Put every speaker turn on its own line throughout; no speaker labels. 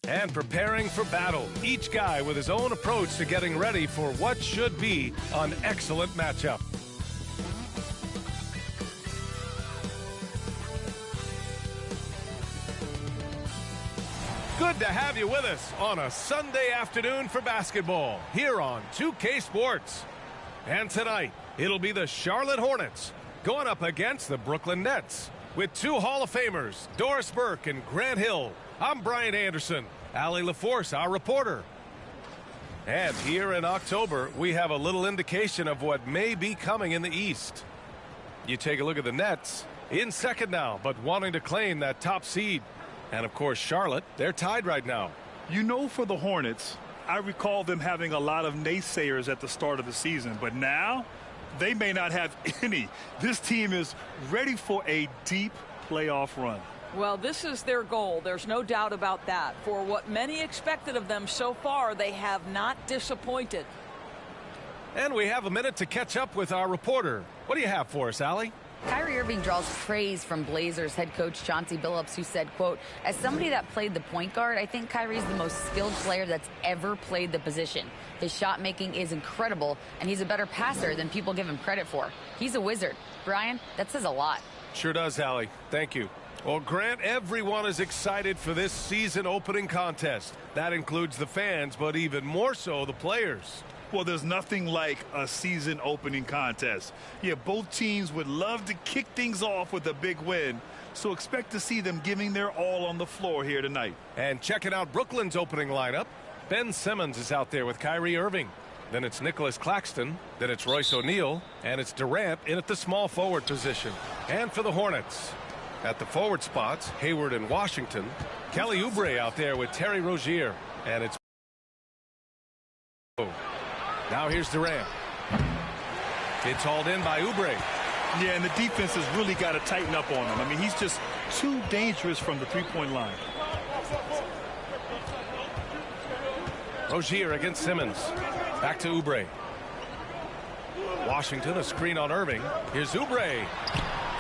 And preparing for battle, each guy with his own approach to getting ready for what should be an excellent matchup. Good to have you with us on a Sunday afternoon for basketball here on 2K Sports. And tonight, it'll be the Charlotte Hornets going up against the Brooklyn Nets with two Hall of Famers, Doris Burke and Grant Hill. I'm Brian Anderson, Allie LaForce, our reporter. And here in October, we have a little indication of what may be coming in the East. You take a look at the Nets, in second now, but wanting to claim that top seed. And, of course, Charlotte, they're tied right now.
You know, for the Hornets, I recall them having a lot of naysayers at the start of the season, but now they may not have any. This team is ready for a deep playoff run.
Well, this is their goal. There's no doubt about that. For what many expected of them so far, they have not disappointed.
And we have a minute to catch up with our reporter. What do you have for us, Allie?
Kyrie Irving draws praise from Blazers head coach Chauncey Billups, who said, quote, "As somebody that played the point guard, I think Kyrie's the most skilled player that's ever played the position. His shot making is incredible, and he's a better passer than people give him credit for. He's a wizard." Brian, that says a lot.
Sure does, Allie. Thank you. Well, Grant, everyone is excited for this season opening contest. That includes the fans, but even more so the players.
Well, there's nothing like a season opening contest. Yeah, both teams would love to kick things off with a big win, so expect to see them giving their all on the floor here tonight.
And checking out Brooklyn's opening lineup, Ben Simmons is out there with Kyrie Irving. Then it's Nicholas Claxton, then it's Royce O'Neal, and it's Durant in at the small forward position. And for the Hornets, at the forward spots, Hayward and Washington. Kelly Oubre out there with Terry Rozier. And it's... Now here's Durant. It's hauled in by Oubre.
Yeah, and the defense has really got to tighten up on him. I mean, he's just too dangerous from the three-point line.
Rozier against Simmons. Back to Oubre. Washington, a screen on Irving. Here's Oubre.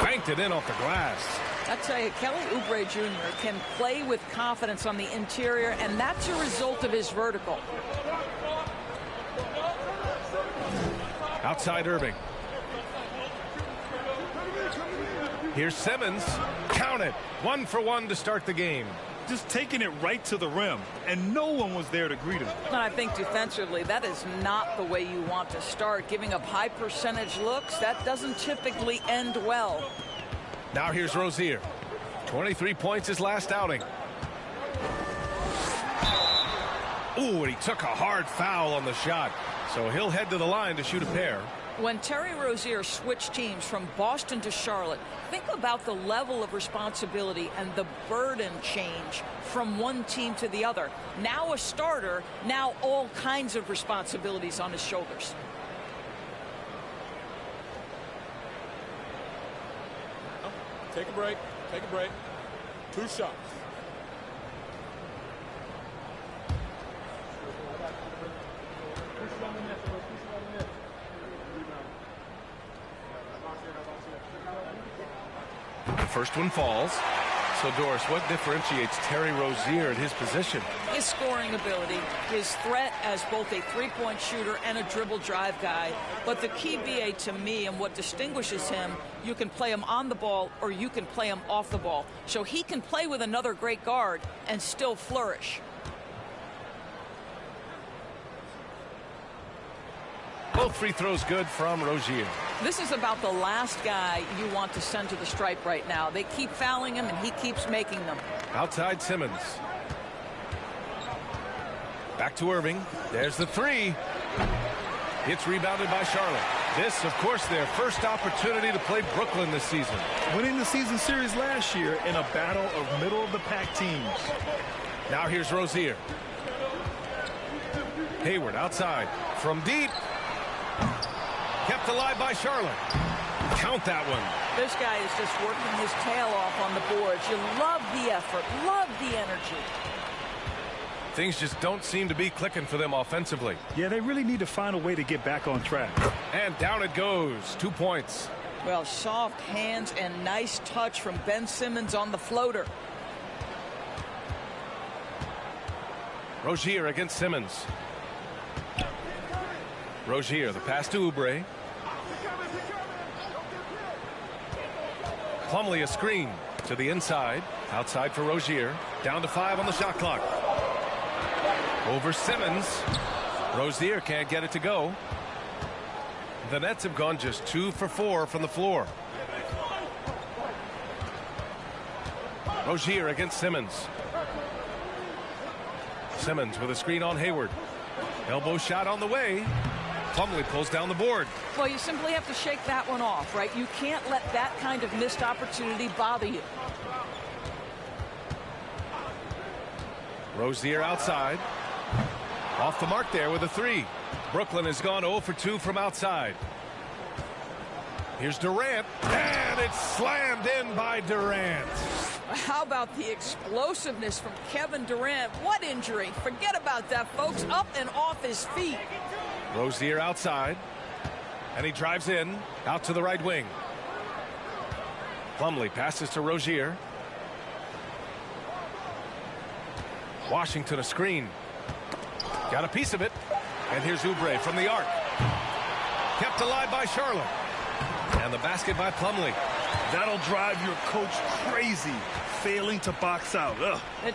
Banked it in off the glass.
I tell you, Kelly Oubre Jr. can play with confidence on the interior, and that's a result of his vertical.
Outside Irving. Here's Simmons. Count it. 1 for 1 to start the game.
Just taking it right to the rim, and no one was there to greet him.
And I think defensively, that is not the way you want to start. Giving up high percentage looks, that doesn't typically end well.
Now here's Rozier. 23 points his last outing. Ooh, and he took a hard foul on the shot. So he'll head to the line to shoot a pair.
When Terry Rozier switched teams from Boston to Charlotte, think about the level of responsibility and the burden change from one team to the other. Now a starter, now all kinds of responsibilities on his shoulders.
Take a break. Take a break. 2 shots.
The first one falls. So, Doris, what differentiates Terry Rozier at his position?
His scoring ability, his threat as both a three-point shooter and a dribble drive guy. But the key, BA, to me, and what distinguishes him, you can play him on the ball or you can play him off the ball. So he can play with another great guard and still flourish.
Both free throws good from Rozier.
This is about the last guy you want to send to the stripe right now. They keep fouling him, and he keeps making them.
Outside Simmons. Back to Irving. There's the three. It's rebounded by Charlotte. This, of course, their first opportunity to play Brooklyn this season.
Winning the season series last year in a battle of middle-of-the-pack teams.
Now here's Rozier. Hayward outside. From deep. Kept alive by Charlotte. Count that one.
This guy is just working his tail off on the boards. You love the effort, love the energy.
Things just don't seem to be clicking for them offensively.
Yeah, they really need to find a way to get back on track.
And down it goes. 2 points.
Well, soft hands and nice touch from Ben Simmons on the floater.
Rozier against Simmons. Rozier, the pass to Oubre. Plumlee a screen to the inside. Outside for Rozier. Down to 5 on the shot clock. Over Simmons. Rozier can't get it to go. The Nets have gone just 2 for 4 from the floor. Rozier against Simmons. Simmons with a screen on Hayward. Elbow shot on the way. Plumlee pulls down the board.
Well, you simply have to shake that one off, right? You can't let that kind of missed opportunity bother you.
Rozier outside. Off the mark there with a 3. Brooklyn has gone 0 for 2 from outside. Here's Durant. And it's slammed in by Durant.
How about the explosiveness from Kevin Durant? What injury? Forget about that, folks. Up and off his feet.
Rozier outside. And he drives in. Out to the right wing. Plumlee passes to Rozier. Washington a screen. Got a piece of it. And here's Oubre from the arc. Kept alive by Charlotte. And the basket by Plumlee.
That'll drive your coach crazy, failing to box out.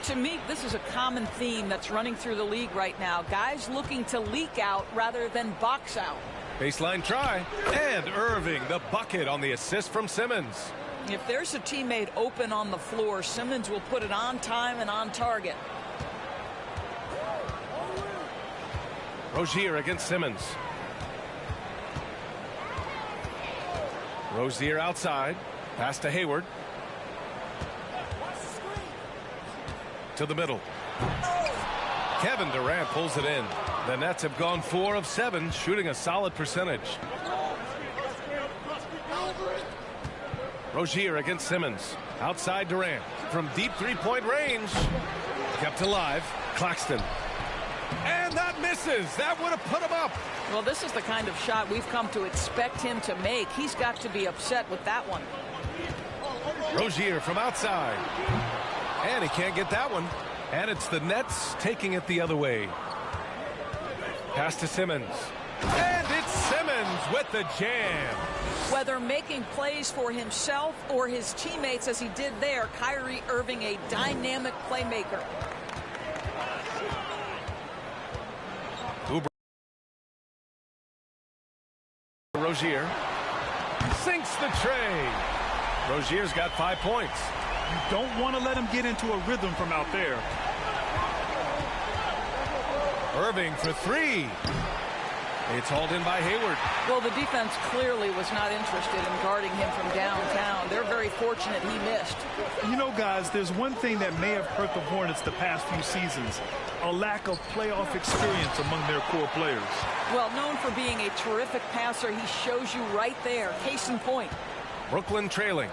To me, this is a common theme that's running through the league right now. Guys looking to leak out rather than box out.
Baseline try. And Irving, the bucket on the assist from Simmons.
If there's a teammate open on the floor, Simmons will put it on time and on target.
Rozier against Simmons. Rozier outside. Pass to Hayward. To the middle. Kevin Durant pulls it in. The Nets have gone 4 of 7, shooting a solid percentage. Rozier against Simmons. Outside Durant. From deep three-point range. Kept alive. Claxton. And that misses. That would have put him up.
Well, this is the kind of shot we've come to expect him to make. He's got to be upset with that one.
Rozier from outside. And he can't get that one. And it's the Nets taking it the other way. Pass to Simmons. And it's Simmons with the jam.
Whether making plays for himself or his teammates as he did there, Kyrie Irving, a dynamic playmaker.
Rozier sinks the tray. Rozier's got 5 points.
You don't want to let him get into a rhythm from out there.
Irving for 3. It's hauled in by Hayward.
Well, the defense clearly was not interested in guarding him from downtown. They're very fortunate he missed.
You know, guys, there's one thing that may have hurt the Hornets the past few seasons: a lack of playoff experience among their core players.
Well, known for being a terrific passer, he shows you right there. Case in point.
Brooklyn trailing.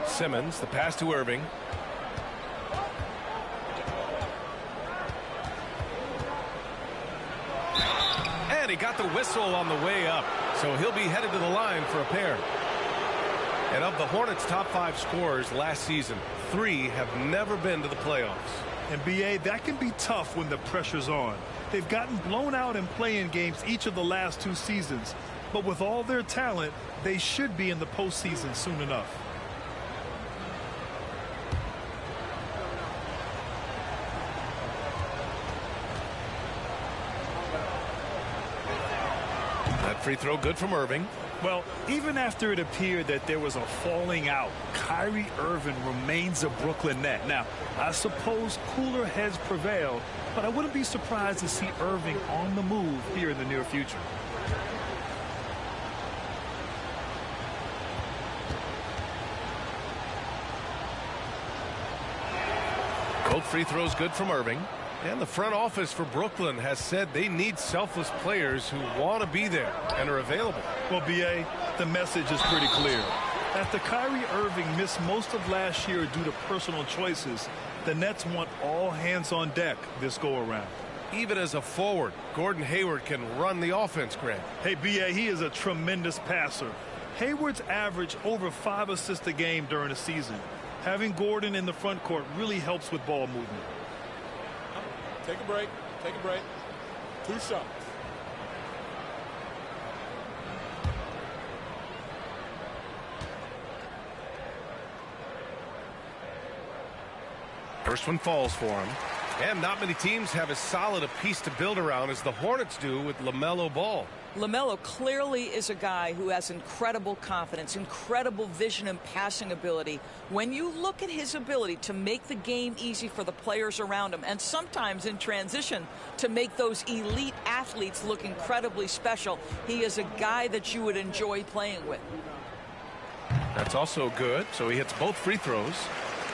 Simmons, the pass to Irving. And he got the whistle on the way up, so he'll be headed to the line for a pair. And of the Hornets' top 5 scorers last season, 3 have never been to the playoffs.
And B.A., that can be tough when the pressure's on. They've gotten blown out in play-in games each of the last 2 seasons. But with all their talent, they should be in the postseason soon enough.
That free throw good from Irving.
Well, even after it appeared that there was a falling out, Kyrie Irving remains a Brooklyn Net. Now, I suppose cooler heads prevail, but I wouldn't be surprised to see Irving on the move here in the near future.
Both free throws good from Irving. And the front office for Brooklyn has said they need selfless players who want to be there and are available.
Well, B.A., the message is pretty clear. After Kyrie Irving missed most of last year due to personal choices, The Nets want all hands on deck this go-around.
Even as a forward, Gordon Hayward can run the offense, Grant.
Hey, B.A., he is a tremendous passer. Hayward's averaged over 5 assists a game during the season. Having Gordon in the front court really helps with ball movement.
Take a break. Take a break. 2 shots.
First one falls for him. And not many teams have as solid a piece to build around as the Hornets do with LaMelo Ball.
LaMelo clearly is a guy who has incredible confidence, incredible vision and passing ability. When you look at his ability to make the game easy for the players around him, and sometimes in transition to make those elite athletes look incredibly special, he is a guy that you would enjoy playing with.
That's also good, so he hits both free throws.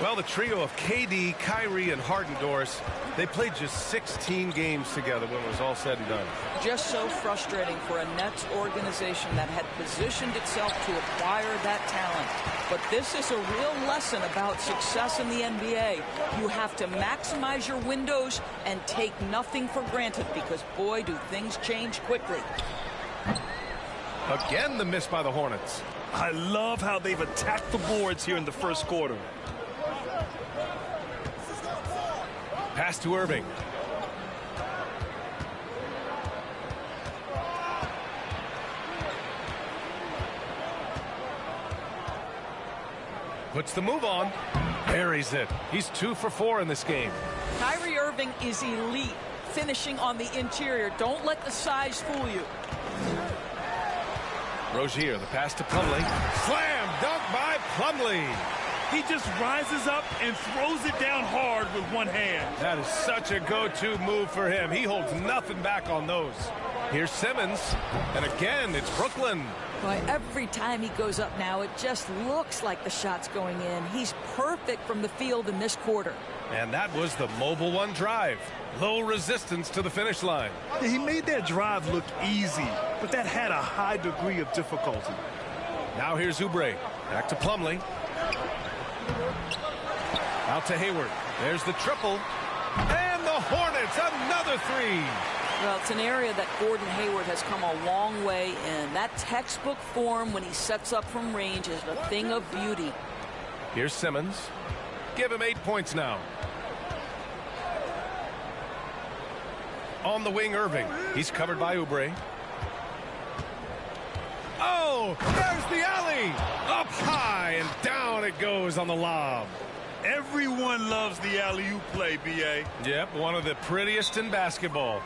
Well, the trio of KD, Kyrie, and Harden, Doris, they played just 16 games together when it was all said and done.
Just so frustrating for a Nets organization that had positioned itself to acquire that talent. But this is a real lesson about success in the NBA. You have to maximize your windows and take nothing for granted because, boy, do things change quickly.
Again, the miss by the Hornets.
I love how they've attacked the boards here in the first quarter.
Pass to Irving. Puts the move on. Buries it. He's 2 for 4 in this game.
Kyrie Irving is elite, finishing on the interior. Don't let the size fool you.
Rozier, the pass to Plumlee. Slam dunk by Plumlee.
He just rises up and throws it down hard with one hand.
That is such a go-to move for him. He holds nothing back on those. Here's Simmons. And again, it's Brooklyn.
Boy, every time he goes up now, it just looks like the shot's going in. He's perfect from the field in this quarter.
And that was the mobile one drive. Low resistance to the finish line.
He made that drive look easy, but that had a high degree of difficulty.
Now here's Oubre. Back to Plumlee. Out to Hayward. There's the triple. And the Hornets, another 3.
Well, it's an area that Gordon Hayward has come a long way in. That textbook form when he sets up from range is a thing of beauty.
Here's Simmons. Give him 8 points now. On the wing, Irving. He's covered by Oubre. Oh, there's the alley. Up high and down it goes on the lob.
Everyone loves the alley-oop play, B.A.
Yep, one of the prettiest in basketball.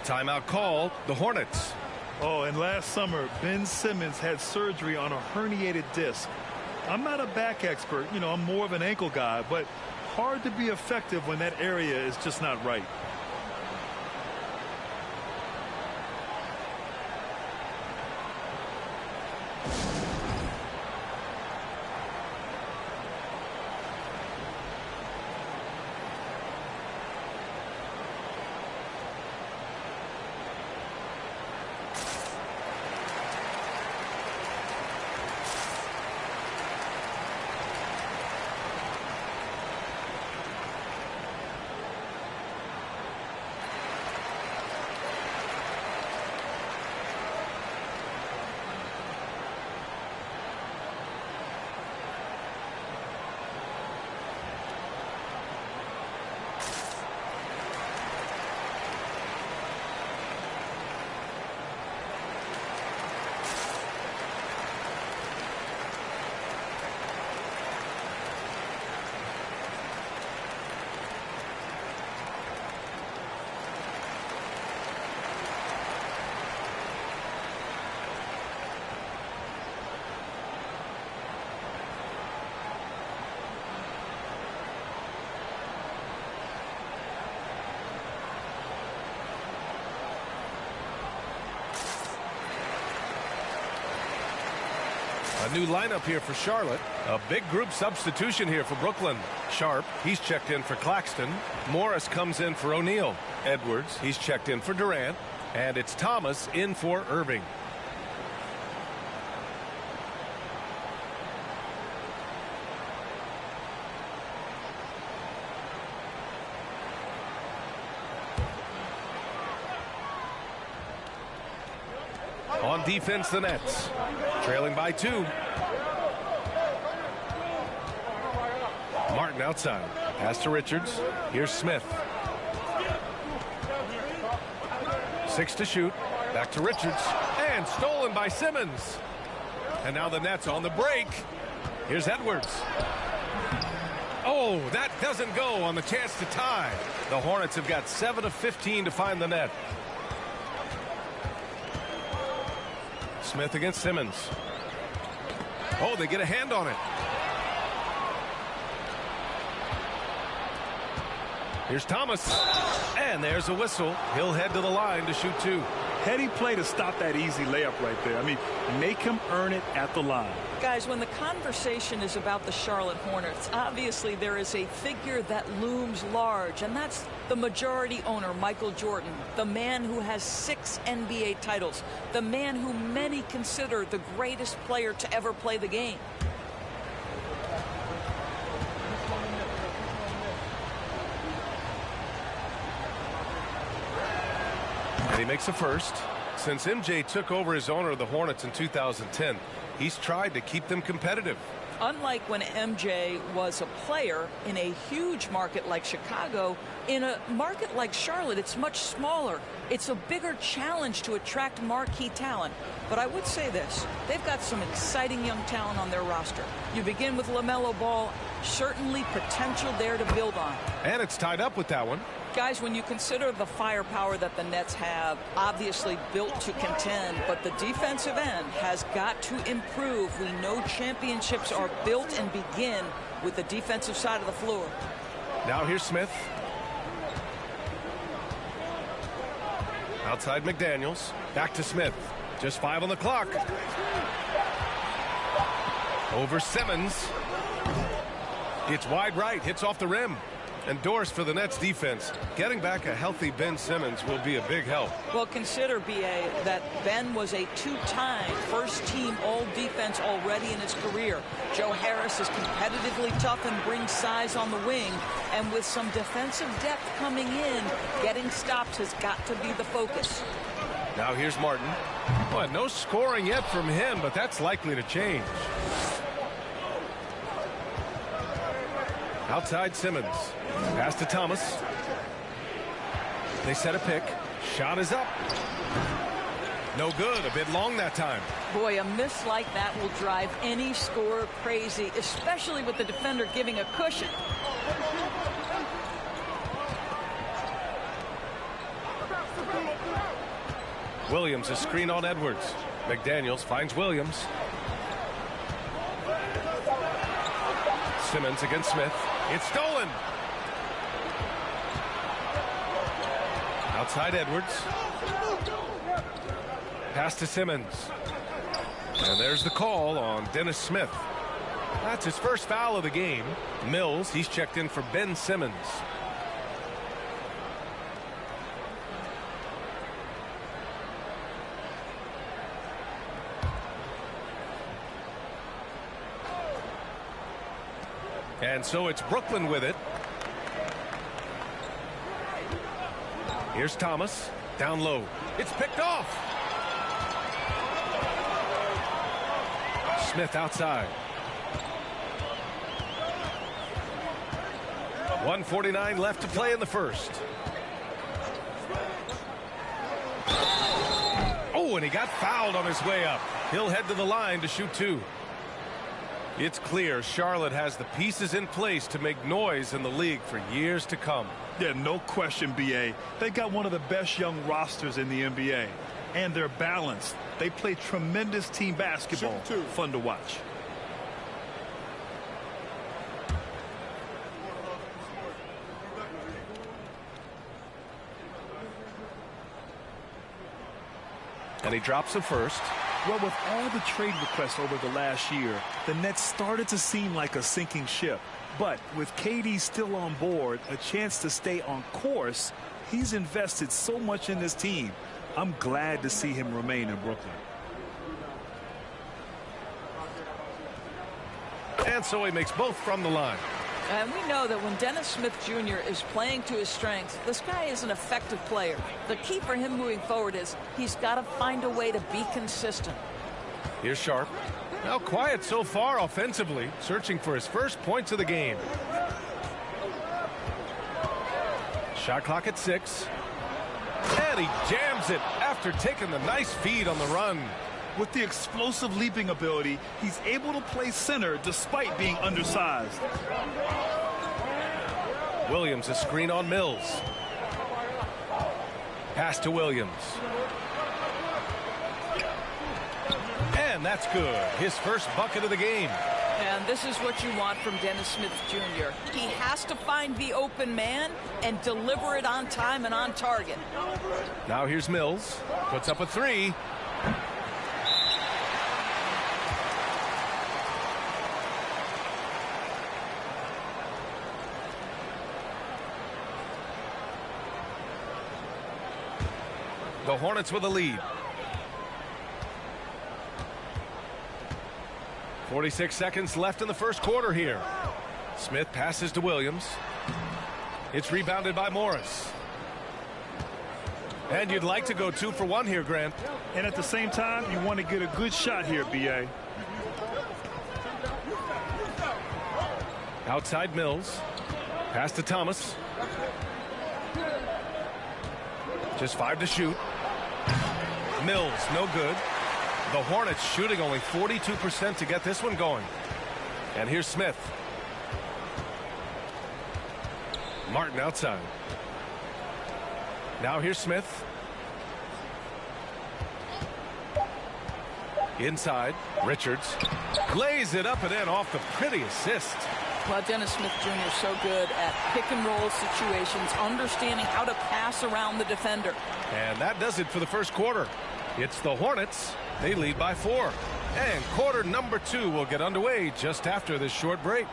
Timeout called, the Hornets.
Oh, and last summer, Ben Simmons had surgery on a herniated disc. I'm not a back expert, I'm more of an ankle guy, but hard to be effective when that area is just not right.
A new lineup here for Charlotte. A big group substitution here for Brooklyn. Sharp, he's checked in for Claxton. Morris comes in for O'Neal. Edwards, he's checked in for Durant. And it's Thomas in for Irving. On defense, the Nets. Trailing by 2. Martin outside. Pass to Richards. Here's Smith. 6 to shoot. Back to Richards. And stolen by Simmons. And now the Nets on the break. Here's Edwards. Oh, that doesn't go on the chance to tie. The Hornets have got 7 of 15 to find the net. Smith against Simmons. Oh, they get a hand on it. Here's Thomas. And there's a whistle. He'll head to the line to shoot 2.
Heady play to stop that easy layup right there. I mean, make him earn it at the line.
Guys, when the conversation is about the Charlotte Hornets, obviously there is a figure that looms large, and that's the majority owner, Michael Jordan, the man who has 6 NBA titles, the man who many consider the greatest player to ever play the game.
And he makes a first. Since MJ took over as owner of the Hornets in 2010, he's tried to keep them competitive.
Unlike when MJ was a player in a huge market like Chicago, in a market like Charlotte, it's much smaller. It's a bigger challenge to attract marquee talent. But I would say this, they've got some exciting young talent on their roster. You begin with LaMelo Ball, certainly potential there to build on.
And it's tied up with that one.
Guys, when you consider the firepower that the Nets have, obviously built to contend, but the defensive end has got to improve. We know championships are built and begin with the defensive side of the floor.
Now here's Smith. Outside McDaniels. Back to Smith. Just 5 on the clock. Over Simmons. It's wide right. Hits off the rim. Endorsed for the Nets defense. Getting back a healthy Ben Simmons will be a big help.
Well, consider, B.A., that Ben was a 2-time first-team all-defense already in his career. Joe Harris is competitively tough and brings size on the wing. And with some defensive depth coming in, getting stops has got to be the focus.
Now here's Martin. Well, no scoring yet from him, but that's likely to change. Outside Simmons. Pass to Thomas. They set a pick. Shot is up. No good. A bit long that time.
Boy, a miss like that will drive any scorer crazy, especially with the defender giving a cushion.
Williams, a screen on Edwards. McDaniels finds Williams. Simmons against Smith. It's stolen. Outside Edwards. Pass to Simmons. And there's the call on Dennis Smith. That's his first foul of the game. Mills, he's checked in for Ben Simmons. And so it's Brooklyn with it. Here's Thomas. Down low. It's picked off. Smith outside. 1:49 left to play in the first. Oh, and he got fouled on his way up. He'll head to the line to shoot 2. It's clear Charlotte has the pieces in place to make noise in the league for years to come.
Yeah, no question, B.A. They've got one of the best young rosters in the NBA. And they're balanced. They play tremendous team basketball. Fun to watch.
And he drops the first.
Well, with all the trade requests over the last year, the Nets started to seem like a sinking ship. But with KD still on board, a chance to stay on course, he's invested so much in this team. I'm glad to see him remain in Brooklyn.
And so he makes both from the line.
And we know that when Dennis Smith Jr. is playing to his strengths, this guy is an effective player. The key for him moving forward is he's got to find a way to be consistent.
Here's Sharp. Now quiet so far offensively, searching for his first points of the game. Shot clock at 6. And he jams it after taking the nice feed on the run.
With the explosive leaping ability, he's able to play center despite being undersized.
Williams, a screen on Mills. Pass to Williams. And that's good. His first bucket of the game.
And this is what you want from Dennis Smith Jr. He has to find the open man and deliver it on time and on target.
Now here's Mills. Puts up a 3. The Hornets with a lead. 46 seconds left in the first quarter here. Smith passes to Williams. It's rebounded by Morris. And you'd like to go 2 for 1 here, Grant.
And at the same time, you want to get a good shot here, B.A.
Outside Mills. Pass to Thomas. Just 5 to shoot. Mills, no good. The Hornets shooting only 42% to get this one going. And here's Smith. Martin outside. Now here's Smith. Inside, Richards. Lays it up and in off the pretty assist.
Well, Dennis Smith Jr. is so good at pick-and-roll situations, understanding how to pass around the defender.
And that does it for the first quarter. It's the Hornets. They lead by 4. And quarter number 2 will get underway just after this short break.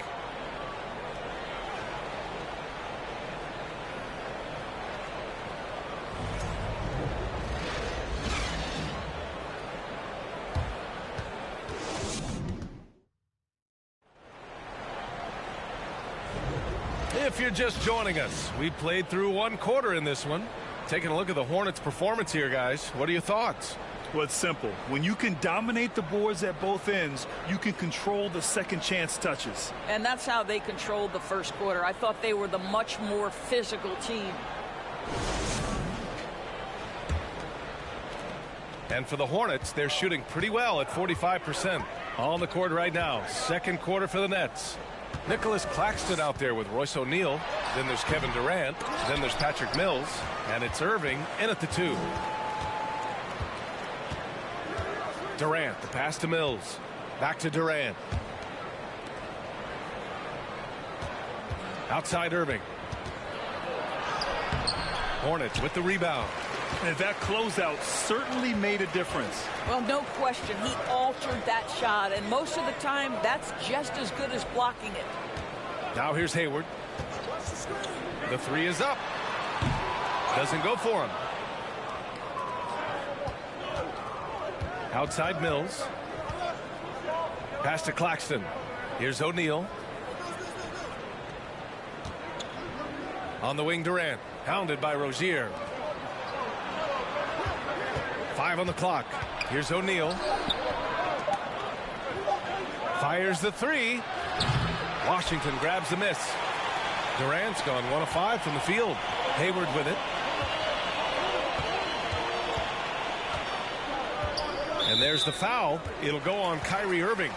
If you're just joining us, we played through 1 quarter in this one. Taking a look at the Hornets' performance here, guys. What are your thoughts?
Well, it's simple. When you can dominate the boards at both ends, you can control the second chance touches.
And that's how they controlled the first quarter. I thought they were the much more physical team.
And for the Hornets, they're shooting pretty well at 45%. On the court right now, second quarter for the Nets. Nicholas Claxton out there with Royce O'Neal. Then there's Kevin Durant. Then there's Patrick Mills. And it's Irving in at the 2. Durant, the pass to Mills. Back to Durant. Outside Irving. Hornets with the rebound.
And that closeout certainly made a difference.
Well, no question. He altered that shot, and most of the time, that's just as good as blocking it.
Now here's Hayward. The 3 is up. Doesn't go for him. Outside Mills. Pass to Claxton. Here's O'Neal. On the wing, Durant. Hounded by Rozier. 5 on the clock. Here's O'Neal. Fires the 3. Washington grabs the miss. Durant's gone 1 of 5 from the field. Hayward with it. And there's the foul. It'll go on Kyrie Irving.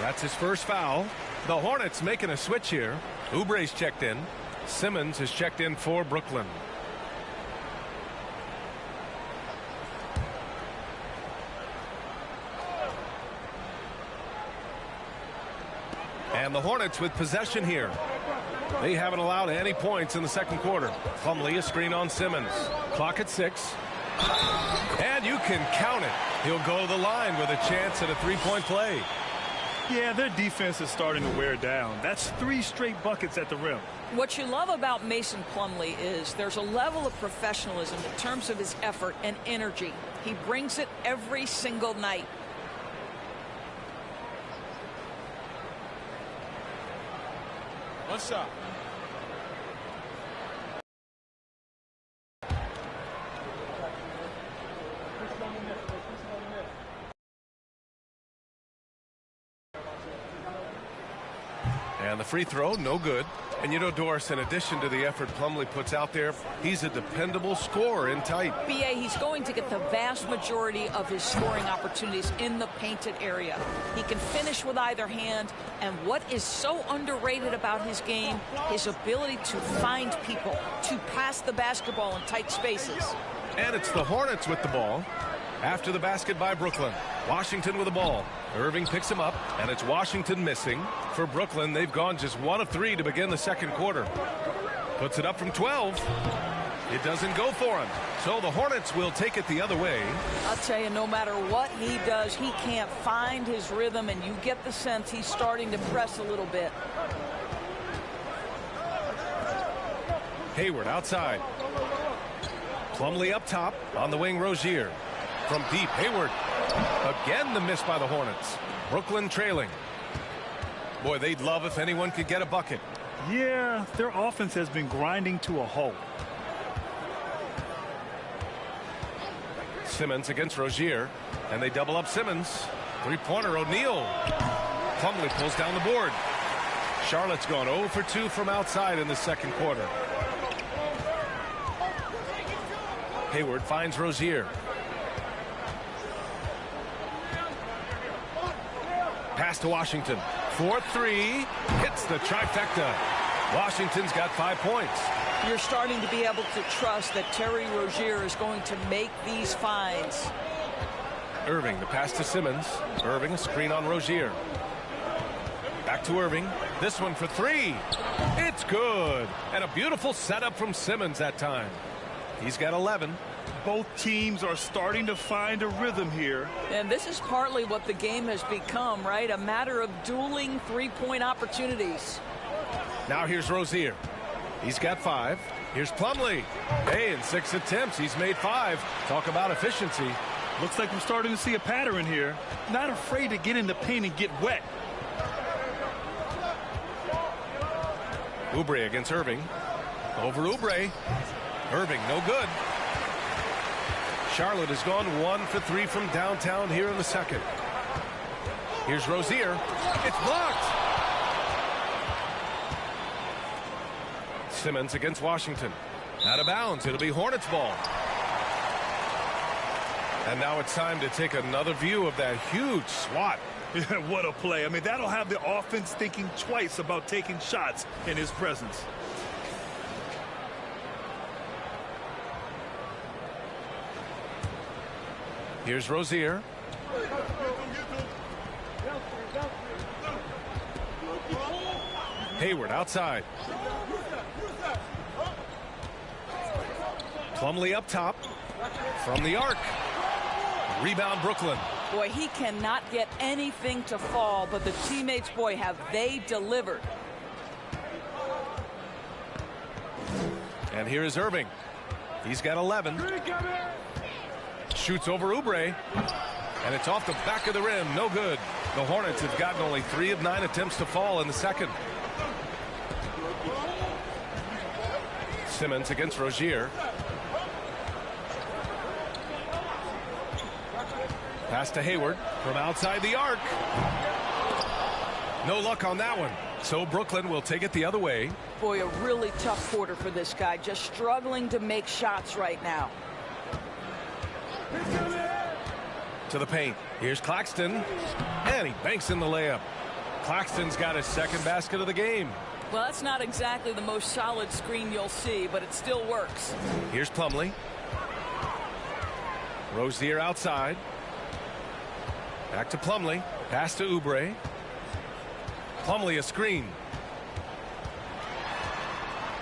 That's his first foul. The Hornets making a switch here. Oubre's checked in. Simmons has checked in for Brooklyn. And the Hornets with possession here. They haven't allowed any points in the second quarter. Plumlee, a screen on Simmons. Clock at 6. And you can count it. He'll go to the line with a chance at a 3-point play.
Yeah, their defense is starting to wear down. That's 3 straight buckets at the rim.
What you love about Mason Plumlee is there's a level of professionalism in terms of his effort and energy. He brings it every single night.
One shot.
And the free throw, no good. And you know, Doris, in addition to the effort Plumlee puts out there, he's a dependable scorer in tight.
B.A., he's going to get the vast majority of his scoring opportunities in the painted area. He can finish with either hand, and what is so underrated about his game, his ability to find people, to pass the basketball in tight spaces.
And it's the Hornets with the ball. After the basket by Brooklyn. Washington with the ball. Irving picks him up, and it's Washington missing. For Brooklyn, they've gone just 1 of 3 to begin the second quarter. Puts it up from 12. It doesn't go for him. So the Hornets will take it the other way.
I'll tell you, no matter what he does, he can't find his rhythm, and you get the sense he's starting to press a little bit.
Hayward outside. Plumlee up top. On the wing, Rozier. From deep, Hayward. Again, the miss by the Hornets. Brooklyn trailing. Boy, they'd love if anyone could get a bucket.
Yeah, their offense has been grinding to a halt.
Simmons against Rozier. And they double up Simmons. Three-pointer, O'Neal. Plumlee pulls down the board. Charlotte's gone 0 for 2 from outside in the second quarter. Hayward finds Rozier. Pass to Washington. 4-3. Hits the trifecta. Washington's got 5 points.
You're starting to be able to trust that Terry Rozier is going to make these finds.
Irving, the pass to Simmons. Irving, a screen on Rozier. Back to Irving. This one for 3. It's good. And a beautiful setup from Simmons that time. He's got 11.
Both teams are starting to find a rhythm here.
And this is partly what the game has become, right? A matter of dueling three-point opportunities.
Now here's Rozier. He's got 5. Here's Plumlee. Hey, in 6 attempts, he's made 5. Talk about efficiency.
Looks like we're starting to see a pattern here. Not afraid to get in the paint and get wet.
Oubre against Irving. Over Oubre. Irving, no good. Charlotte has gone 1 for 3 from downtown here in the second. Here's Rozier. It's blocked. Simmons against Washington. Out of bounds. It'll be Hornets ball. And now it's time to take another view of that huge swat.
What a play. I mean, that'll have the offense thinking twice about taking shots in his presence.
Here's Rozier. Hayward outside. Plumlee up top. From the arc. Rebound Brooklyn.
Boy, he cannot get anything to fall, but the teammates, boy, have they delivered.
And here is Irving. He's got 11. Shoots over Oubre. And it's off the back of the rim. No good. The Hornets have gotten only 3 of 9 attempts to fall in the second. Simmons against Rozier. Pass to Hayward from outside the arc. No luck on that one. So Brooklyn will take it the other way.
Boy, a really tough quarter for this guy. Just struggling to make shots right now.
To the paint. Here's Claxton. And he banks in the layup. Claxton's got his second basket of the game.
Well, that's not exactly the most solid screen you'll see, but it still works.
Here's Plumlee. Rozier outside. Back to Plumlee. Pass to Oubre. Plumlee a screen.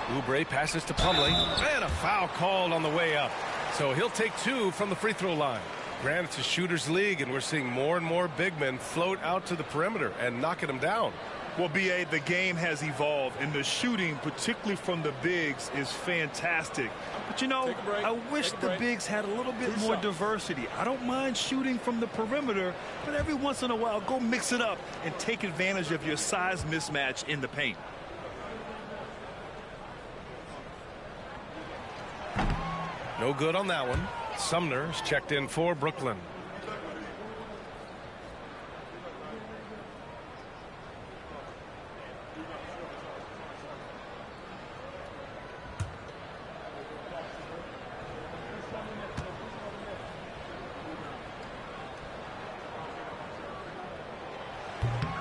Oubre passes to Plumlee. And a foul called on the way up. So he'll take 2 from the free throw line. Granted, it's a shooter's league, and we're seeing more and more big men float out to the perimeter and knocking them down.
Well, B.A., the game has evolved, and the shooting, particularly from the bigs, is fantastic. But, you know, I wish the bigs had a little bit more diversity. I don't mind shooting from the perimeter, but every once in a while, go mix it up and take advantage of your size mismatch in the paint.
No good on that one. Sumner's checked in for Brooklyn.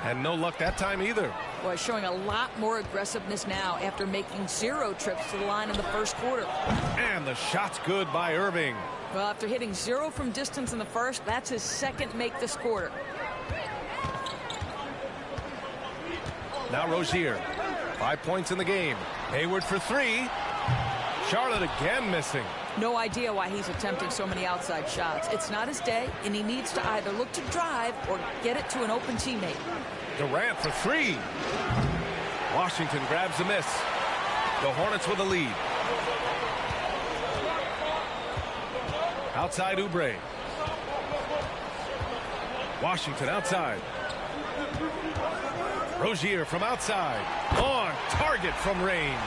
And no luck that time either.
Boy, showing a lot more aggressiveness now after making 0 trips to the line in the first quarter.
And the shot's good by Irving.
Well, after hitting 0 from distance in the first, that's his second make this quarter.
Now Rozier. 5 points in the game. Hayward for 3. Charlotte again missing.
No idea why he's attempting so many outside shots. It's not his day, and he needs to either look to drive or get it to an open teammate.
Durant for 3. Washington grabs the miss. The Hornets with a lead. Outside Oubre. Washington outside. Rozier from outside. On target from range.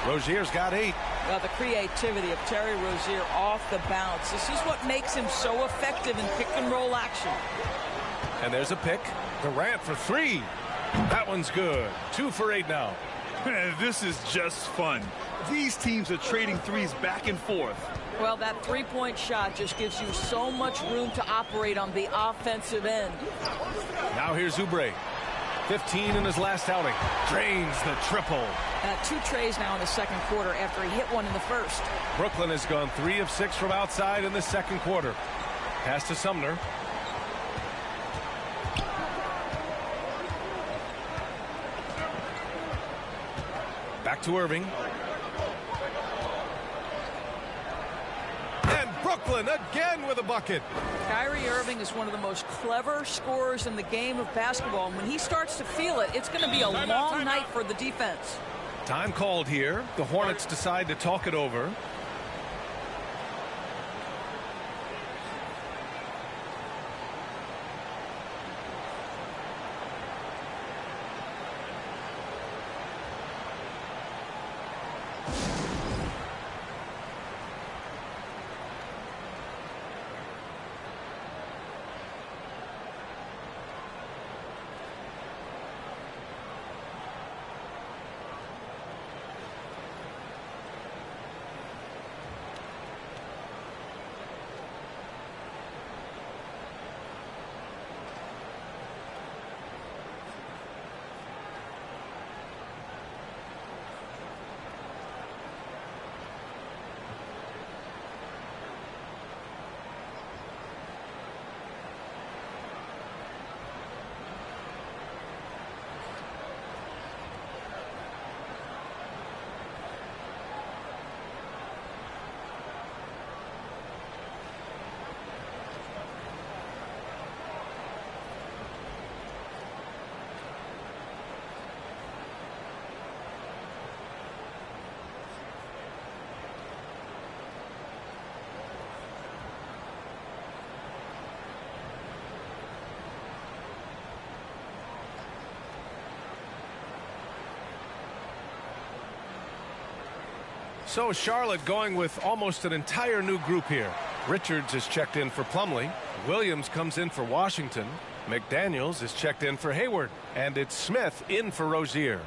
Rozier's got 8.
Well, the creativity of Terry Rozier off the bounce. This is what makes him so effective in pick-and-roll action.
And there's a pick. Durant for 3. That one's good. 2 for 8 now.
This is just fun. These teams are trading threes back and forth.
Well, that three-point shot just gives you so much room to operate on the offensive end.
Now here's Oubre. 15 in his last outing. Drains the triple.
2 trays now in the second quarter after he hit one in the first.
Brooklyn has gone 3 of 6 from outside in the second quarter. Pass to Sumner. Back to Irving. And Brooklyn again with a bucket.
Kyrie Irving is one of the most clever scorers in the game of basketball. And when he starts to feel it, it's going to be a long night for the defense.
Time called here. The Hornets decide to talk it over. So Charlotte going with almost an entire new group here. Richards is checked in for Plumlee. Williams comes in for Washington. McDaniels is checked in for Hayward. And it's Smith in for Rozier.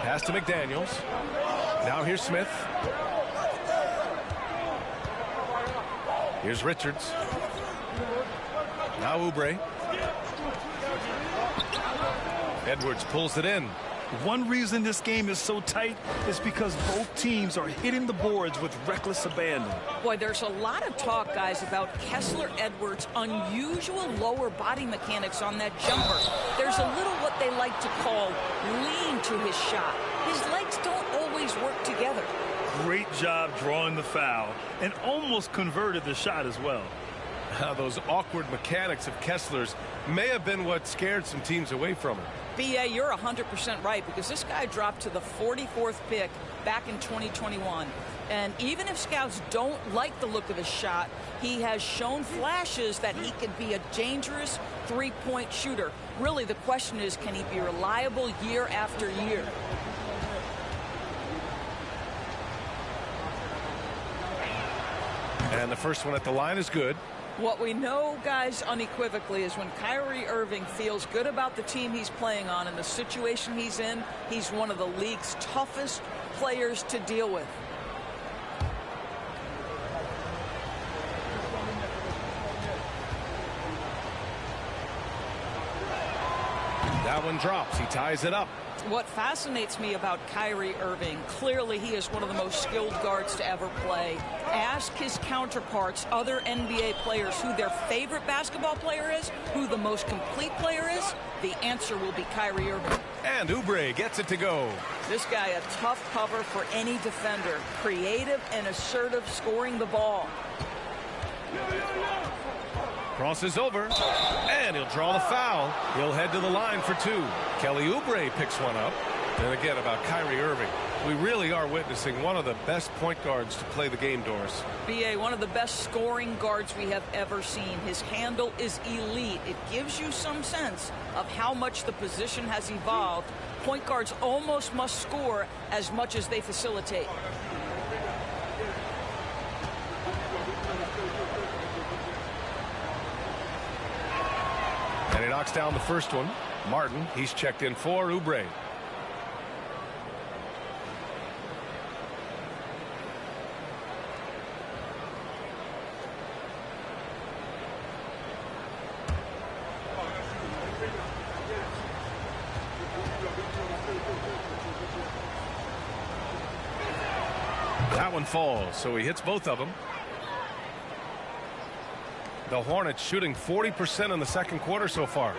Pass to McDaniels. Now here's Smith. Here's Richards. Now Oubre. Edwards pulls it in.
One reason this game is so tight is because both teams are hitting the boards with reckless abandon.
Boy, there's a lot of talk, guys, about Kessler Edwards' unusual lower body mechanics on that jumper. There's a little what they like to call lean to his shot. His legs don't always work together.
Great job drawing the foul and almost converted the shot as well.
Those awkward mechanics of Kessler's may have been what scared some teams away from him.
B.A., you're 100% right, because this guy dropped to the 44th pick back in 2021. And even if scouts don't like the look of his shot, he has shown flashes that he could be a dangerous three-point shooter. Really, the question is, can he be reliable year after year?
And the first one at the line is good.
What we know, guys, unequivocally, is when Kyrie Irving feels good about the team he's playing on and the situation he's in, he's one of the league's toughest players to deal with.
That one drops. He ties it up.
What fascinates me about Kyrie Irving, clearly he is one of the most skilled guards to ever play. Ask his counterparts, other NBA players, who their favorite basketball player is, who the most complete player is. The answer will be Kyrie Irving.
And Oubre gets it to go.
This guy, a tough cover for any defender. Creative and assertive, scoring the ball.
Crosses over, and he'll draw the foul. He'll head to the line for two. Kelly Oubre picks one up. And again, about Kyrie Irving, we really are witnessing one of the best point guards to play the game, Doris.
B.A., one of the best scoring guards we have ever seen. His handle is elite. It gives you some sense of how much the position has evolved. Point guards almost must score as much as they facilitate.
And he knocks down the first one. Martin, he's checked in for Oubre. That one falls, so he hits both of them. The Hornets shooting 40% in the second quarter so far.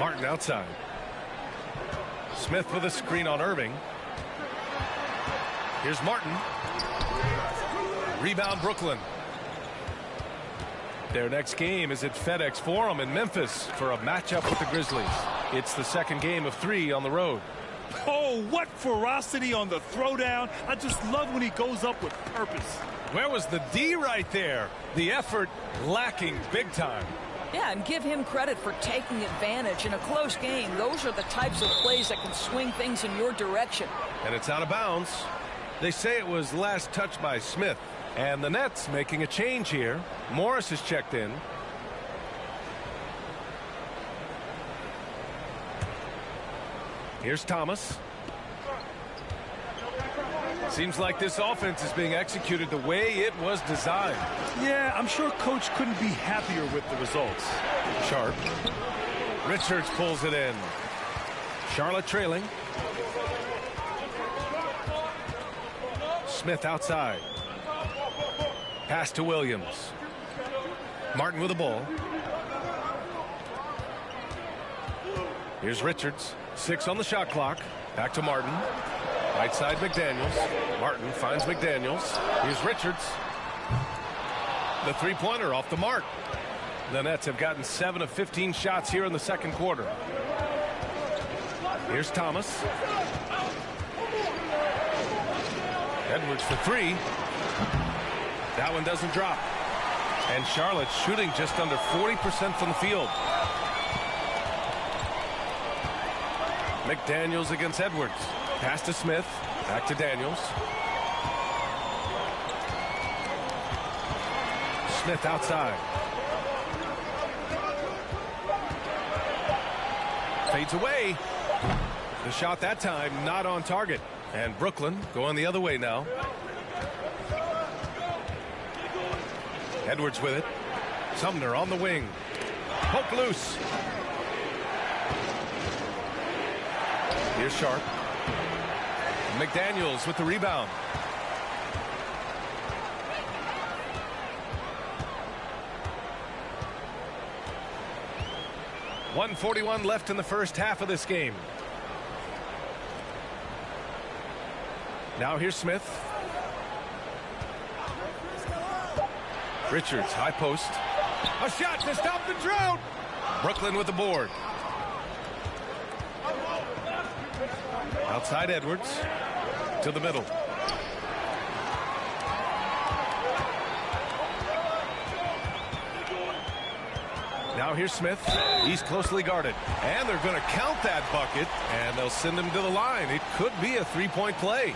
Martin outside. Smith with a screen on Irving. Here's Martin. Rebound Brooklyn. Their next game is at FedEx Forum in Memphis for a matchup with the Grizzlies. It's the second game of 3 on the road.
Oh, what ferocity on the throwdown. I just love when he goes up with purpose.
Where was the D right there? The effort lacking big time.
Yeah, and give him credit for taking advantage in a close game. Those are the types of plays that can swing things in your direction.
And it's out of bounds. They say it was last touched by Smith. And the Nets making a change here. Morris is checked in. Here's Thomas. Seems like this offense is being executed the way it was designed.
Yeah, I'm sure coach couldn't be happier with the results.
Sharp. Richards pulls it in. Charlotte trailing. Smith outside. Pass to Williams. Martin with the ball. Here's Richards. 6 on the shot clock. Back to Martin. Right side McDaniels. Martin finds McDaniels. Here's Richards. The three-pointer off the mark. The Nets have gotten 7 of 15 shots here in the second quarter. Here's Thomas. Edwards for 3. That one doesn't drop. And Charlotte shooting just under 40% from the field. McDaniels against Edwards. Pass to Smith. Back to Daniels. Smith outside. Fades away. The shot that time not on target. And Brooklyn going the other way now. Edwards with it. Sumner on the wing. Poke loose. Here's Sharp. McDaniels with the rebound. .141 left in the first half of this game. Now here's Smith. Richards, high post. A shot to stop the drought. Brooklyn with the board. Outside Edwards. To the middle. Now here's Smith. He's closely guarded. And they're going to count that bucket. And they'll send him to the line. It could be a three-point play.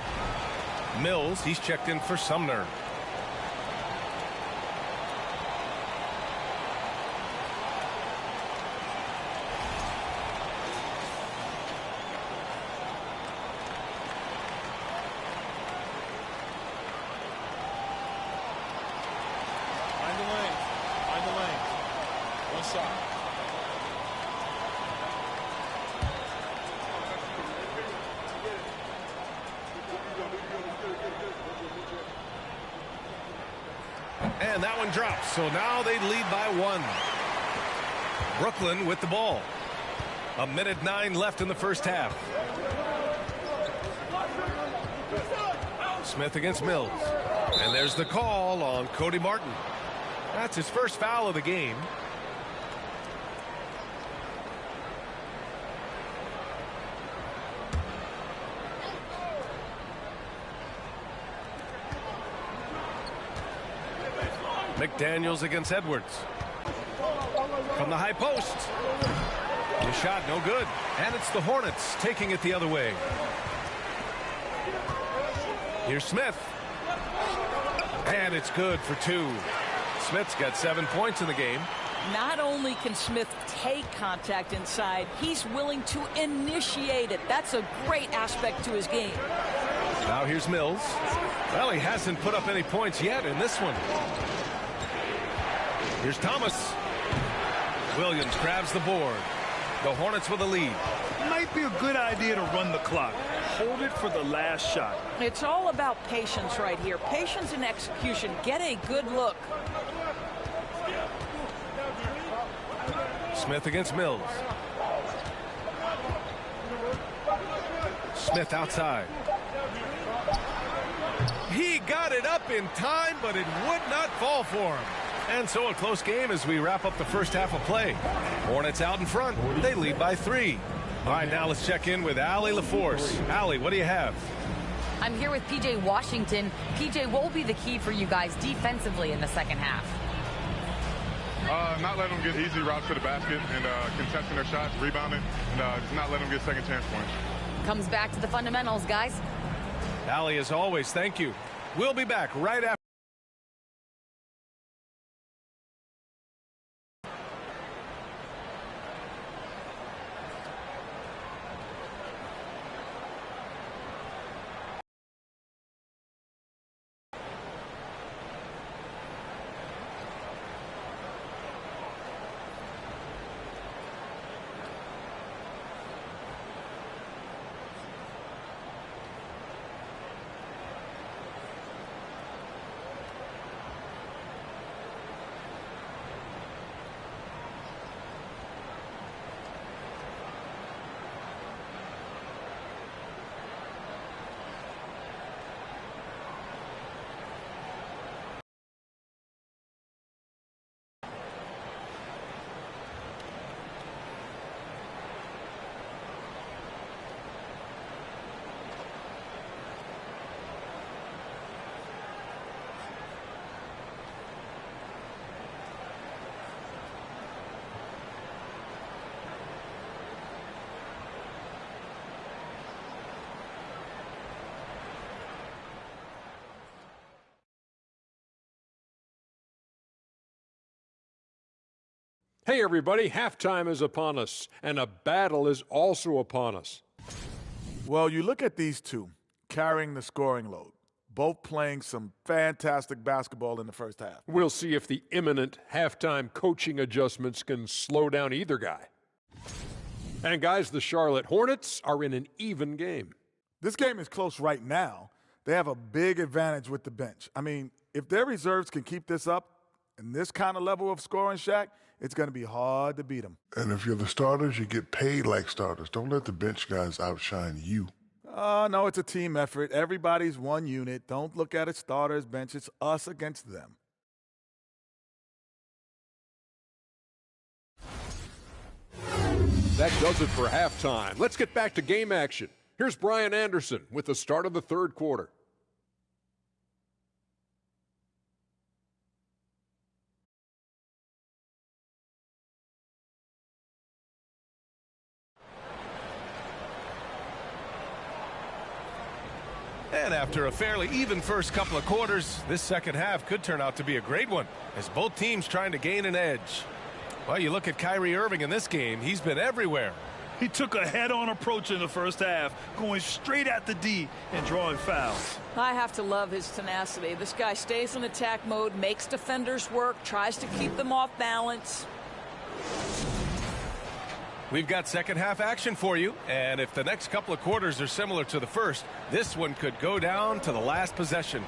Mills, he's checked in for Sumner.
Find the lane. Find the lane. One shot.
And that one drops. So now they lead by 1. Brooklyn with the ball. 1:09 left in the first half. Smith against Mills. And there's the call on Cody Martin. That's his first foul of the game. McDaniels against Edwards. From the high post. The shot no good. And it's the Hornets taking it the other way. Here's Smith. And it's good for 2. Smith's got 7 points in the game.
Not only can Smith take contact inside, he's willing to initiate it. That's a great aspect to his game.
Now here's Mills. Well, he hasn't put up any points yet in this one. Here's Thomas. Williams grabs the board. The Hornets with a lead.
Might be a good idea to run the clock. Hold it for the last shot.
It's all about patience right here. Patience and execution. Get a good look.
Smith against Mills. Smith outside. He got it up in time, but it would not fall for him. And so a close game as we wrap up the first half of play. Hornets out in front. They lead by 3. All right, now let's check in with Allie LaForce. Allie, what do you have?
I'm here with P.J. Washington. P.J., what will be the key for you guys defensively in the second half?
Not letting them get easy routes to the basket and contesting their shots, rebounding, and just not letting them get second chance points.
Comes back to the fundamentals, guys.
Allie, as always, thank you. We'll be back right after.
Hey everybody, halftime is upon us, and a battle is also upon us.
Well, you look at these two carrying the scoring load, both playing some fantastic basketball in the first half.
We'll see if the imminent halftime coaching adjustments can slow down either guy. And guys, the Charlotte Hornets are in an even game.
This game is close right now. They have a big advantage with the bench. I mean, if their reserves can keep this up and this kind of level of scoring, Shaq, it's going to be hard to beat them.
And if you're the starters, you get paid like starters. Don't let the bench guys outshine you.
No, it's a team effort. Everybody's one unit. Don't look at it starters, bench. It's us against them.
That does it for halftime. Let's get back to game action. Here's Brian Anderson with the start of the third quarter.
And after a fairly even first couple of quarters, this second half could turn out to be a great one as both teams trying to gain an edge. Well, you look at Kyrie Irving in this game, he's been everywhere.
He took a head-on approach in the first half, going straight at the D and drawing fouls.
I have to love his tenacity. This guy stays in attack mode, makes defenders work, tries to keep them off balance.
We've got second half action for you, and if the next couple of quarters are similar to the first, this one could go down to the last possession.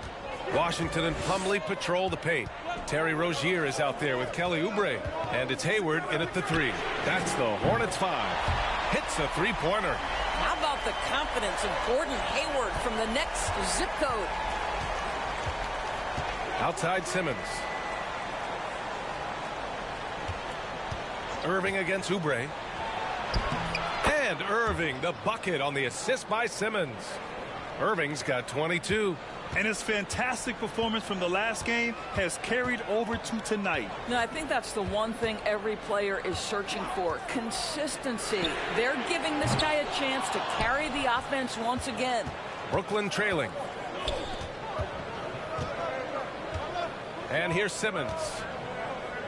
Washington and Plumlee patrol the paint. Terry Rozier is out there with Kelly Oubre, and it's Hayward in at the three. That's the Hornets 5. Hits a three-pointer.
How about the confidence of Gordon Hayward from the next zip code?
Outside Simmons. Irving against Oubre. And Irving, the bucket on the assist by Simmons. Irving's got 22.
And his fantastic performance from the last game has carried over to tonight.
No, I think that's the one thing every player is searching for. Consistency. They're giving this guy a chance to carry the offense once again.
Brooklyn trailing. And here's Simmons.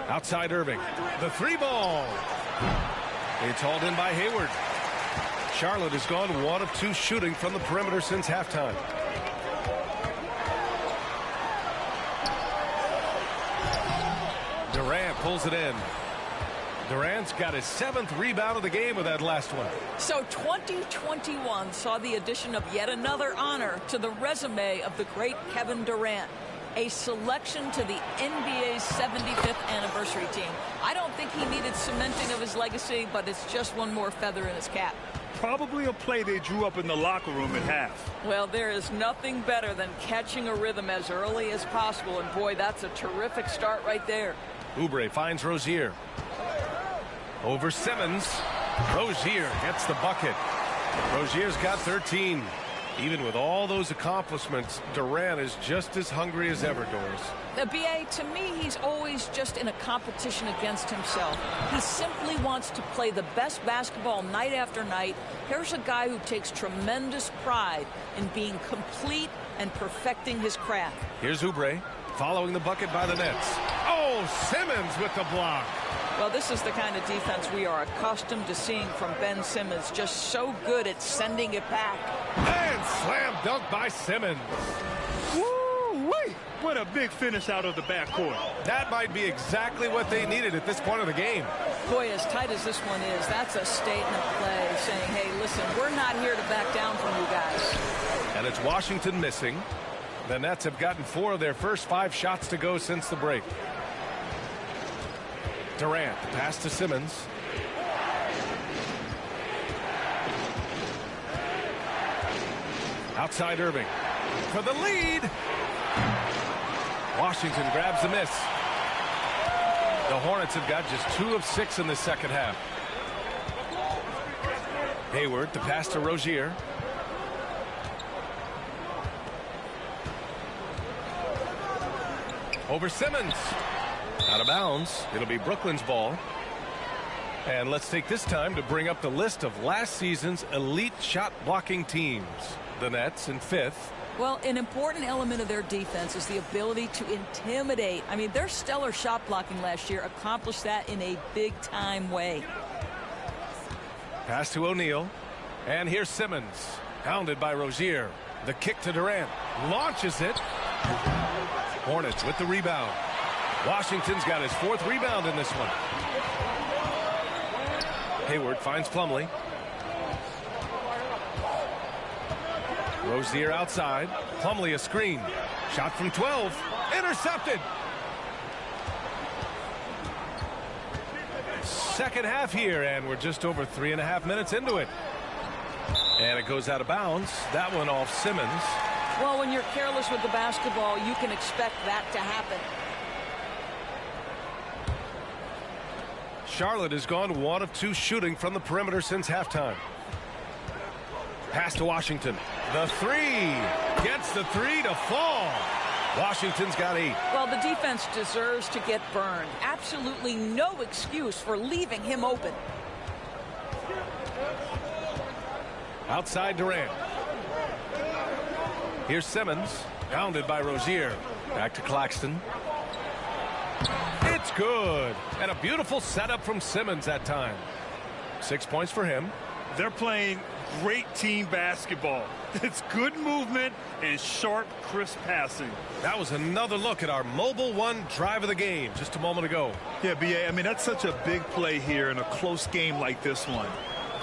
Outside Irving. The three ball. It's hauled in by Hayward. Charlotte has gone 1 of 2 shooting from the perimeter since halftime. Durant pulls it in. Durant's got his 7th rebound of the game with that last one.
So 2021 saw the addition of yet another honor to the resume of the great Kevin Durant. A selection to the NBA's 75th anniversary team. I don't think he needed cementing of his legacy, but it's just one more feather in his cap.
Probably a play they drew up in the locker room at half.
Well, there is nothing better than catching a rhythm as early as possible, and boy, that's a terrific start right there.
Oubre finds Rozier. Over Simmons. Rozier gets the bucket. Rozier's got 13. Even with all those accomplishments, Durant is just as hungry as ever, Doris.
The BA, to me, he's always just in a competition against himself. He simply wants to play the best basketball night after night. Here's a guy who takes tremendous pride in being complete and perfecting his craft.
Here's Oubre following the bucket by the Nets. Oh, Simmons with the block.
Well, this is the kind of defense we are accustomed to seeing from Ben Simmons. Just so good at sending it back.
And slam dunk by Simmons.
Woo-wee! What a big finish out of the backcourt.
That might be exactly what they needed at this point of the game.
Boy, as tight as this one is, that's a statement play saying, hey, listen, we're not here to back down from you guys.
And it's Washington missing. The Nets have gotten 4 of their first 5 shots to go since the break. Durant, pass to Simmons. Outside Irving for the lead. Washington grabs the miss. The Hornets have got just 2 of 6 in the second half. Hayward, the pass to Rozier. Over Simmons. Out of bounds. It'll be Brooklyn's ball. And let's take this time to bring up the list of last season's elite shot blocking teams. The Nets in 5th.
Well, an important element of their defense is the ability to intimidate. I mean, their stellar shot blocking last year accomplished that in a big-time way.
Pass to O'Neal. And here's Simmons. Hounded by Rozier. The kick to Durant. Launches it. Hornets with the rebound. Washington's got his 4th rebound in this one. Hayward finds Plumlee. Rozier outside. Plumlee a screen. Shot from 12. Intercepted. Second half here, and we're just over 3.5 minutes into it. And it goes out of bounds. That one off Simmons.
Well, when you're careless with the basketball, you can expect that to happen.
Charlotte has gone 1 of 2 shooting from the perimeter since halftime. Pass to Washington. The 3. Gets the 3 to fall. Washington's got 8.
Well, the defense deserves to get burned. Absolutely no excuse for leaving him open.
Outside Durant. Here's Simmons. Pounded by Rozier. Back to Claxton. It's good. And a beautiful setup from Simmons that time. 6 points for him.
They're playing great team basketball. It's good movement and sharp, crisp passing.
That was another look at our Mobile One drive of the game just a moment ago.
Yeah, B.A., I mean, that's such a big play here in a close game like this one.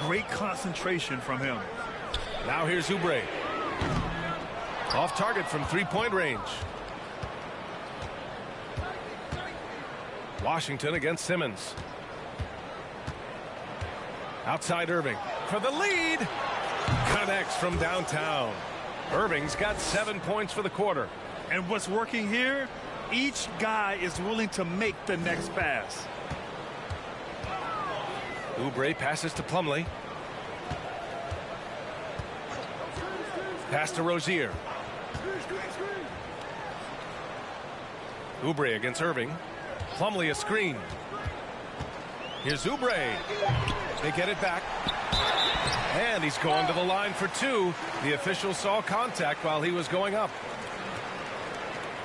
Great concentration from him.
Now here's Oubre. Off target from 3-point range. Washington against Simmons. Outside Irving for the lead. Connects from downtown. Irving's got 7 points for the quarter.
And what's working here, each guy is willing to make the next pass.
Oubre passes to Plumlee. Pass to Rozier. Oubre against Irving. Plumlee a screen. Here's Oubre. They get it back. And he's going to the line for 2. The official saw contact while he was going up.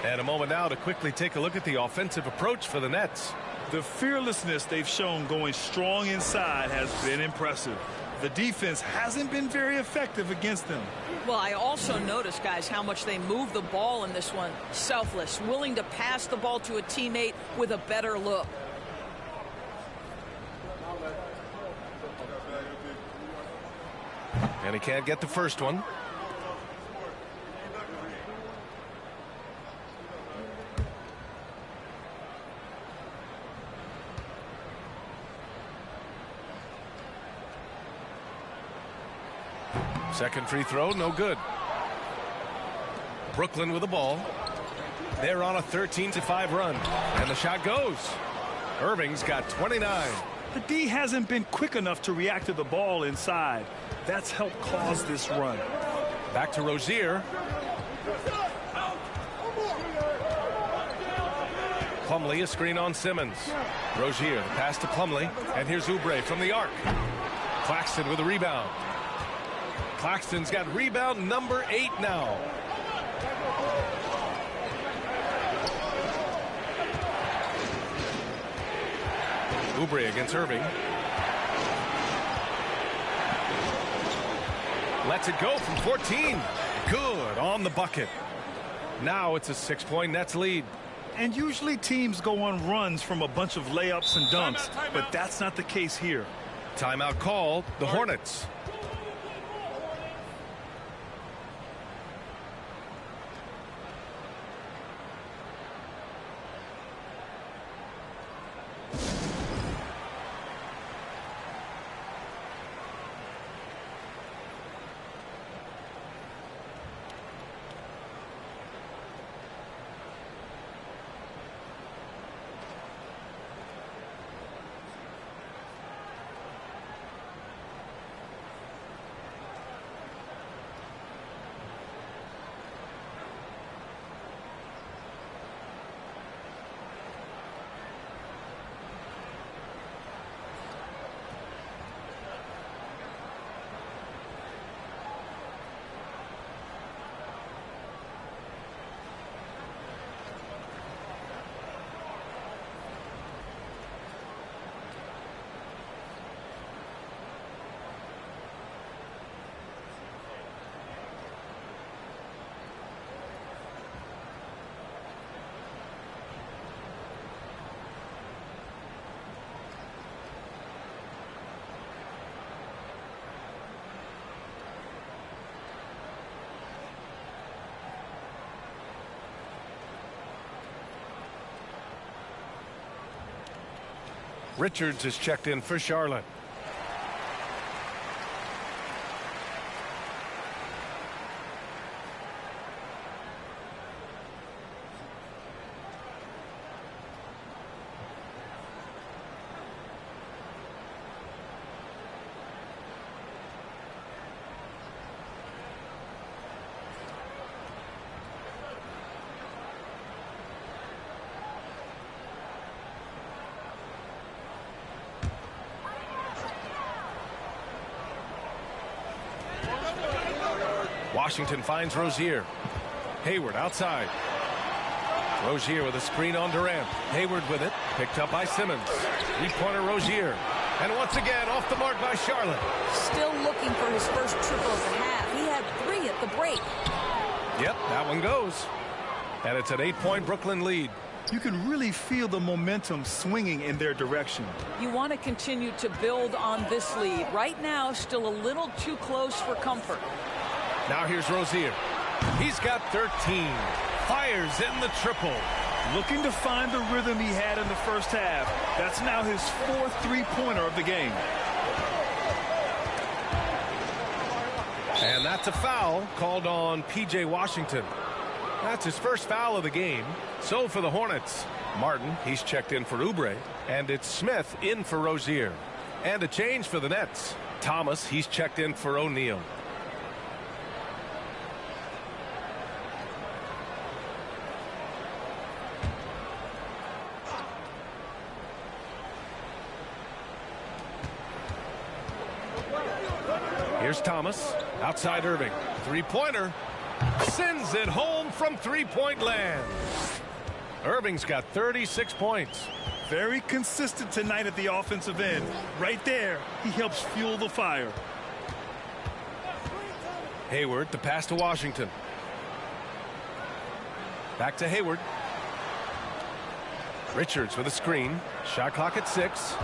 And a moment now to quickly take a look at the offensive approach for the Nets.
The fearlessness they've shown going strong inside has been impressive. The defense hasn't been very effective against them.
Well, I also noticed, guys, how much they move the ball in this one. Selfless, willing to pass the ball to a teammate with a better look.
And he can't get the first one. Second free throw, no good. Brooklyn with the ball. They're on a 13-5 run. And the shot goes. Irving's got 29.
The D hasn't been quick enough to react to the ball inside. That's helped cause this run.
Back to Rozier. Plumlee a screen on Simmons. Rozier pass to Plumlee. And here's Oubre from the arc. Claxton with a rebound. Claxton's got rebound number 8 now. Oubre against Irving. Lets it go from 14. Good on the bucket. Now it's a 6-point Nets lead.
And usually teams go on runs from a bunch of layups and dunks, but that's not the case here.
Timeout called, the Hornets. Richards is checked in for Charlotte. Washington finds Rozier. Hayward outside. Rozier with a screen on Durant. Hayward with it. Picked up by Simmons. Three-pointer Rozier. And once again, off the mark by Charlotte.
Still looking for his first triple of the half. He had 3 at the break.
Yep, that one goes. And it's an 8-point Brooklyn lead.
You can really feel the momentum swinging in their direction.
You want to continue to build on this lead. Right now, still a little too close for comfort.
Now here's Rozier. He's got 13. Fires in the triple.
Looking to find the rhythm he had in the first half. That's now his 4th three-pointer of the game.
And that's a foul called on P.J. Washington. That's his first foul of the game. So for the Hornets, Martin, he's checked in for Oubre. And it's Smith in for Rozier. And a change for the Nets. Thomas, he's checked in for O'Neal. Here's Thomas. Outside Irving. Three-pointer. Sends it home from three-point land. Irving's got 36 points.
Very consistent tonight at the offensive end. Right there, he helps fuel the fire.
Hayward, the pass to Washington. Back to Hayward. Richards with a screen. Shot clock at 6.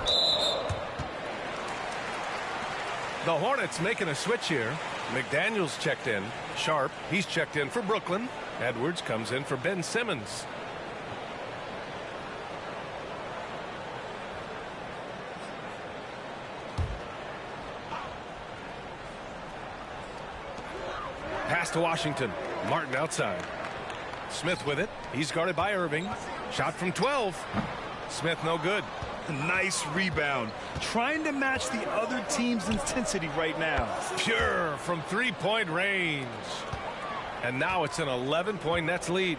The Hornets making a switch here. McDaniels checked in. Sharp, he's checked in for Brooklyn. Edwards comes in for Ben Simmons. Pass to Washington. Martin outside. Smith with it. He's guarded by Irving. Shot from 12. Smith no good.
Nice rebound. Trying to match the other team's intensity right now.
Pure from three-point range. And now it's an 11-point Nets lead.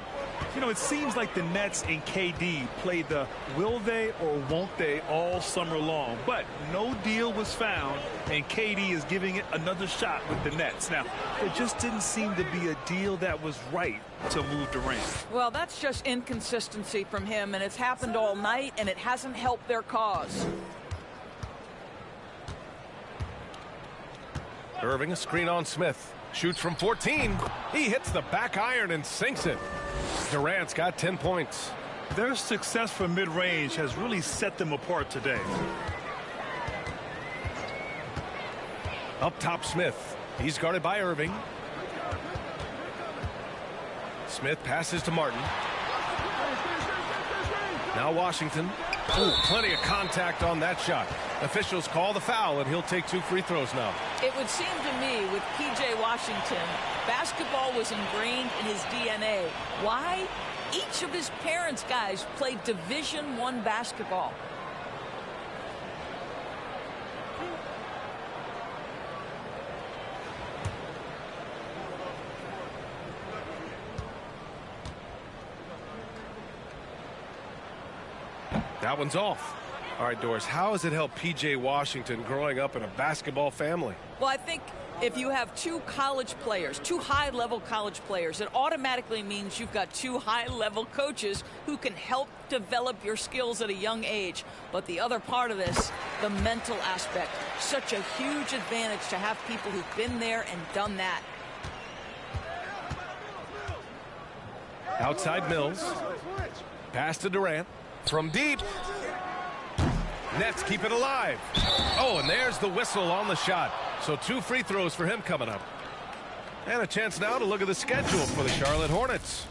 You know, it seems like the Nets and KD played the will they or won't they all summer long. But no deal was found, and KD is giving it another shot with the Nets. Now, there just didn't seem to be a deal that was right to move Durant.
Well, that's just inconsistency from him, and it's happened all night, and it hasn't helped their cause.
Irving, a screen on Smith. Shoots from 14. He hits the back iron and sinks it. Durant's got 10 points.
Their success from mid-range has really set them apart today.
Up top, Smith. He's guarded by Irving. Smith passes to Martin. Now Washington. Ooh, plenty of contact on that shot. Officials call the foul, and he'll take 2 free throws now.
It would seem to me with P.J. Washington, basketball was ingrained in his DNA. Why? Each of his parents' guys played Division I basketball.
That one's off. All right, Doris, how has it helped P.J. Washington growing up in a basketball family?
Well, I think if you have 2 college players, 2 high-level college players, it automatically means you've got 2 high-level coaches who can help develop your skills at a young age. But the other part of this, the mental aspect, such a huge advantage to have people who've been there and done that.
Outside Mills. Pass to Durant. From deep. Nets keep it alive. Oh, and there's the whistle on the shot. So 2 free throws for him coming up. And a chance now to look at the schedule for the Charlotte Hornets.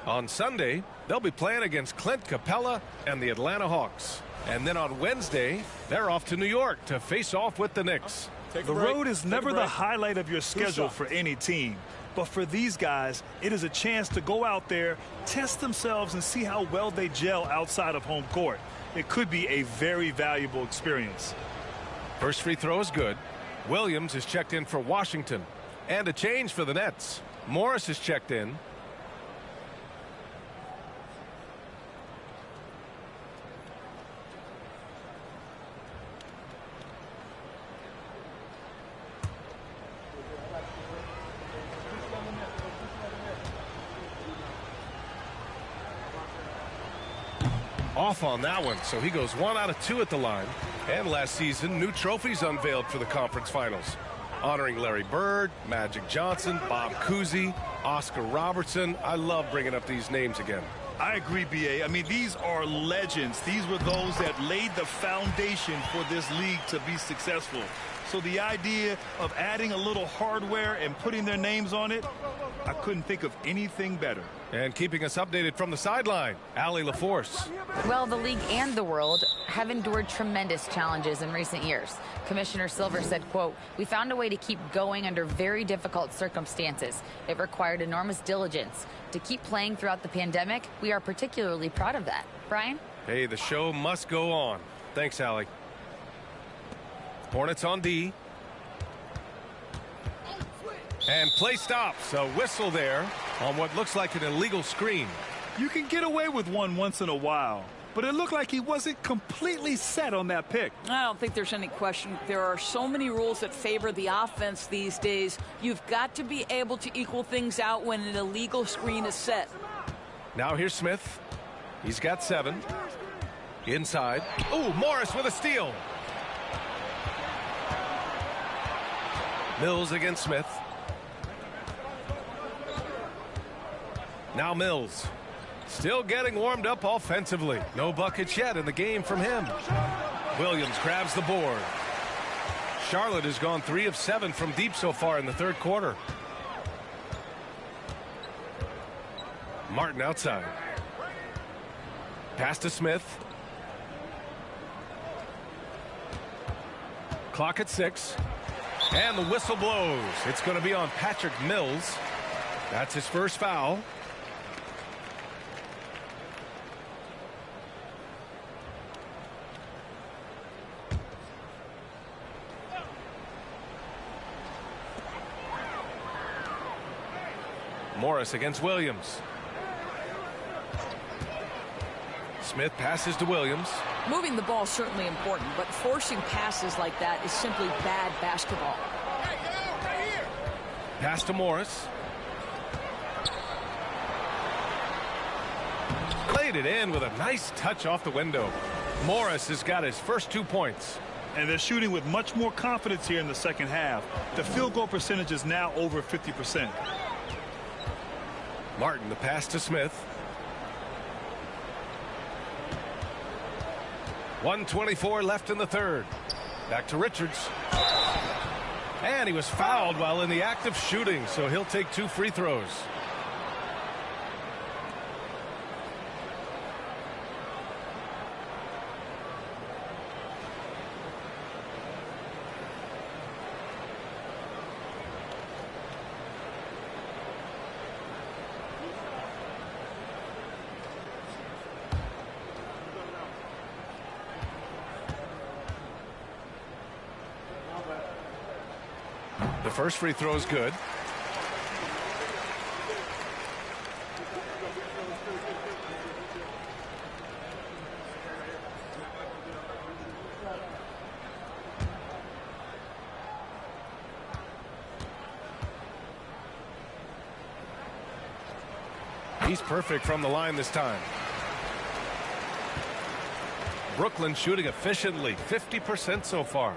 On Sunday, they'll be playing against Clint Capella and the Atlanta Hawks. And then on Wednesday, they're off to New York to face off with the Knicks.
The road is never the highlight of your schedule for any team. But for these guys, it is a chance to go out there, test themselves, and see how well they gel outside of home court. It could be a very valuable experience.
First free throw is good. Williams is checked in for Washington. And a change for the Nets. Morris is checked in. Off on that one, so he goes 1 out of 2 at the line. And last season, new trophies unveiled for the conference finals, honoring Larry Bird, Magic Johnson, Bob Cousy, Oscar Robertson. I love bringing up these names again.
I agree, B.A. I mean, these are legends. These were those that laid the foundation for this league to be successful. So the idea of adding a little hardware and putting their names on it, I couldn't think of anything better.
And keeping us updated from the sideline, Allie LaForce.
Well, the league and the world have endured tremendous challenges in recent years. Commissioner Silver said, quote, "We found a way to keep going under very difficult circumstances. It required enormous diligence. To keep playing throughout the pandemic, we are particularly proud of that." Brian?
Hey, the show must go on. Thanks, Allie. Hornets on D. And play stops. A whistle there on what looks like an illegal screen.
You can get away with one once in a while, but it looked like he wasn't completely set on that pick.
I don't think there's any question. There are so many rules that favor the offense these days. You've got to be able to equal things out when an illegal screen is set.
Now here's Smith. He's got 7. Inside. Ooh, Morris with a steal. Mills against Smith. Now Mills. Still getting warmed up offensively. No buckets yet in the game from him. Williams grabs the board. Charlotte has gone 3 of 7 from deep so far in the third quarter. Martin outside. Pass to Smith. Clock at 6. And the whistle blows. It's going to be on Patrick Mills. That's his first foul. Morris against Williams. Smith passes to Williams.
Moving the ball is certainly important, but forcing passes like that is simply bad basketball.
Pass to Morris. Played it in with a nice touch off the window. Morris has got his first 2 points.
And they're shooting with much more confidence here in the second half. The field goal percentage is now over 50%.
Martin, the pass to Smith. 1:24 left in the third. Back to Richards. And he was fouled while in the act of shooting, so he'll take 2 free throws. The first free throw is good. He's perfect from the line this time. Brooklyn shooting efficiently, 50% so far.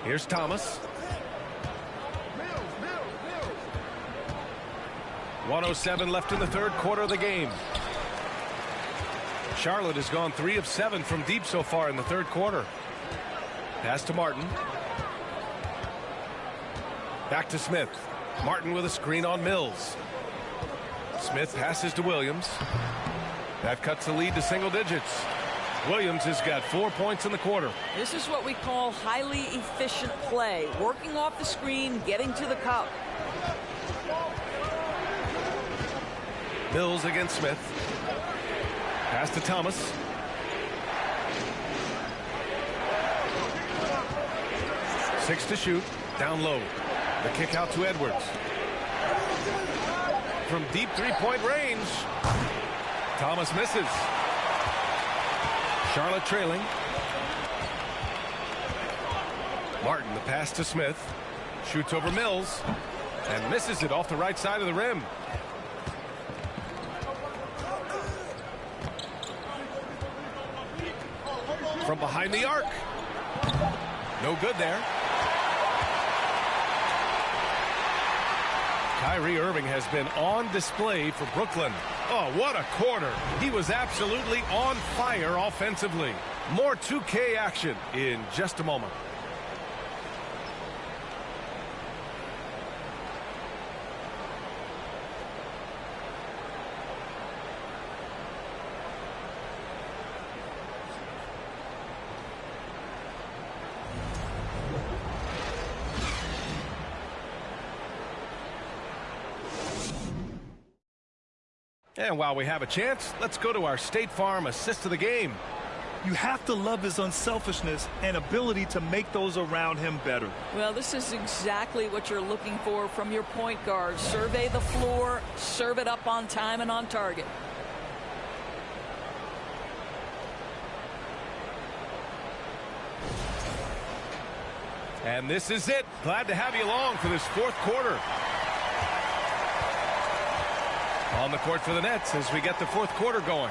Here's Thomas. 1:07 left in the third quarter of the game. Charlotte has gone 3 of 7 from deep so far in the third quarter. Pass to Martin. Back to Smith. Martin with a screen on Mills. Smith passes to Williams. That cuts the lead to single digits. Williams has got 4 points in the quarter.
This is what we call highly efficient play. Working off the screen, getting to the cup.
Mills against Smith. Pass to Thomas. Six to shoot. Down low. The kick out to Edwards. From deep three-point range. Thomas misses. Charlotte trailing. Martin, the pass to Smith. Shoots over Mills. And misses it off the right side of the rim. from behind the arc. No good there. Kyrie Irving has been on display for Brooklyn. Oh, what a quarter. He was absolutely on fire offensively. More 2K action in just a moment. And while we have a chance, let's go to our State Farm assist of the game.
You have to love his unselfishness and ability to make those around him better.
Well, this is exactly what you're looking for from your point guard. Survey the floor, serve it up on time and on target.
And this is it. Glad to have you along for this fourth quarter. On the court for the Nets as we get the fourth quarter going.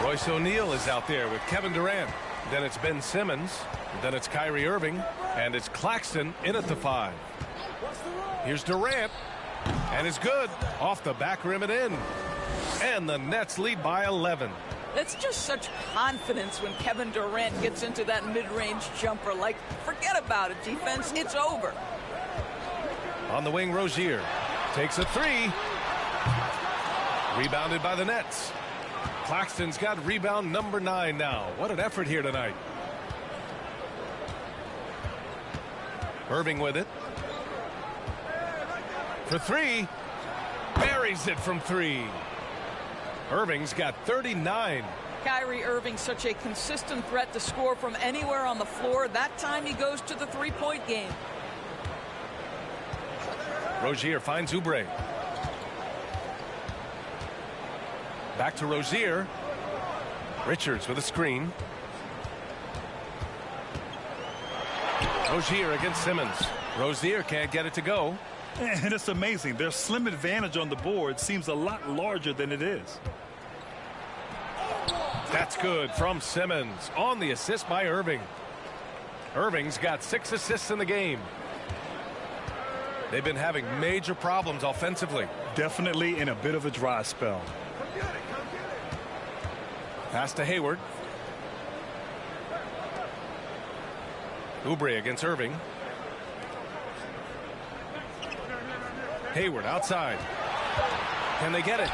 Royce O'Neal is out there with Kevin Durant. Then it's Ben Simmons. Then it's Kyrie Irving. And it's Claxton in at the 5. Here's Durant. And it's good. Off the back rim and in. And the Nets lead by 11.
It's just such confidence when Kevin Durant gets into that mid-range jumper. Like, forget about it, defense. It's over.
On the wing, Rozier takes a 3. Rebounded by the Nets. Claxton's got rebound number 9 now. What an effort here tonight. Irving with it. For 3. Buries it from 3. Irving's got 39.
Kyrie Irving, such a consistent threat to score from anywhere on the floor. That time he goes to the three-point game.
Rozier finds Oubre. Back to Rozier. Richards with a screen. Rozier against Simmons. Rozier can't get it to go.
And it's amazing. Their slim advantage on the board seems a lot larger than it is.
That's good from Simmons on the assist by Irving. Irving's got 6 assists in the game. They've been having major problems offensively.
Definitely in a bit of a dry spell.
Pass to Hayward. Oubre against Irving. Hayward outside. Can they get it?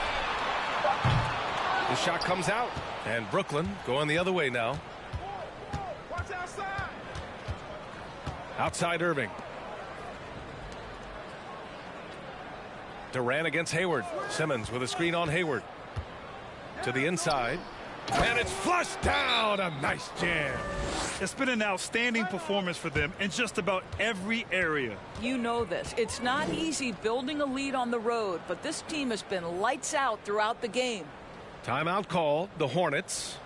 The shot comes out. And Brooklyn going the other way now. Outside Irving. Durant against Hayward. Simmons with a screen on Hayward. To the inside. And it's flushed down. A nice jam.
It's been an outstanding performance for them in just about every area.
You know this. It's not easy building a lead on the road, but this team has been lights out throughout the game.
Timeout call. The Hornets.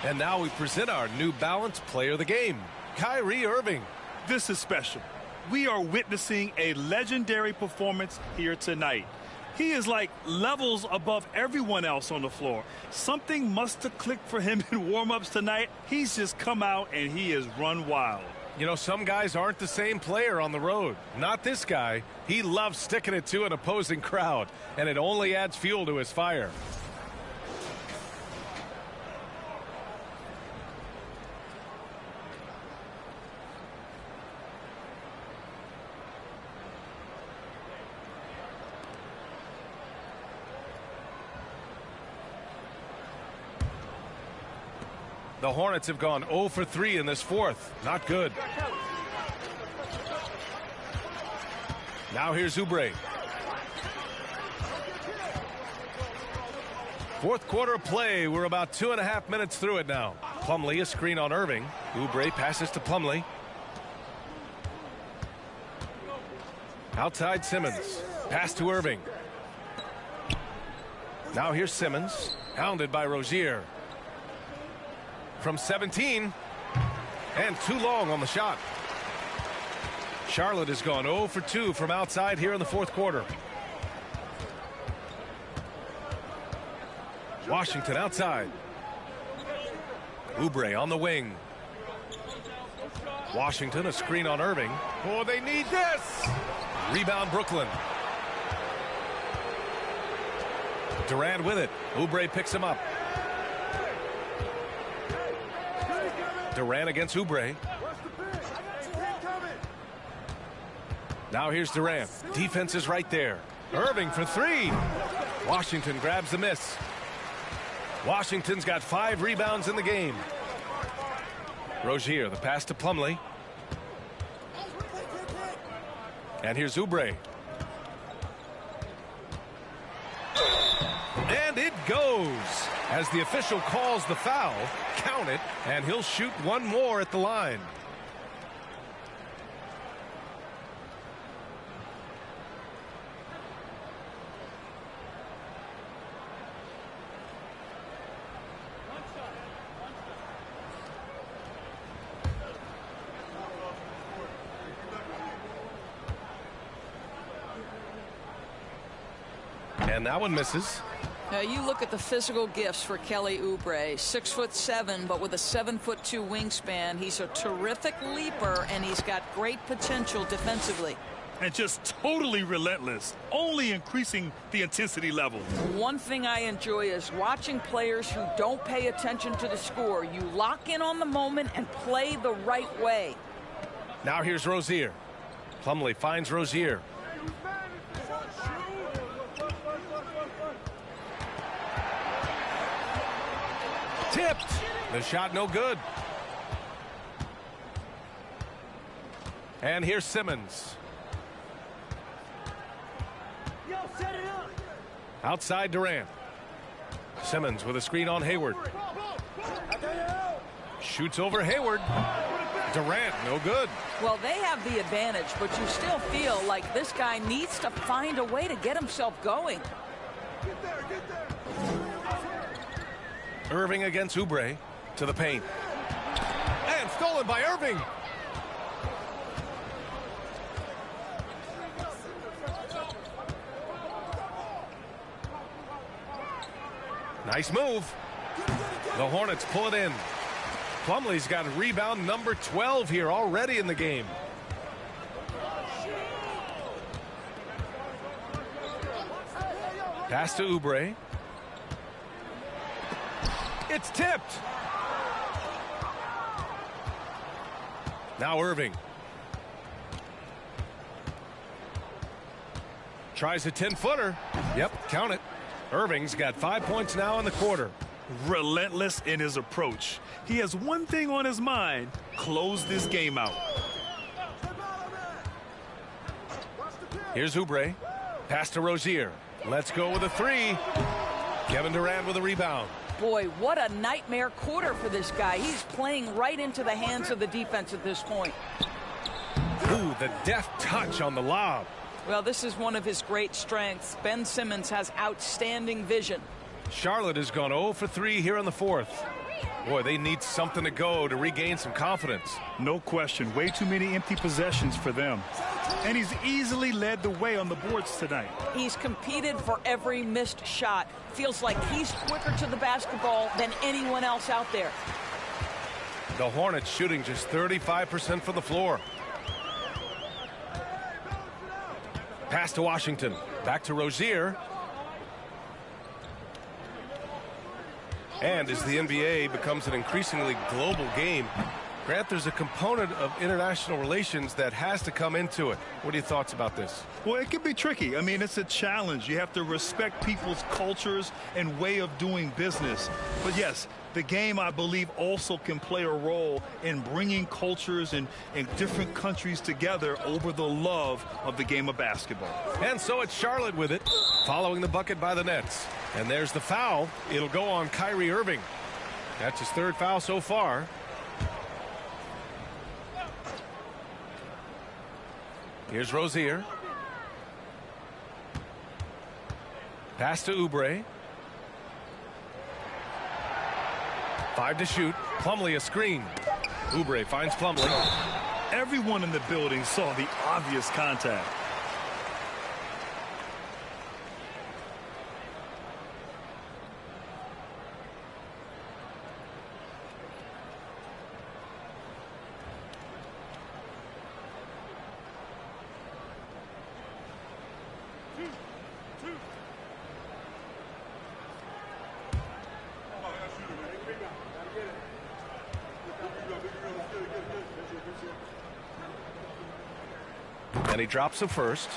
And now we present our New Balance player of the game, Kyrie Irving.
This is special. We are witnessing a legendary performance here tonight. He is like levels above everyone else on the floor. Something must have clicked for him in warm-ups tonight. He's just come out and he has run wild.
You know, some guys aren't the same player on the road. Not this guy. He loves sticking it to an opposing crowd, and it only adds fuel to his fire. The Hornets have gone 0 for 3 in this fourth. Not good. Now here's Oubre. Fourth quarter play. We're about 2.5 minutes through it now. Plumlee, a screen on Irving. Oubre passes to Plumlee. Outside Simmons. Pass to Irving. Now here's Simmons. Hounded by Rozier. From 17, and too long on the shot. Charlotte has gone 0 for 2 from outside here in the fourth quarter. Washington outside. Oubre on the wing. Washington, a screen on Irving. Oh, they need this. Rebound Brooklyn. Durant with it. Oubre picks him up. Durant against Oubre. Now here's Durant. Defense is right there. Irving for 3. Washington grabs the miss. Washington's got 5 rebounds in the game. Rozier, the pass to Plumlee. And here's Oubre. And it goes. As the official calls the foul, count it, and he'll shoot one more at the line. And that one misses.
Now you look at the physical gifts for Kelly Oubre. 6'7", but with a 7'2" wingspan. He's a terrific leaper, and he's got great potential defensively.
And just totally relentless, only increasing the intensity level.
One thing I enjoy is watching players who don't pay attention to the score. You lock in on the moment and play the right way.
Now here's Rozier. Plumlee finds Rozier. Tipped. The shot no good. And here's Simmons. Outside Durant. Simmons with a screen on Hayward. Shoots over Hayward. Durant, no good.
Well, they have the advantage, but you still feel like this guy needs to find a way to get himself going.
Irving against Oubre to the paint. And stolen by Irving. Nice move. The Hornets pull it in. Plumlee's got rebound number 12 here already in the game. Pass to Oubre. It's tipped. Now Irving. Tries a 10-footer. Yep, count it. Irving's got 5 points now in the quarter.
Relentless in his approach. He has one thing on his mind: close this game out.
Here's Oubre. Pass to Rozier. Let's go with a 3. Kevin Durant with a rebound.
Boy, what a nightmare quarter for this guy. He's playing right into the hands of the defense at this point.
Ooh, the deft touch on the lob.
Well, this is one of his great strengths. Ben Simmons has outstanding vision.
Charlotte has gone 0 for 3 here in the fourth. Boy, they need something to go to regain some confidence.
No question. Way too many empty possessions for them. And he's easily led the way on the boards tonight.
He's competed for every missed shot. Feels like he's quicker to the basketball than anyone else out there.
The Hornets shooting just 35% from the floor. Pass to Washington. Back to Rozier. And as the NBA becomes an increasingly global game, Grant, there's a component of international relations that has to come into it. What are your thoughts about this?
Well, it can be tricky. I mean, it's a challenge. You have to respect people's cultures and way of doing business. But yes, the game, I believe, also can play a role in bringing cultures and different countries together over the love of the game of basketball.
And so it's Charlotte with it, following the bucket by the Nets. And there's the foul. It'll go on Kyrie Irving. That's his third foul so far. Here's Rozier. Pass to Oubre. 5 to shoot. Plumlee a screen. Oubre finds Plumlee.
Everyone in the building saw the obvious contact.
And he drops the first.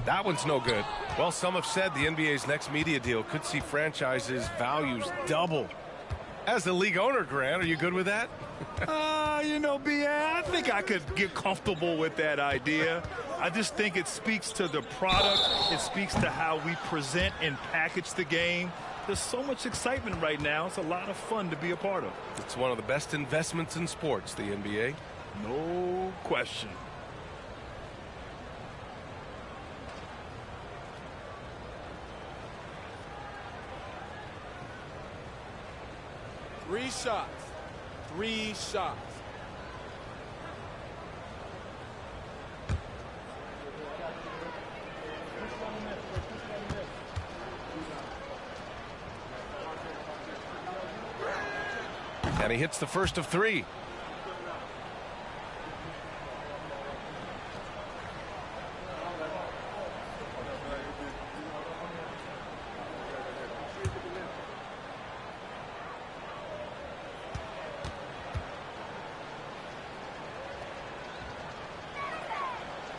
That one's no good. Well, some have said the NBA's next media deal could see franchises' values double. As the league owner, Grant, are you good with that?
You know, B.A., I think I could get comfortable with that idea. I just think it speaks to the product. It speaks to how we present and package the game. There's so much excitement right now. It's a lot of fun to be a part of.
It's one of the best investments in sports, the NBA.
No question.
Three shots. 3 shots.
And he hits the first of 3.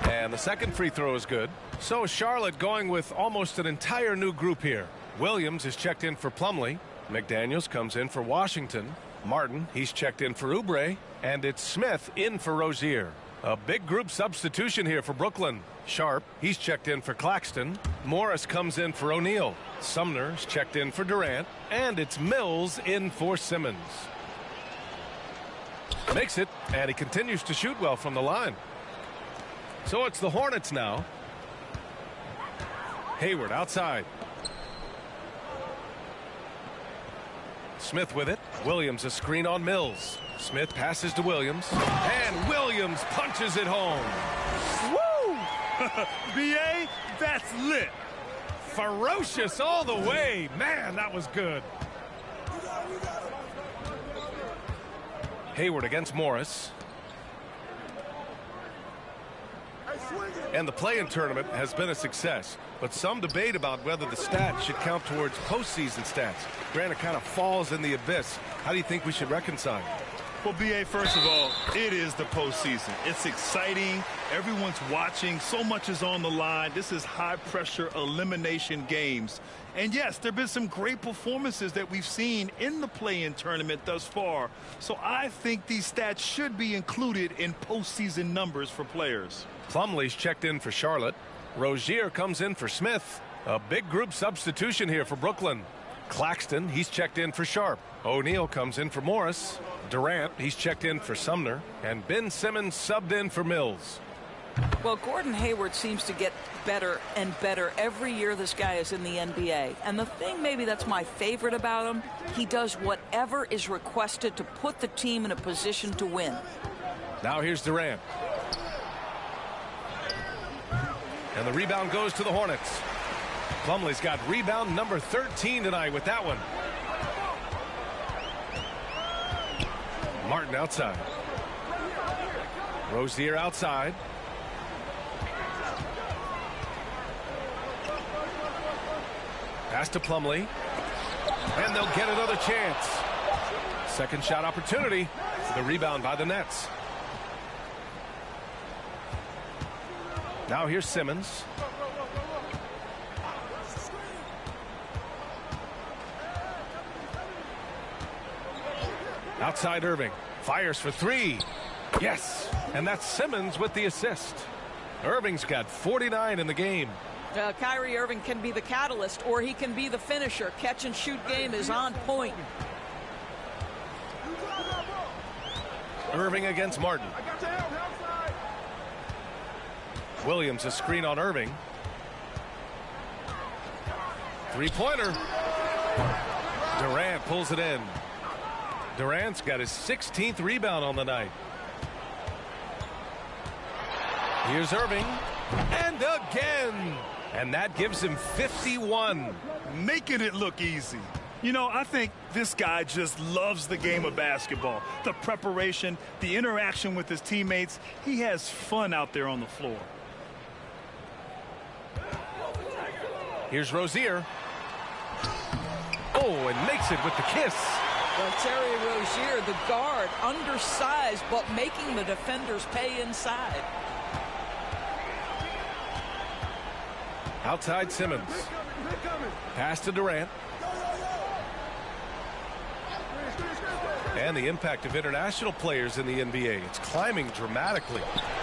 And the second free throw is good. So Charlotte going with almost an entire new group here. Williams is checked in for Plumlee. McDaniels comes in for Washington. Martin, he's checked in for Oubre. And it's Smith in for Rozier. A big group substitution here for Brooklyn. Sharp, he's checked in for Claxton. Morris comes in for O'Neal. Sumner's checked in for Durant. And it's Mills in for Simmons. Makes it, and he continues to shoot well from the line. So it's the Hornets now. Hayward outside. Smith with it. Williams a screen on Mills. Smith passes to Williams. And Williams punches it home.
Woo! B.A., that's lit.
Ferocious all the way. Man, that was good. Hayward against Morris. And the play-in tournament has been a success, but some debate about whether the stats should count towards postseason stats. Grant, it kind of falls in the abyss. How do you think we should reconcile?
Well, B.A., first of all, it is the postseason. It's exciting. Everyone's watching. So much is on the line. This is high-pressure elimination games. And, yes, there have been some great performances that we've seen in the play-in tournament thus far. So I think these stats should be included in postseason numbers for players.
Plumlee's checked in for Charlotte. Rozier comes in for Smith. A big group substitution here for Brooklyn. Claxton, he's checked in for Sharp. O'Neal comes in for Morris. Durant, he's checked in for Sumner. And Ben Simmons subbed in for Mills.
Well, Gordon Hayward seems to get better and better every year this guy is in the NBA. And the thing maybe that's my favorite about him, he does whatever is requested to put the team in a position to win.
Now here's Durant. And the rebound goes to the Hornets. Plumlee's got rebound number 13 tonight with that one. Martin outside. Rozier outside. Pass to Plumlee. And they'll get another chance. Second shot opportunity. The rebound by the Nets. Now here's Simmons. Outside Irving. Fires for three. Yes. And that's Simmons with the assist. Irving's got 49 in the game.
Kyrie Irving can be the catalyst or he can be the finisher. Catch and shoot game is on point.
Irving against Martin. Williams a screen on Irving. Three-pointer. Durant pulls it in. Durant's got his 16th rebound on the night. Here's Irving. And again. And that gives him 51.
Making it look easy. You know, I think this guy just loves the game of basketball. The preparation, the interaction with his teammates. He has fun out there on the floor.
Here's Rozier. Oh, and makes it with the kiss.
Well, Terry Rozier, the guard, undersized, but making the defenders pay inside.
Outside Simmons. Pass to Durant. And the impact of international players in the NBA. It's climbing dramatically.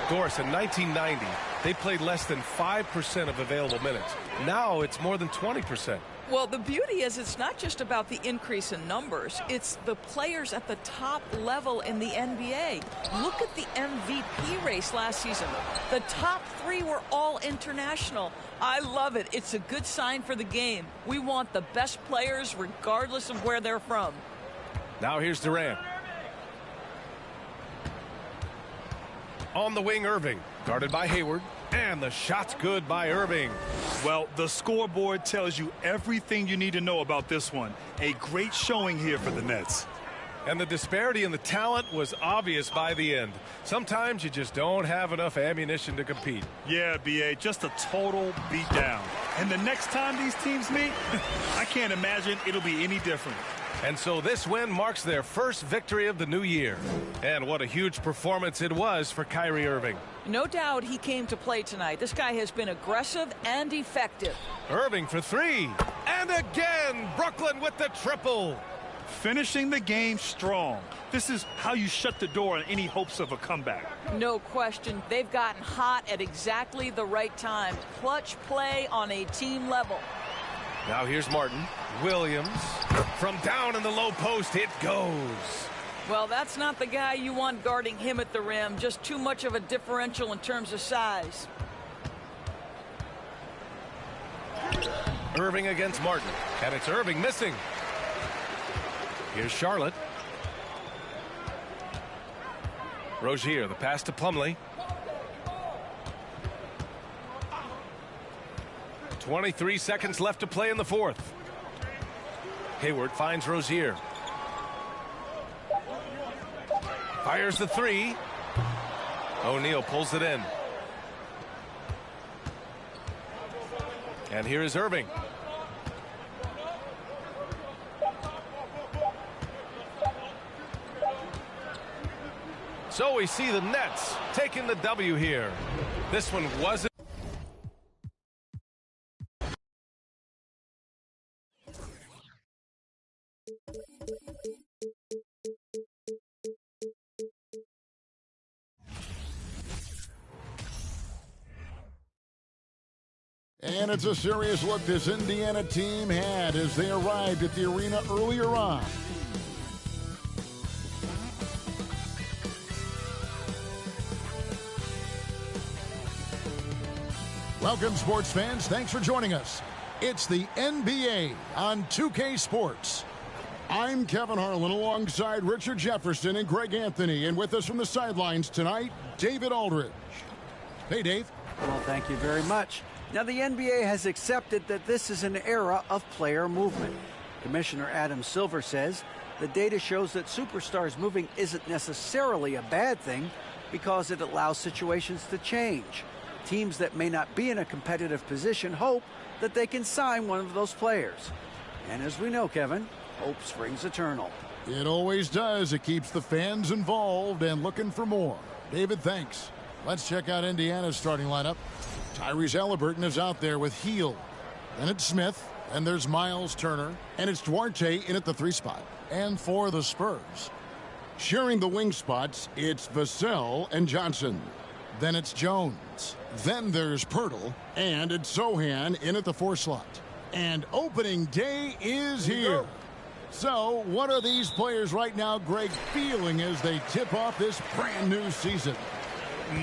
Doris, in 1990, they played less than 5% of available minutes. Now it's more than 20%.
Well, the beauty is it's not just about the increase in numbers. It's the players at the top level in the NBA. Look at the MVP race last season. The top three were all international. I love it. It's a good sign for the game. We want the best players regardless of where they're from.
Now here's Durant. On the wing, Irving. Guarded by Hayward. And the shot's good by Irving.
Well, the scoreboard tells you everything you need to know about this one. A great showing here for the Nets.
And the disparity in the talent was obvious by the end. Sometimes you just don't have enough ammunition to compete.
Yeah, B.A., just a total beatdown. And the next time these teams meet, I can't imagine it'll be any different.
And so this win marks their first victory of the new year. And what a huge performance it was for Kyrie Irving.
No doubt he came to play tonight. This guy has been aggressive and effective.
Irving for three. And again, Brooklyn with the triple.
Finishing the game strong. This is how you shut the door on any hopes of a comeback.
No question. They've gotten hot at exactly the right time. Clutch play on a team level.
Now here's Martin. Williams. From down in the low post, it goes.
Well, that's not the guy you want guarding him at the rim. Just too much of a differential in terms of size.
Irving against Martin. And it's Irving missing. Here's Charlotte. Rozier, the pass to Plumlee. 23 seconds left to play in the fourth. Hayward finds Rozier. Fires the three. O'Neal pulls it in. And here is Irving. So we see the Nets taking the W here. This one wasn't
And it's a serious look this Indiana team had as they arrived at the arena earlier on. Welcome, sports fans. Thanks for joining us. It's the NBA on 2K Sports. I'm Kevin Harlan alongside Richard Jefferson and Greg Anthony. And with us from the sidelines tonight, David Aldridge. Hey, Dave.
Well, thank you very much. Now, the NBA has accepted that this is an era of player movement. Commissioner Adam Silver says the data shows that superstars moving isn't necessarily a bad thing because it allows situations to change. Teams that may not be in a competitive position hope that they can sign one of those players. And as we know, Kevin, hope springs eternal.
It always does. It keeps the fans involved and looking for more. David, thanks. Let's check out Indiana's starting lineup. Tyrese Halliburton is out there with Hield. Then it's Smith. And there's Miles Turner. And it's Duarte in at the 3 spot. And for the Spurs, sharing the wing spots, it's Vassell and Johnson. Then it's Jones. Then there's Pirtle. And it's Sohan in at the 4 slot. And opening day is here. So what are these players right now, Greg, feeling as they tip off this brand new season?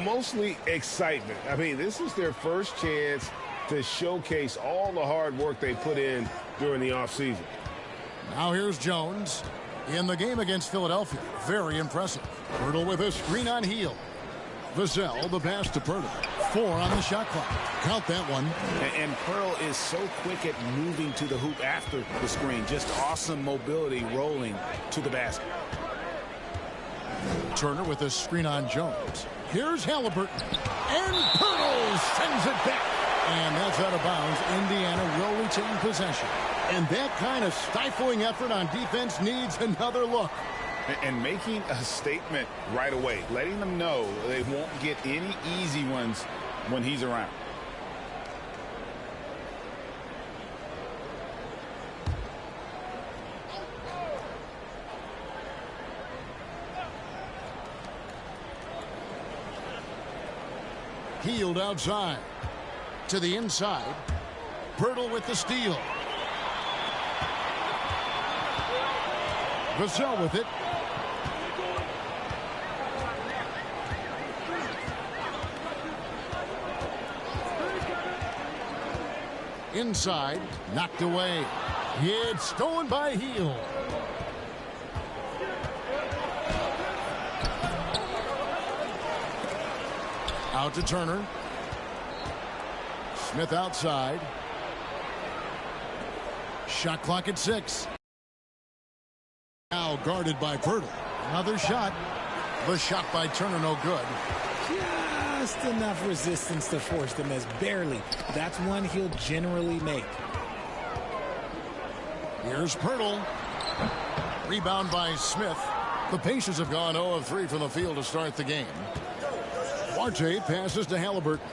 Mostly excitement. I mean, this is their first chance to showcase all the hard work they put in during the offseason.
Now here's Jones in the game against Philadelphia. Very impressive. Pirtle with a screen on Hield. Vassell, the pass to Pirtle. 4 on the shot clock. Count that one.
And Pirtle is so quick at moving to the hoop after the screen. Just awesome mobility rolling to the basket.
Turner with a screen on Jones. Here's Halliburton. And Pirtle sends it back. And that's out of bounds. Indiana will retain possession. And that kind of stifling effort on defense needs another look.
And making a statement right away, letting them know they won't get any easy ones when he's around.
Hield outside. To the inside. Pirtle with the steal. Vassell with it. Inside, knocked away. It's stolen by Hield. Out to Turner. Smith outside. Shot clock at 6. Now guarded by Pirtle. Another shot. The shot by Turner no good.
Just enough resistance to force them as barely. That's one he'll generally make.
Here's Pirtle. Rebound by Smith. The Pacers have gone 0 of 3 from the field to start the game. Duarte passes to Halliburton.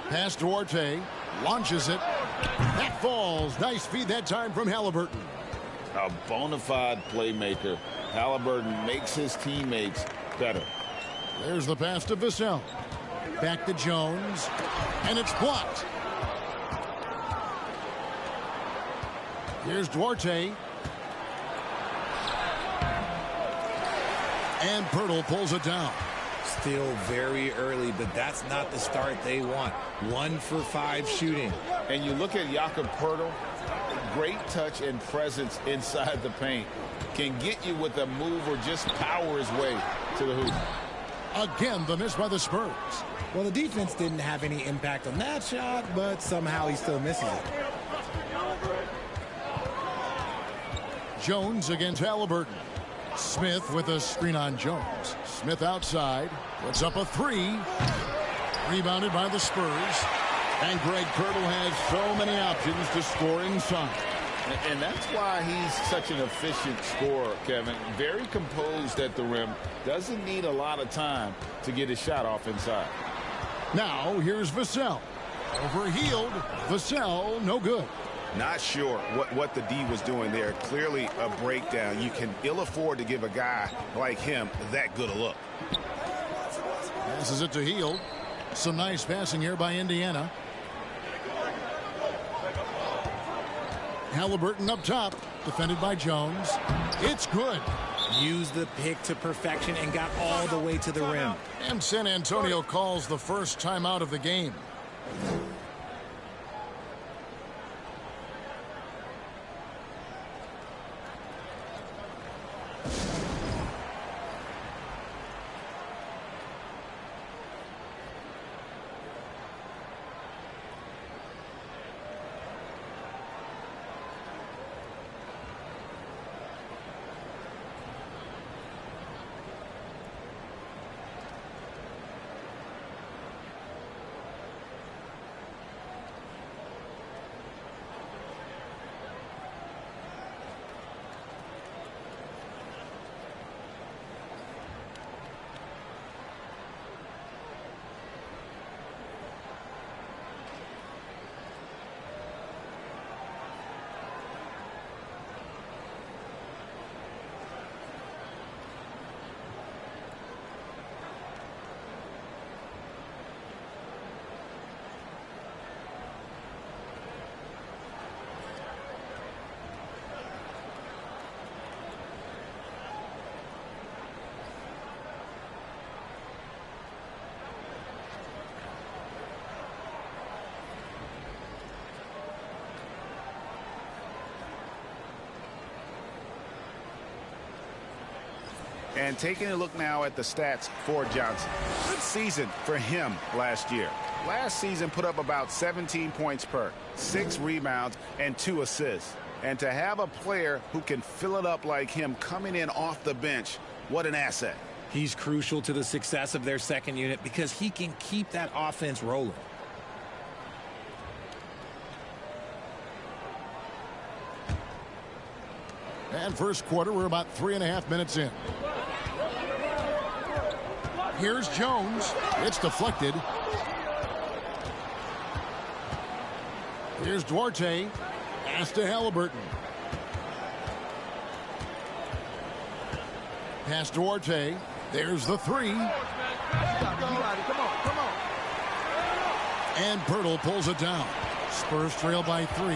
Pass to Duarte. Launches it. That falls. Nice feed that time from Halliburton.
A bona fide playmaker. Halliburton makes his teammates better.
There's the pass to Vassell. Back to Jones. And it's blocked. Here's Duarte. And Pirtle pulls it down.
Still very early, but that's not the start they want. 1 for 5 shooting.
And you look at Jakob Pirtle, great touch and presence inside the paint. Can get you with a move or just power his way to the hoop.
Again, the miss by the Spurs.
Well, the defense didn't have any impact on that shot, but somehow he still misses it.
Jones against Halliburton. Smith with a screen on Jones. Smith outside. Puts up a 3. Rebounded by the Spurs. And Greg Pirtle has so many options to score inside.
And that's why he's such an efficient scorer, Kevin. Very composed at the rim. Doesn't need a lot of time to get his shot off inside.
Now here's Vassell. Over Hield. Vassell, no good.
Not sure what the D was doing there. Clearly a breakdown. You can ill afford to give a guy like him that good a look.
Passes it to Hield. Some nice passing here by Indiana. Halliburton up top, defended by Jones. It's good.
Used the pick to perfection and got all the way to the rim.
And San Antonio calls the first timeout of the game.
And taking a look now at the stats for Johnson. Good season for him last year. Last season put up about 17 points per, 6 rebounds, and 2 assists. And to have a player who can fill it up like him coming in off the bench, what an asset.
He's crucial to the success of their second unit because he can keep that offense rolling.
And first quarter, we're about 3.5 minutes in. Here's Jones. It's deflected. Here's Duarte. Pass to Halliburton. Pass Duarte. There's the three. And Pirtle pulls it down. Spurs trail by 3.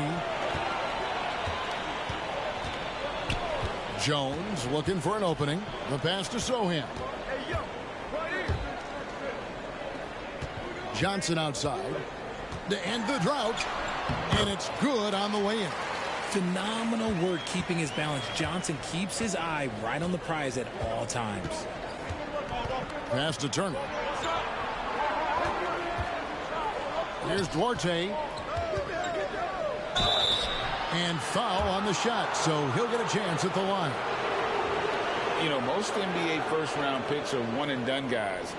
Jones looking for an opening. The pass to Sohan. Johnson outside to end the drought, and it's good on the way in.
Phenomenal work keeping his balance. Johnson keeps his eye right on the prize at all times.
Pass to Turner. Here's Duarte. And foul on the shot, so he'll get a chance at the line.
You know, most NBA first-round picks are one-and-done guys.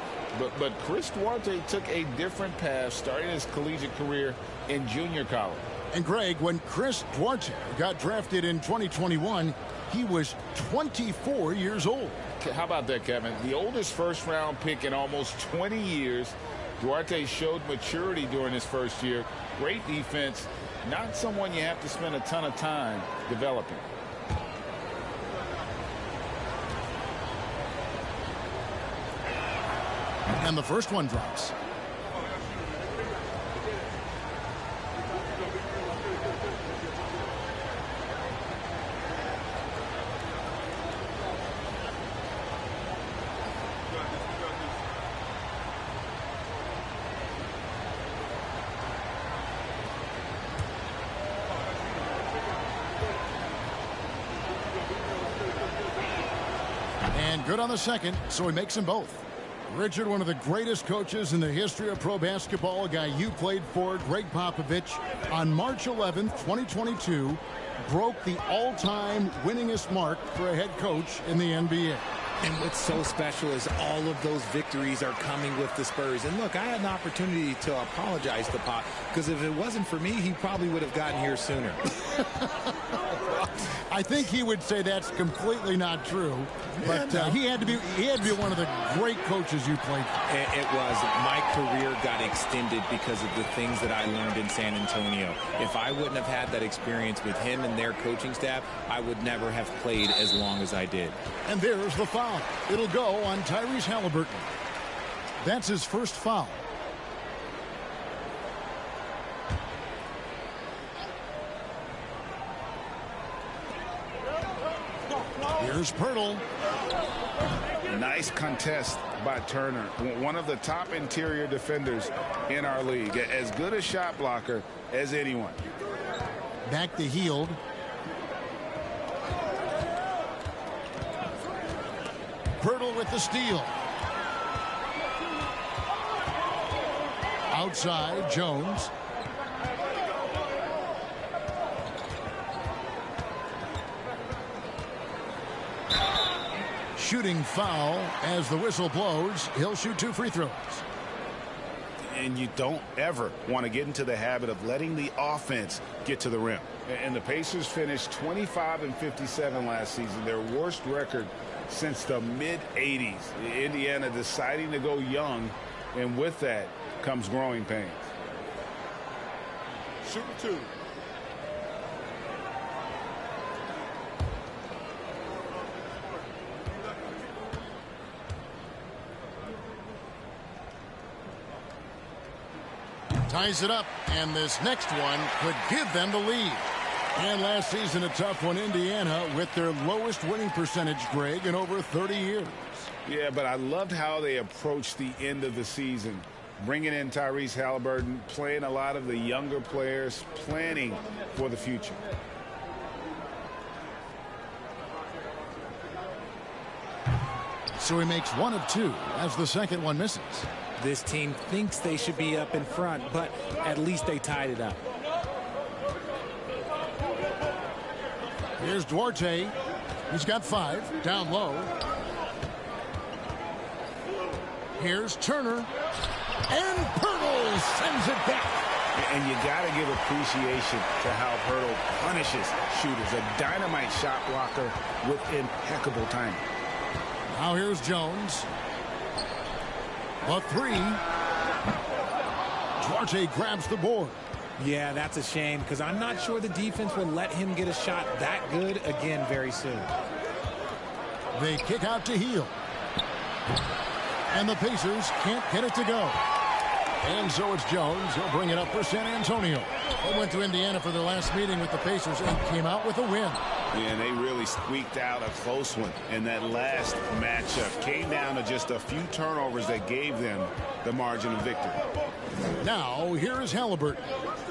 But Chris Duarte took a different path starting his collegiate career in junior college.
And Greg, when Chris Duarte got drafted in 2021, he was 24 years old.
How about that, Kevin? The oldest first-round pick in almost 20 years. Duarte showed maturity during his first year. Great defense. Not someone you have to spend a ton of time developing.
And the first one drops. And good on the second, so he makes them both. Richard, one of the greatest coaches in the history of pro basketball, a guy you played for, Greg Popovich, on March 11th, 2022, broke the all-time winningest mark for a head coach in the NBA.
And what's so special is all of those victories are coming with the Spurs. And look, I had an opportunity to apologize to Pop, because if it wasn't for me, he probably would have gotten here sooner.
I think he would say that's completely not true, but he had to be one of the great coaches you played for.
It was. My career got extended because of the things that I learned in San Antonio. If I wouldn't have had that experience with him and their coaching staff, I would never have played as long as I did.
And there's the foul. It'll go on Tyrese Halliburton. That's his first foul. Here's Pirtle.
Nice contest by Turner, one of the top interior defenders in our league. As good a shot blocker as anyone.
Back to Hield. Pirtle with the steal. Outside, Jones. Shooting foul as the whistle blows. He'll shoot 2 free throws.
And you don't ever want to get into the habit of letting the offense get to the rim. And the Pacers finished 25-57 last season, their worst record since the mid-'80s. Indiana deciding to go young, and with that comes growing pains.
Shooting 2.
Ties it up, and this next one could give them the lead. And last season, a tough one, Indiana, with their lowest winning percentage, Greg, in over 30 years.
Yeah, but I loved how they approached the end of the season. Bringing in Tyrese Halliburton, playing a lot of the younger players, planning for the future.
So he makes 1 of 2 as the second one misses.
This team thinks they should be up in front, but at least they tied it up.
Here's Duarte. He's got 5 down low. Here's Turner. And Pirtle sends it back.
And you got to give appreciation to how Pirtle punishes shooters. A dynamite shot blocker with impeccable timing.
Now here's Jones. A 3. Duarte grabs the board.
Yeah, that's a shame because I'm not sure the defense will let him get a shot that good again very soon.
They kick out to Hield. And the Pacers can't get it to go. And so it's Jones. He'll bring it up for San Antonio. They went to Indiana for their last meeting with the Pacers and came out with a win.
Yeah, and they really squeaked out a close one in that last matchup. Came down to just a few turnovers that gave them the margin of victory.
Now, here is Halliburton.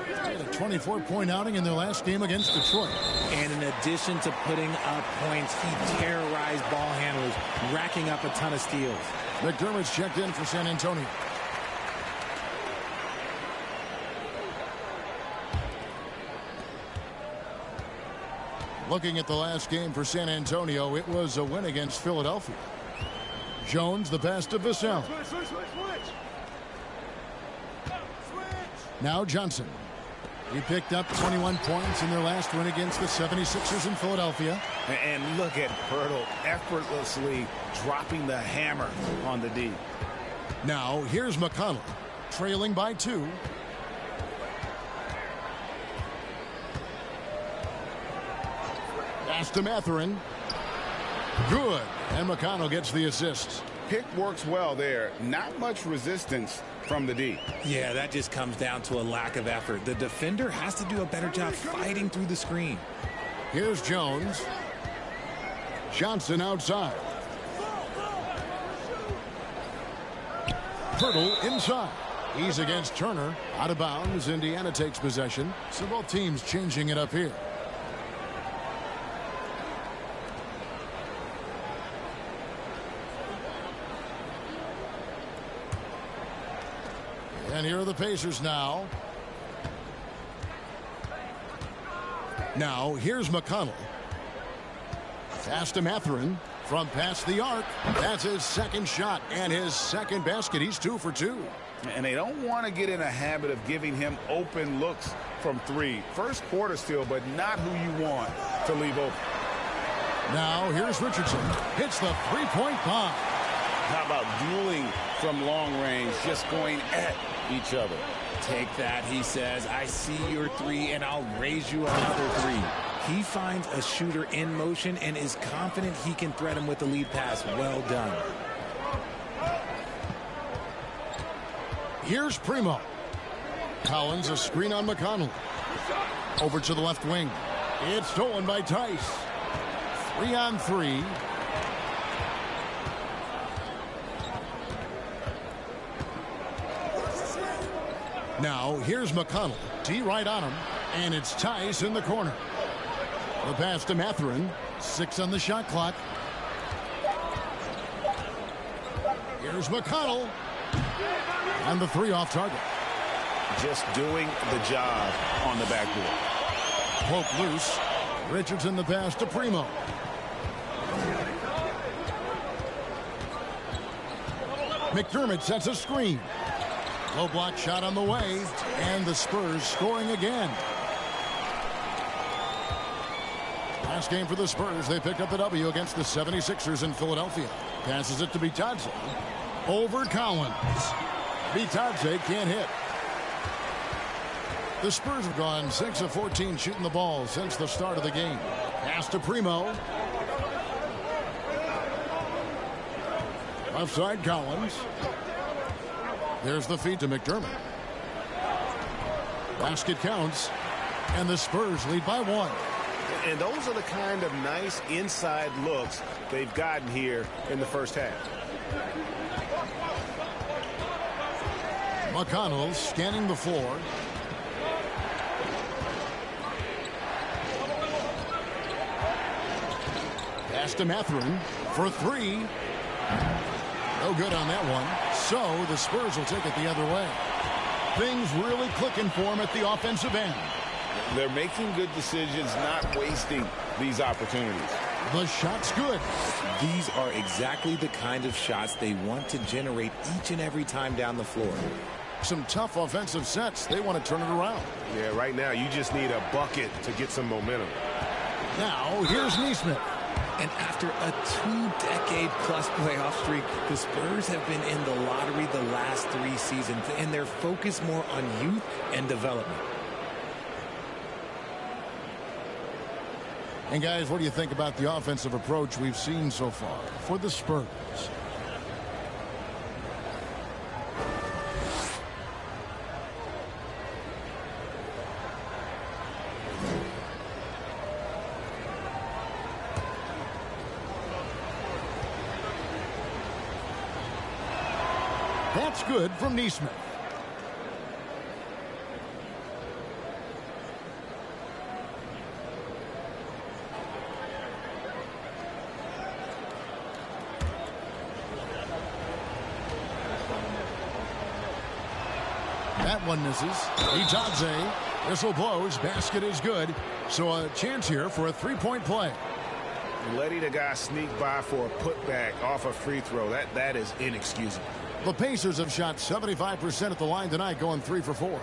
He had a 24-point outing in their last game against Detroit.
And in addition to putting up points, he terrorized ball handlers, racking up a ton of steals.
McDermott's checked in for San Antonio. Looking at the last game for San Antonio, it was a win against Philadelphia. Jones, the pass to Vassell. Now Johnson. He picked up 21 points in their last win against the 76ers in Philadelphia.
And look at Pirtle effortlessly dropping the hammer on the D.
Now here's McConnell, trailing by 2. Pass to Mathurin. Good. And McConnell gets the assist.
Pick works well there. Not much resistance from the D.
Yeah, that just comes down to a lack of effort. The defender has to do a better job fighting through the screen.
Here's Jones. Johnson outside. Pirtle inside. He's against Turner. Out of bounds. Indiana takes possession. So both teams changing it up here. And here are the Pacers now. Now, here's McConnell. Pass to Mathurin from past the arc. That's his second shot and his second basket. He's 2 for 2.
And they don't want to get in a habit of giving him open looks from 3. First quarter still, but not who you want to leave open.
Now, here's Richardson. Hits the three-point bomb.
How about dueling from long range, just going at each other?
Take that, he says. I see your 3, and I'll raise you another 3. He finds a shooter in motion and is confident he can threat him with the lead pass. Well done.
Here's Primo. Collins, a screen on McConnell. Over to the left wing. It's stolen by Tice. 3-on-3. Now, here's McConnell. T right on him. And it's Tice in the corner. The pass to Mathurin. 6 on the shot clock. Here's McConnell. And the 3 off target.
Just doing the job on the backboard.
Poke loose. Richardson the pass to Primo. McDermott sets a screen. Low block shot on the way. And the Spurs scoring again. Last game for the Spurs. They picked up the W against the 76ers in Philadelphia. Passes it to Bitadze. Over Collins. Bitadze can't hit. The Spurs have gone 6 of 14 shooting the ball since the start of the game. Pass to Primo. Left side Collins. There's the feed to McDermott. Basket counts. And the Spurs lead by 1.
And those are the kind of nice inside looks they've gotten here in the first half.
McConnell scanning the floor. Pass to Mathurin for 3. No good on that one. So the Spurs will take it the other way. Things really clicking for them at the offensive end.
They're making good decisions, not wasting these opportunities.
The shot's good.
These are exactly the kind of shots they want to generate each and every time down the floor.
Some tough offensive sets. They want to turn it around.
Yeah, right now you just need a bucket to get some momentum.
Now here's Nesmith.
And after a 2-decade-plus playoff streak, the Spurs have been in the lottery the last 3 seasons, and they're focused more on youth and development.
And guys, what do you think about the offensive approach we've seen so far for the Spurs? That's good from Nesmith. That one misses. Bitadze. Whistle blows. Basket is good. So a chance here for a 3-point play.
Letting a guy sneak by for a putback off a free throw, that is inexcusable.
The Pacers have shot 75% at the line tonight, going 3 for 4.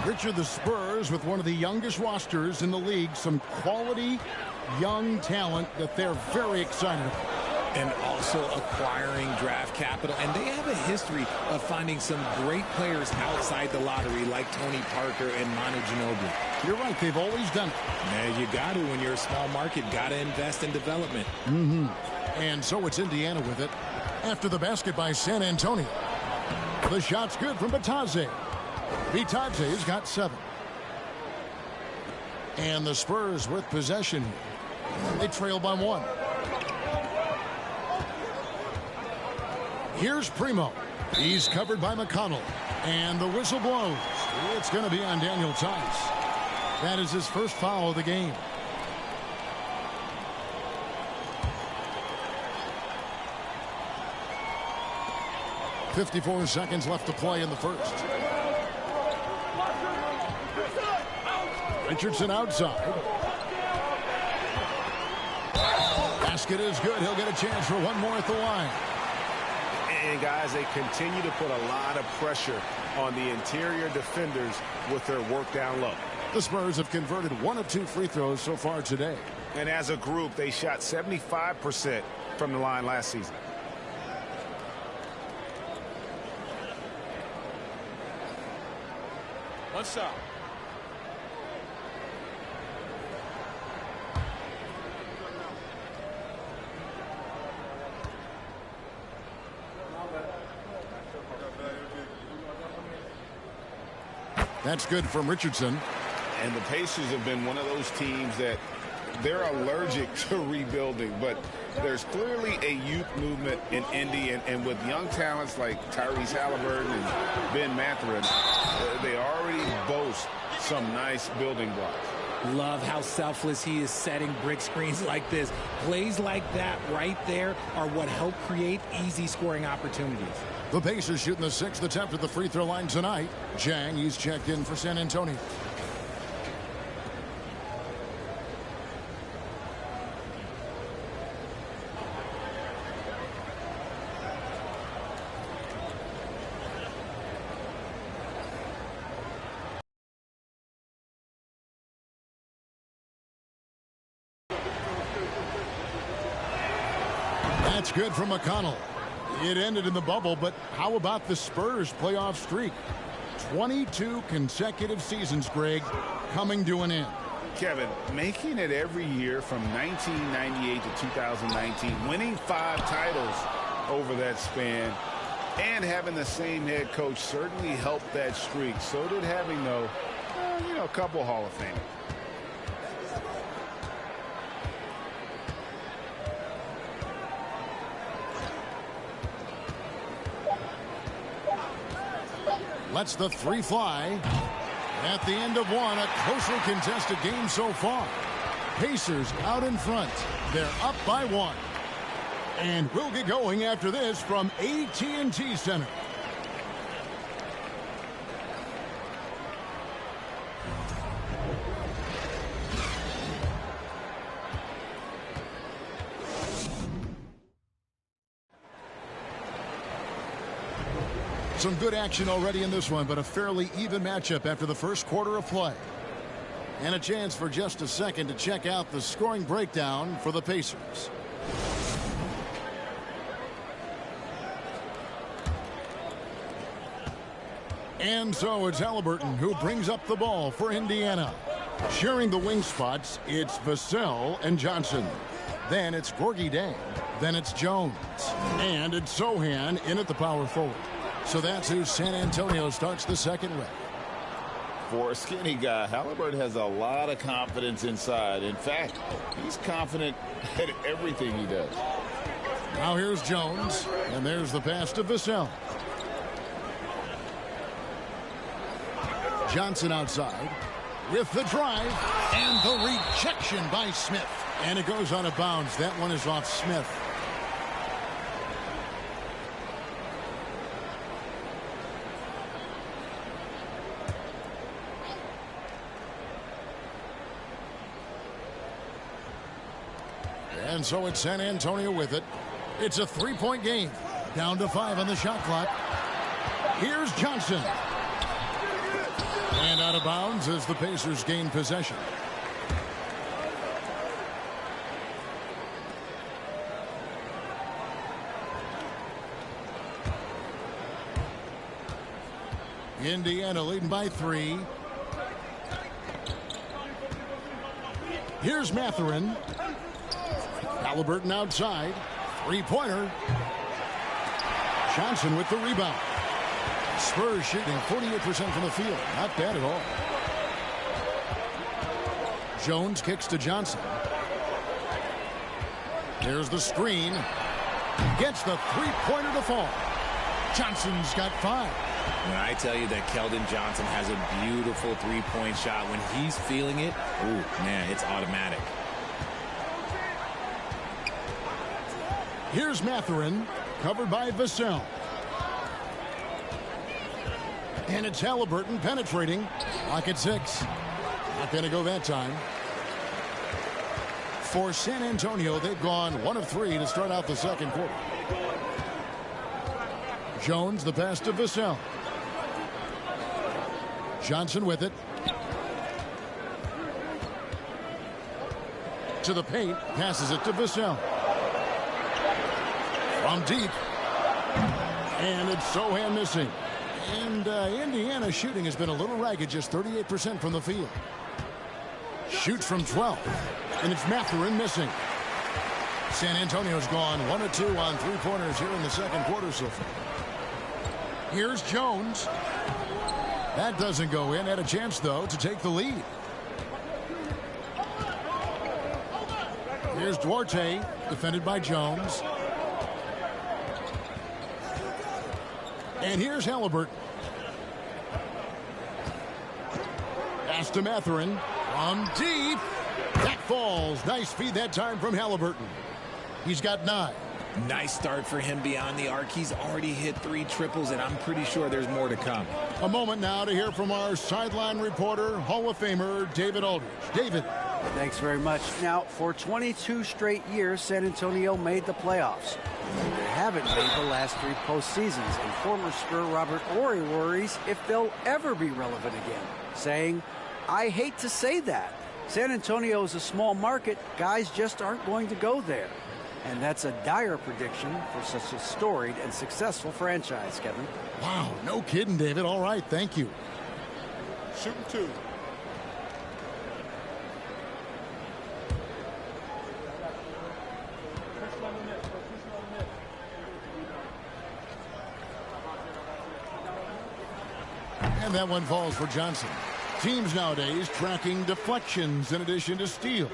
Richard, the Spurs with one of the youngest rosters in the league, some quality young talent that they're very excited about.
And also acquiring draft capital. And they have a history of finding some great players outside the lottery like Tony Parker and Manu Ginobili.
You're right. They've always done it.
Yeah, you got to when you're a small market. Got to invest in development.
And so it's Indiana with it after the basket by San Antonio. The shot's good from Bitadze. Bitadze's got 7. And the Spurs with possession. They trail by 1. Here's Primo. He's covered by McConnell. And the whistle blows. It's going to be on Daniel Tice. That is his first foul of the game. .54 seconds left to play in the first. Richardson outside. Basket is good. He'll get a chance for one more at the line.
And guys, they continue to put a lot of pressure on the interior defenders with their work down low.
The Spurs have converted 1 of 2 free throws so far today.
And as a group, they shot 75% from the line last season.
One shot.
That's good from Richardson.
And the Pacers have been one of those teams that they're allergic to rebuilding, but there's clearly a youth movement in Indy, and with young talents like Tyrese Halliburton and Ben Mathurin, they already boast some nice building blocks.
Love how selfless he is setting brick screens like this. Plays like that right there are what help create easy scoring opportunities.
The Pacers shooting the 6th attempt at the free throw line tonight. Jang, he's checked in for San Antonio. That's good from McConnell. It ended in the bubble, but how about the Spurs playoff streak? 22 consecutive seasons, Greg, coming to an end.
Kevin, making it every year from 1998 to 2019, winning 5 titles over that span, and having the same head coach certainly helped that streak. So did having, though, a couple Hall of Famers.
Lets the 3 fly. At the end of one, a closely contested game so far. Pacers out in front. They're up by 1. And we'll get going after this from AT&T Center. Some good action already in this one, but a fairly even matchup after the first quarter of play. And a chance for just a second to check out the scoring breakdown for the Pacers. And so it's Halliburton who brings up the ball for Indiana. Sharing the wing spots, it's Vassell and Johnson. Then it's Gorgie Dang. Then it's Jones. And it's Sohan in at the power forward. So that's who San Antonio starts the second with.
For a skinny guy, Halliburton has a lot of confidence inside. In fact, he's confident at everything he does.
Now here's Jones, and there's the pass to Vassell. Johnson outside with the drive and the rejection by Smith. And it goes out of bounds. That one is off Smith. And so it's San Antonio with it. It's a 3-point game. Down to 5 on the shot clock. Here's Johnson. And out of bounds as the Pacers gain possession. Indiana leading by 3. Here's Mathurin. Halliburton outside. 3-pointer. Johnson with the rebound. Spurs shooting 48% from the field. Not bad at all. Jones kicks to Johnson. There's the screen. Gets the 3-pointer to fall. Johnson's got 5.
When I tell you that Keldon Johnson has a beautiful 3-point shot, when he's feeling it, ooh, man, it's automatic.
Here's Mathurin, covered by Vassell. And it's Halliburton penetrating. Clock at 6. Not going to go that time. For San Antonio, they've gone 1 of 3 to start out the second quarter. Jones, the pass to Vassell. Johnson with it. To the paint, passes it to Vassell. From deep. And it's Sohan missing. And Indiana's shooting has been a little ragged, just 38% from the field. Shoots from 12. And it's Mathurin missing. San Antonio's gone 1 of 2 on three-pointers here in the second quarter so far. Here's Jones. That doesn't go in. Had a chance, though, to take the lead. Here's Duarte, defended by Jones. And here's Halliburton. Pass to Mathurin. From deep. That falls. Nice feed that time from Halliburton. He's got 9.
Nice start for him beyond the arc. He's already hit 3 triples, and I'm pretty sure there's more to come.
A moment now to hear from our sideline reporter, Hall of Famer David Aldridge. David.
Thanks very much. Now, for 22 straight years, San Antonio made the playoffs. They haven't made the last 3 postseasons, and former Spur Robert Horry worries if they'll ever be relevant again, saying, "I hate to say that. San Antonio is a small market. Guys just aren't going to go there." And that's a dire prediction for such a storied and successful franchise, Kevin.
Wow, no kidding, David. All right, thank you.
Shooting 2.
And that one falls for Johnson. Teams nowadays tracking deflections in addition to steals.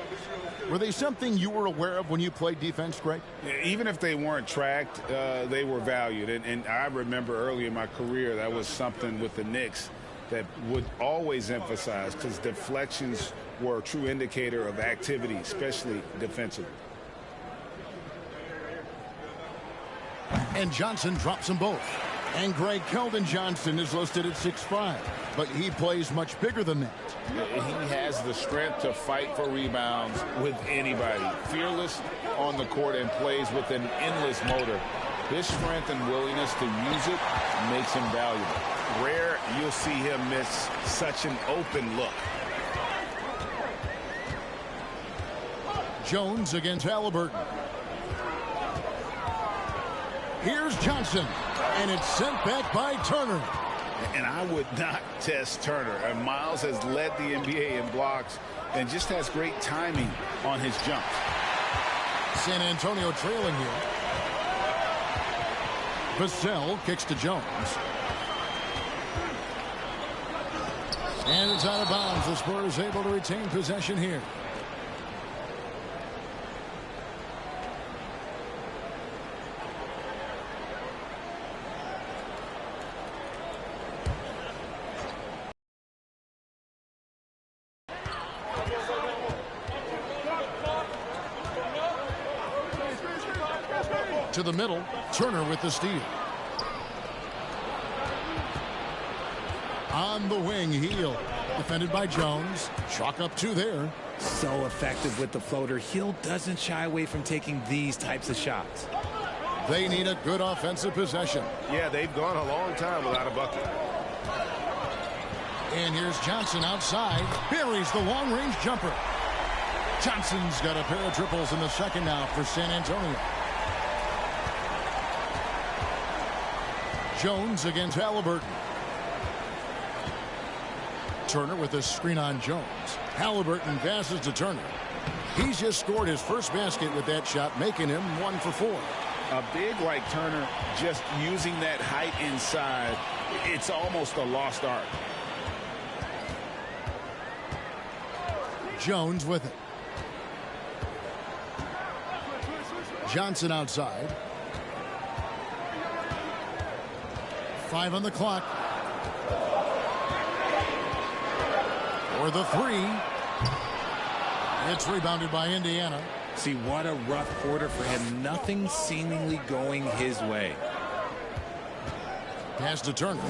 Were they something you were aware of when you played defense, Greg?
Even if they weren't tracked, they were valued. And I remember early in my career, that was something with the Knicks that would always emphasize, because deflections were a true indicator of activity, especially defensively.
And Johnson drops them both. And Greg, Keldon Johnson is listed at 6'5", but he plays much bigger than that.
He has the strength to fight for rebounds with anybody. Fearless on the court and plays with an endless motor. His strength and willingness to use it makes him valuable.
Rare you'll see him miss such an open look.
Jones against Halliburton. Here's Johnson, and it's sent back by Turner.
And I would not test Turner. Miles has led the NBA in blocks and just has great timing on his jump.
San Antonio trailing here. Vassell kicks to Jones. And it's out of bounds. The Spurs able to retain possession here. To the middle, Turner with the steal. On the wing, Hield, defended by Jones. Chalk up 2 there.
So effective with the floater. Hield doesn't shy away from taking these types of shots.
They need a good offensive possession.
Yeah, they've gone a long time without a bucket.
And here's Johnson outside. Buries the long-range jumper. Johnson's got a pair of triples in the second now for San Antonio. Jones against Halliburton. Turner with a screen on Jones. Halliburton passes to Turner. He's just scored his first basket with that shot, making him 1 for 4.
A big like Turner, just using that height inside, it's almost a lost art.
Jones with it. Johnson outside. 5 on the clock. For the 3. It's rebounded by Indiana.
See, what a rough quarter for him. Nothing seemingly going his way.
Pass to Turner.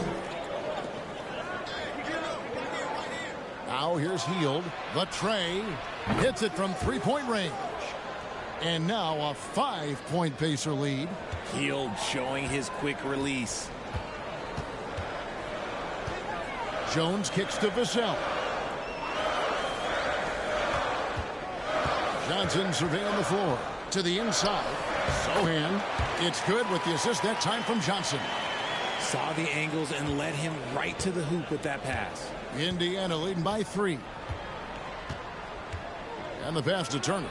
Now here's Hield. The tray. Hits it from three-point range. And now a 5-point Pacer lead.
Hield showing his quick release.
Jones kicks to Vassell. Johnson surveying the floor. To the inside. Sohan. It's good with the assist that time from Johnson.
Saw the angles and led him right to the hoop with that pass.
Indiana leading by 3. And the pass to Turner.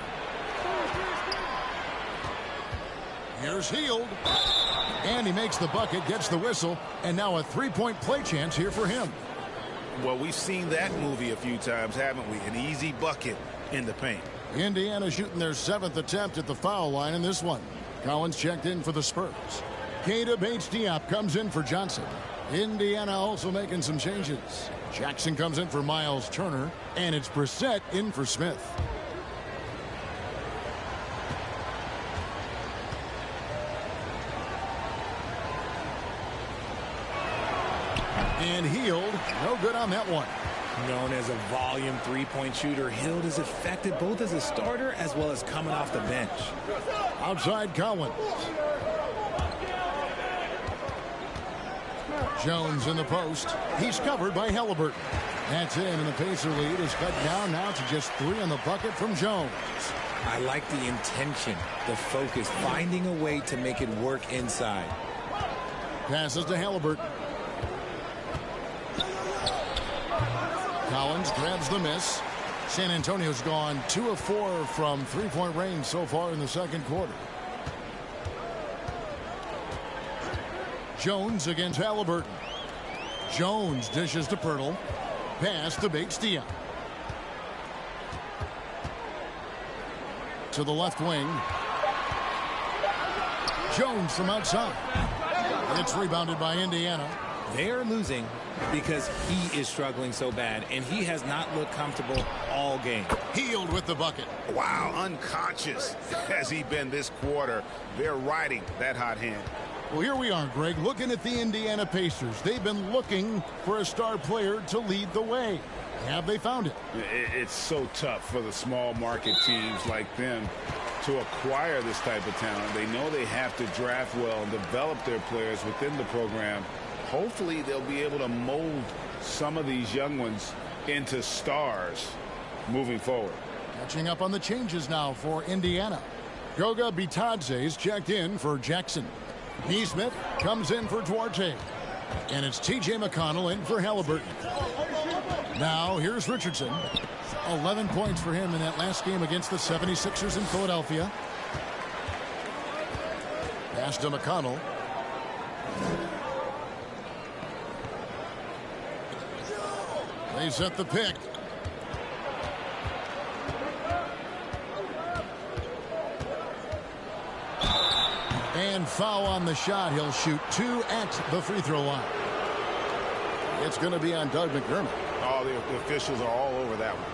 Here's Hield. And he makes the bucket, gets the whistle, and now a 3-point play chance here for him.
Well, we've seen that movie a few times, haven't we? An easy bucket in the paint.
Indiana shooting their 7th attempt at the foul line in this one. Collins checked in for the Spurs. Keita Bates-Diop comes in for Johnson. Indiana also making some changes. Jackson comes in for Miles Turner, and it's Brissett in for Smith. And Hield, no good on that one.
Known as a volume 3-point shooter, Hield is effective both as a starter as well as coming off the bench.
Outside Collins. Jones in the post. He's covered by Halliburton. That's in, and the Pacer lead is cut down now to just 3 on the bucket from Jones.
I like the intention, the focus, finding a way to make it work inside.
Passes to Halliburton. Collins grabs the miss. San Antonio's gone 2 of 4 from 3-point range so far in the second quarter. Jones against Halliburton. Jones dishes to Pirtle. Pass to Bates-Diop. To the left wing. Jones from outside. It's rebounded by Indiana.
They are losing because he is struggling so bad, and he has not looked comfortable all game.
Hield with the bucket.
Wow, unconscious has he been this quarter. They're riding that hot hand.
Well, here we are, Greg, looking at the Indiana Pacers. They've been looking for a star player to lead the way. Have they found it?
It's so tough for the small market teams like them to acquire this type of talent. They know they have to draft well and develop their players within the program. Hopefully they'll be able to mold some of these young ones into stars moving forward.
Catching up on the changes now for Indiana. Goga Bitadze's checked in for Jackson. Neesmith comes in for Duarte. And it's T.J. McConnell in for Halliburton. Now here's Richardson. 11 points for him in that last game against the 76ers in Philadelphia. Pass to McConnell. They set the pick. And foul on the shot. He'll shoot 2 at the free throw line. It's going to be on Doug McDermott.
Oh, the officials are all over that one.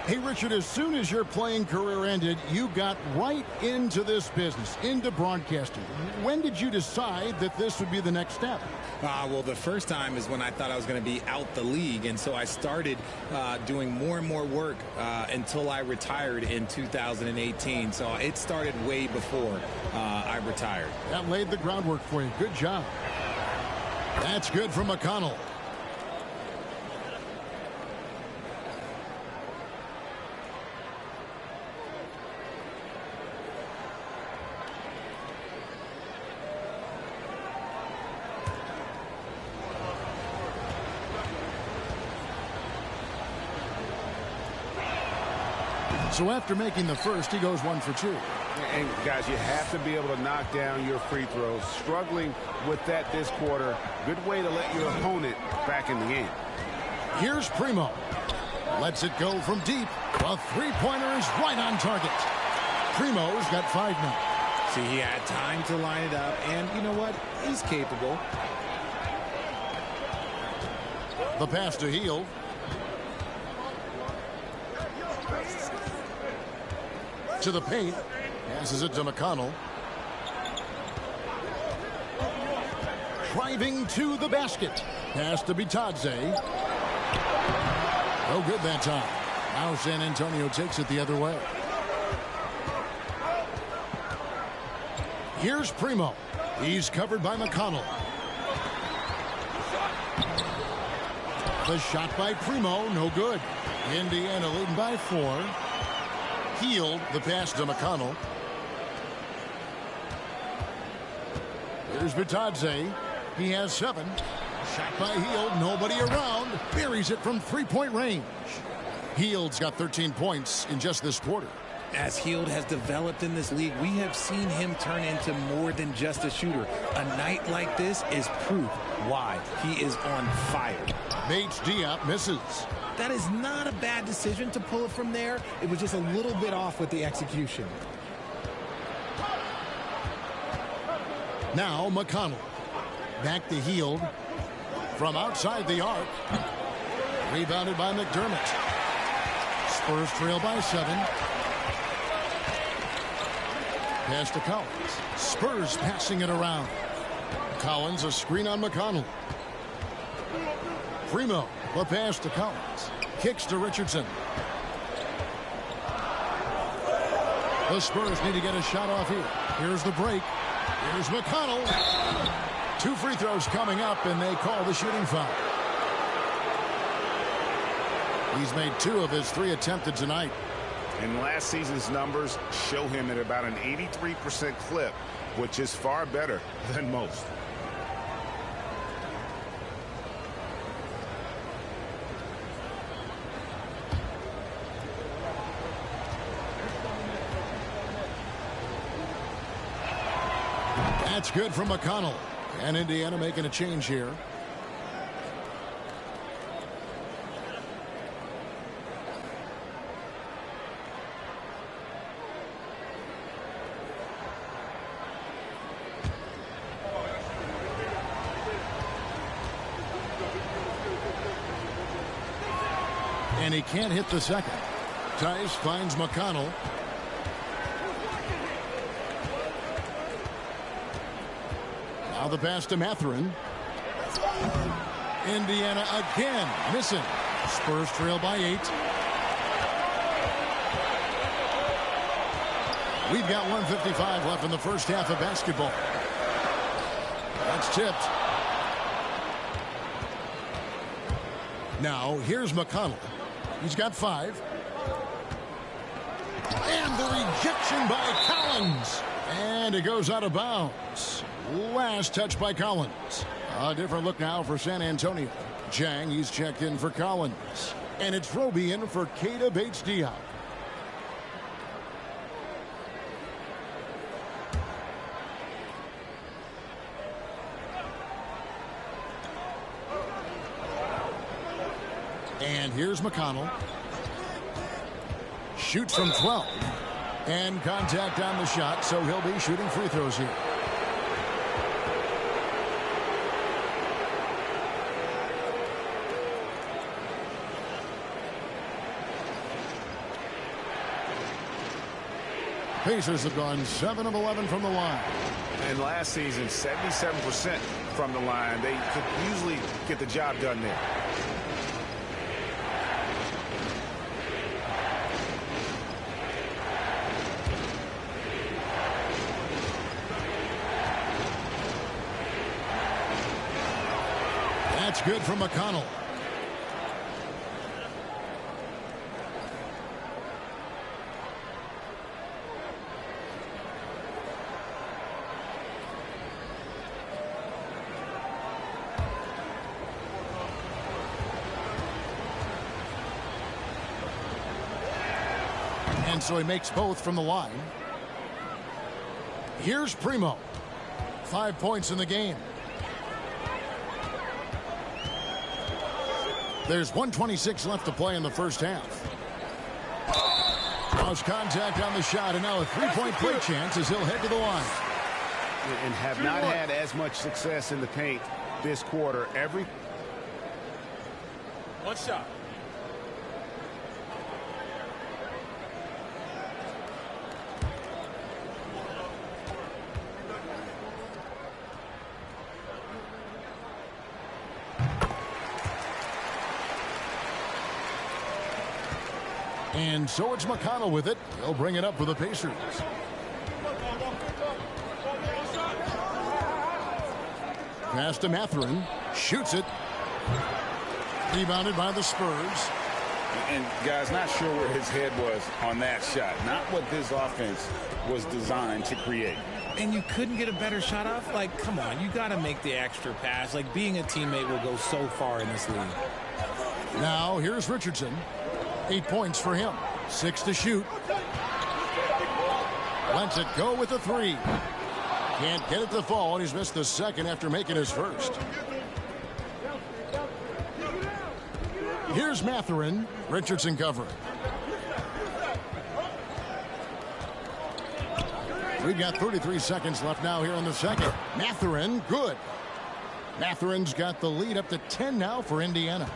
Hey, Richard, as soon as your playing career ended, you got right into this business, into broadcasting. When did you decide that this would be the next step?
Well, the first time is when I thought I was going to be out the league, and so I started doing more and more work until I retired in 2018. So it started way before I retired.
That laid the groundwork for you. Good job. That's good from McConnell. So after making the first, he goes 1 for 2.
And guys, you have to be able to knock down your free throws. Struggling with that this quarter. Good way to let your opponent back in the game.
Here's Primo. Lets it go from deep. A three-pointer is right on target. Primo's got 5 now.
See, he had time to line it up, and you know what? He's capable.
The pass to Hield. To the paint. Passes it to McConnell. Driving to the basket. Pass to Bitadze. No good that time. Now San Antonio takes it the other way. Here's Primo. He's covered by McConnell. The shot by Primo, no good. Indiana leading by 4. Hield, the pass to McConnell. Here's Bitadze. He has 7. Shot by Hield. Nobody around. Buries it from three-point range. Hield's got 13 points in just this quarter.
As Hield has developed in this league, we have seen him turn into more than just a shooter. A night like this is proof why he is on fire.
Bates-Diop misses.
That is not a bad decision to pull it from there. It was just a little bit off with the execution.
Now McConnell. Back to Hield. From outside the arc. Rebounded by McDermott. Spurs trail by 7. Pass to Collins. Spurs passing it around. Collins, a screen on McConnell. Primo, the pass to Collins. Kicks to Richardson. The Spurs need to get a shot off here. Here's the break. Here's McConnell. 2 free throws coming up, and they call the shooting foul. He's made 2 of his 3 attempted tonight.
And last season's numbers show him at about an 83% clip, which is far better than most.
That's good from McConnell. And Indiana making a change here. And he can't hit the second. Tice finds McConnell. Now the pass to Mathurin. Indiana again missing. Spurs trail by 8. We've got 1:55 left in the first half of basketball. That's tipped. Now here's McConnell. He's got 5. And the rejection by Collins. And it goes out of bounds. Last touch by Collins. A different look now for San Antonio. Jang, he's checked in for Collins. And it's Roby in for Keita Bates-Diop. And here's McConnell. Shoots from 12. And contact on the shot, so he'll be shooting free throws here. Pacers have gone 7 of 11 from the line.
And last season, 77% from the line. They could usually get the job done there.
That's good from McConnell. And so he makes both from the line. Here's Primo. 5 points in the game. There's 1:26 left to play in the first half. Lost contact on the shot, and now a 3-point play chance as he'll head to the line.
And have not had as much success in the paint this quarter.
One shot.
And so it's McConnell with it. He'll bring it up for the Pacers. Pass to Mathurin. Shoots it. Rebounded by the Spurs.
And guys, not sure where his head was on that shot. Not what this offense was designed to create.
and you couldn't get a better shot off? Like, come on, you got to make the extra pass. Like, being a teammate will go so far in this league.
Now, here's Richardson. 8 points for him. 6 to shoot. Lets it go with the 3. Can't get it to fall, and he's missed the second after making his first. Here's Mathurin. Richardson covering. We've got 33 seconds left now here in the second. Mathurin, good. Mathurin's got the lead up to 10 now for Indiana.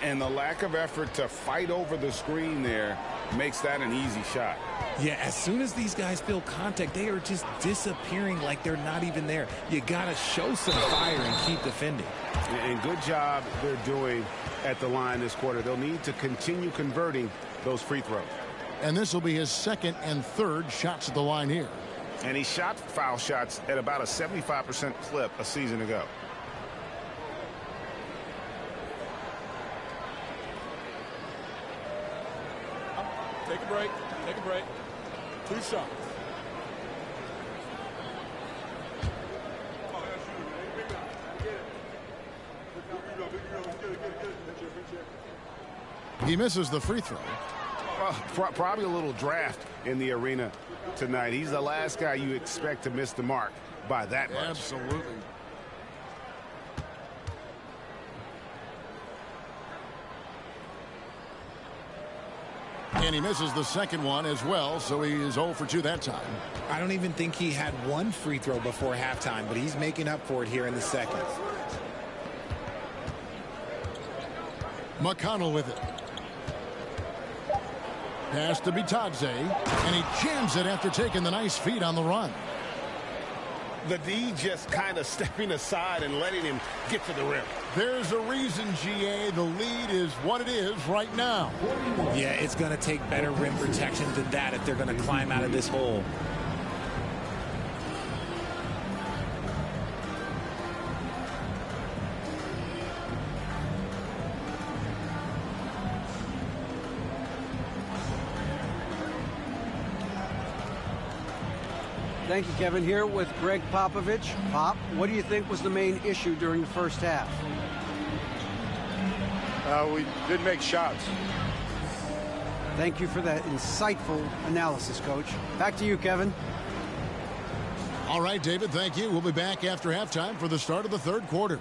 And the lack of effort to fight over the screen there makes that an easy shot.
Yeah, as soon as these guys feel contact, they are just disappearing like they're not even there. You got to show some fire and keep defending.
And good job they're doing at the line this quarter. They'll need to continue converting those free throws.
And this will be his second and third shots at the line here.
And he shot foul shots at about a 75% clip a season ago.
Take a break. Take a break. 2 shots.
He misses the free throw.
Well, probably a little draft in the arena tonight. He's the last guy you expect to miss the mark by that much.
Absolutely. And he misses the second one as well, so he is 0 for 2 that time.
I don't even think he had one free throw before halftime, but he's making up for it here in the second.
McConnell with it. Pass to Bitadze, and he jams it after taking the nice feed on the run.
The D just kind of stepping aside and letting him get to the rim.
There's a reason, GA, the lead is what it is right now.
Yeah, it's going to take better rim protection than that if they're going to climb out of this hole.
Thank you, Kevin. Here with Greg Popovich. Pop, what do you think was the main issue during the first half?
We didn't make shots.
Thank you for that insightful analysis, Coach. Back to you, Kevin.
All right, David, thank you. We'll be back after halftime for the start of the third quarter.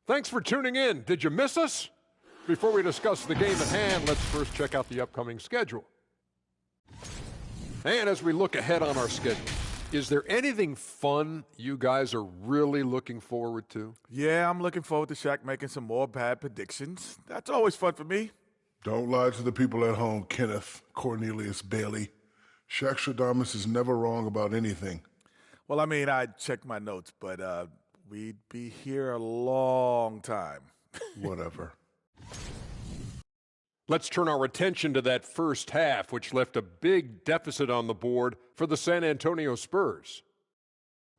Thanks for tuning in. Did you miss us? Before we discuss the game at hand, let's first check out the upcoming schedule. And as we look ahead on our schedule, is there anything fun you guys are really looking forward to?
Yeah, I'm looking forward to Shaq making some more bad predictions. That's always fun for me.
Don't lie to the people at home, Kenneth Cornelius Bailey. Shaq Stradamus is never wrong about anything.
Well, I mean, I checked my notes, but we'd be here a long time.
Whatever.
Let's turn our attention to that first half, which left a big deficit on the board for the San Antonio Spurs.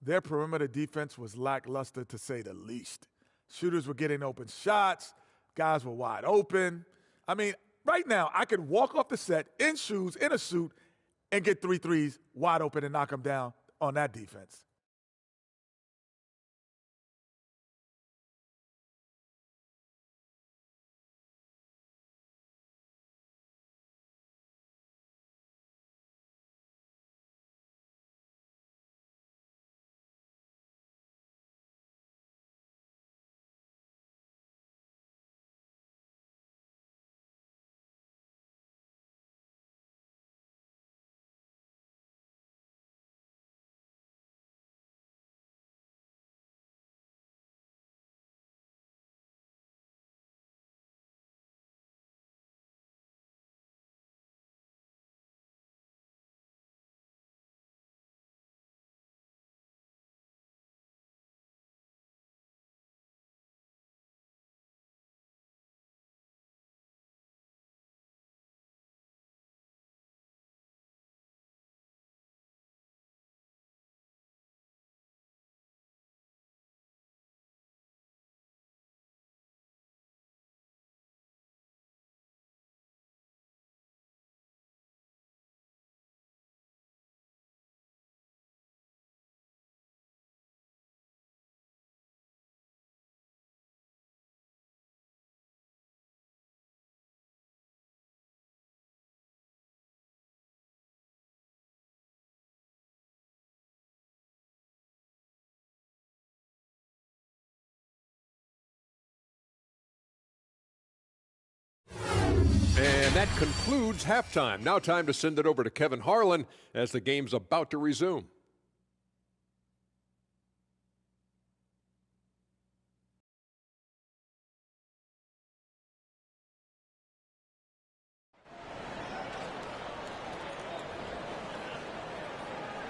Their perimeter defense was lackluster, to say the least. Shooters were getting open shots. Guys were wide open. I mean, right now, I could walk off the set in shoes, in a suit, and get 3 threes wide open and knock them down on that defense.
And that concludes halftime. Now time to send it over to Kevin Harlan as the game's about to resume.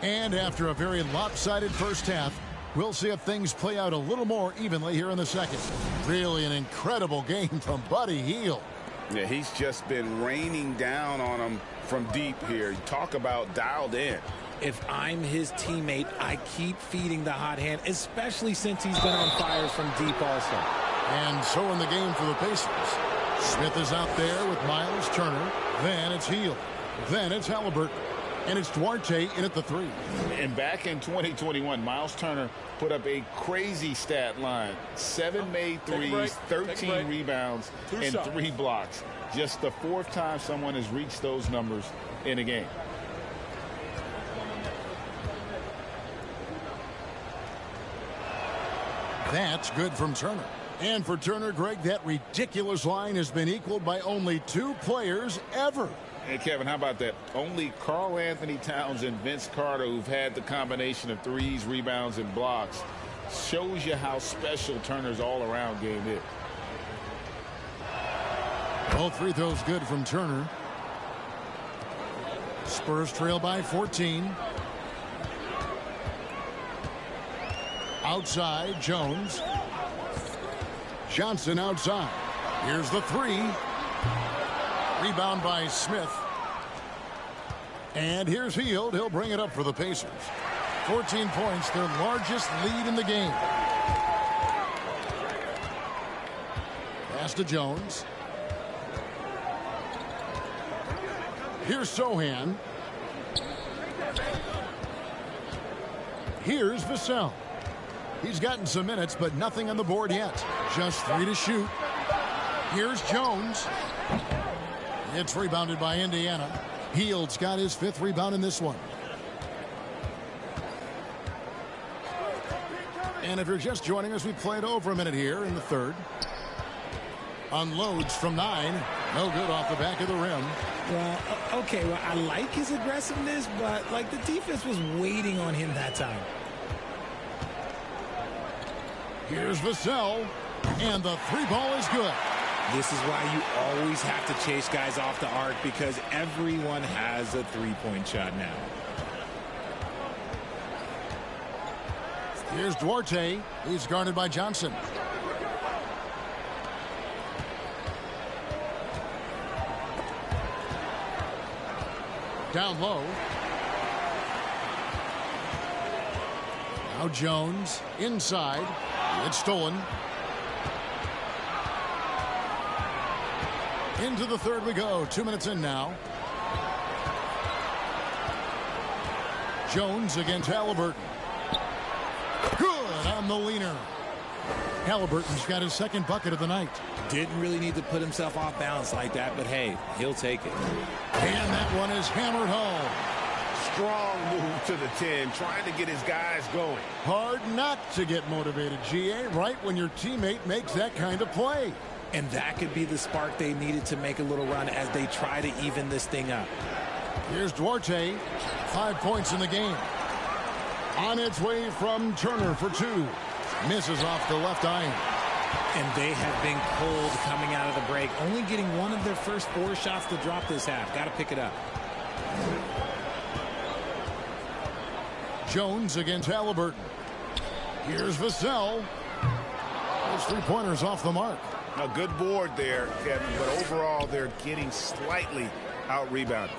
And after a very lopsided first half, we'll see if things play out a little more evenly here in the second. Really an incredible game from Buddy Hield.
Yeah, he's just been raining down on him from deep here. Talk about dialed in.
If I'm his teammate, I keep feeding the hot hand, especially since he's been on fire from deep also.
And so in the game for the Pacers. Smith is out there with Miles Turner. Then it's Hield. Then it's Halliburton. And it's Duarte in at the 3.
And back in 2021, Miles Turner put up a crazy stat line. 7 made threes, 13 rebounds, and 3 blocks. Just the 4th time someone has reached those numbers in a game.
That's good from Turner. And for Turner, Greg, that ridiculous line has been equaled by only 2 players ever.
Hey, Kevin, how about that? Only Karl Anthony Towns and Vince Carter, who've had the combination of threes, rebounds, and blocks, shows you how special Turner's all-around game is.
All free throws good from Turner. Spurs trail by 14. Outside, Jones. Johnson outside. Here's the 3. Rebound by Smith. And here's Hield. He'll bring it up for the Pacers. 14 points, their largest lead in the game. Pass to Jones. Here's Sohan. Here's Vassell. He's gotten some minutes, but nothing on the board yet. Just 3 to shoot. Here's Jones. It's rebounded by Indiana. Hield's got his 5th rebound in this one. And if you're just joining us, we played over a minute here in the 3rd. Unloads from 9. No good off the back of the rim.
Well, okay, well, I like his aggressiveness, but, like, the defense was waiting on him that time.
Here's Vassell. And the 3 ball is good.
This is why you always have to chase guys off the arc, because everyone has a 3-point shot now.
Here's Duarte. He's guarded by Johnson. Down low. Now Jones inside. It's stolen. Into the 3rd we go. 2 minutes in now. Jones against Halliburton. Good on the leaner. Halliburton's got his second bucket of the night.
Didn't really need to put himself off balance like that, but hey, he'll take it.
And that one is hammered home.
Strong move to the 10, trying to get his guys going.
Hard not to get motivated, GA, right when your teammate makes that kind of play.
And that could be the spark they needed to make a little run as they try to even this thing up.
Here's Duarte, 5 points in the game. On its way from Turner for 2. Misses off the left iron.
And they have been cold coming out of the break. Only getting one of their first 4 shots to drop this half. Got to pick it up.
Jones against Halliburton. Here's Vassell. Those 3-pointers off the mark.
A good board there, Kevin, but overall they're getting slightly out-rebounded.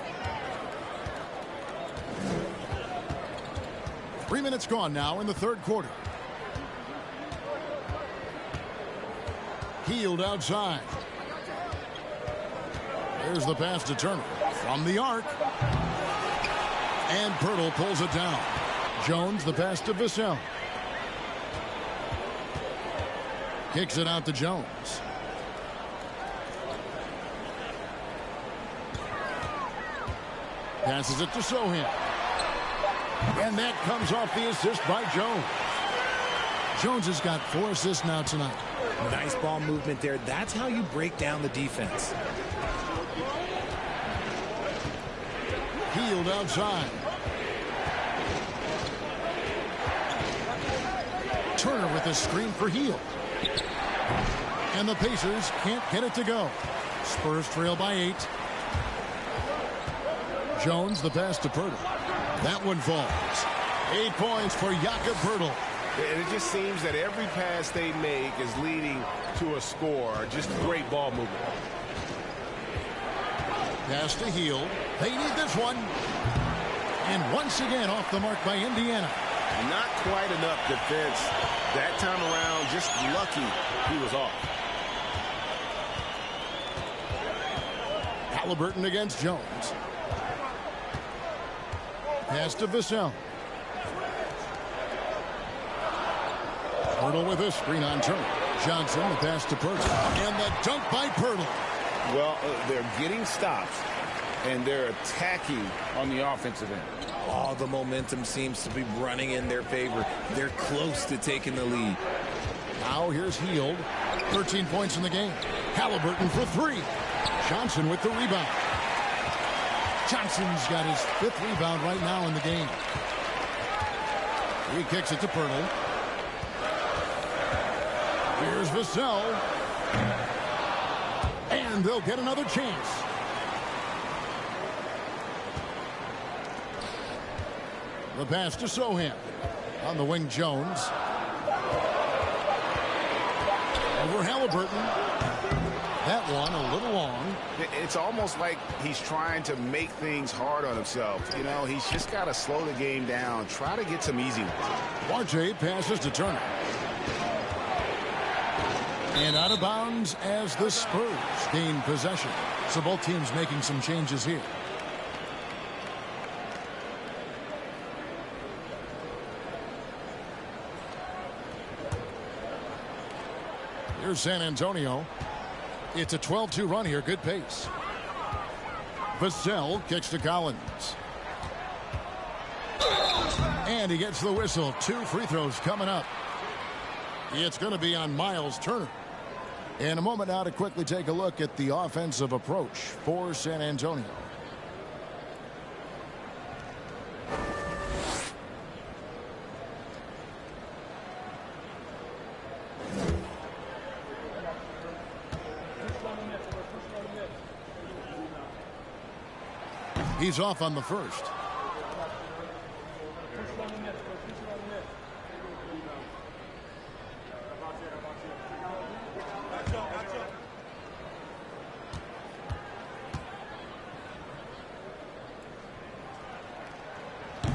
3 minutes gone now in the third quarter. Healed outside. There's the pass to Turner from the arc. And Pirtle pulls it down. Jones, the pass to Vassell. Kicks it out to Jones. Passes it to Sohan. And that comes off the assist by Jones. Jones has got 4 assists now tonight.
Nice ball movement there. That's how you break down the defense.
Healed outside. Turner with a screen for Heal. And the Pacers can't get it to go. Spurs trail by 8. Jones, the pass to Pirtle. That one falls. 8 points for Jakob Pirtle.
And it just seems that every pass they make is leading to a score. Just great ball movement.
Pass to Heal. They need this one. And once again off the mark by Indiana.
Not quite enough defense that time around. Just lucky he was off.
Halliburton against Jones. Pass to Vassell. Pirtle with a screen on Turner. Johnson, the pass to Pirtle. And the dunk by Pirtle.
Well, they're getting stops, and they're attacking on the offensive end.
All the momentum seems to be running in their favor. They're close to taking the lead.
Now here's Healed. 13 points in the game. Halliburton for 3. Johnson with the rebound. Johnson's got his 5th rebound right now in the game. He kicks it to Pirtle. Here's Vassell. And they'll get another chance. The pass to Sohan. On the wing, Jones. Over Halliburton. That one a little long.
It's almost like he's trying to make things hard on himself. You know, he's just got to slow the game down. Try to get some easy ones.
Duarte passes to Turner. And out of bounds as the Spurs gain possession. So both teams making some changes here. Here's San Antonio. It's a 12-2 run here. Good pace. Vassell kicks to Collins. And he gets the whistle. 2 free throws coming up. It's going to be on Miles Turner. In a moment now to quickly take a look at the offensive approach for San Antonio. He's off on the first.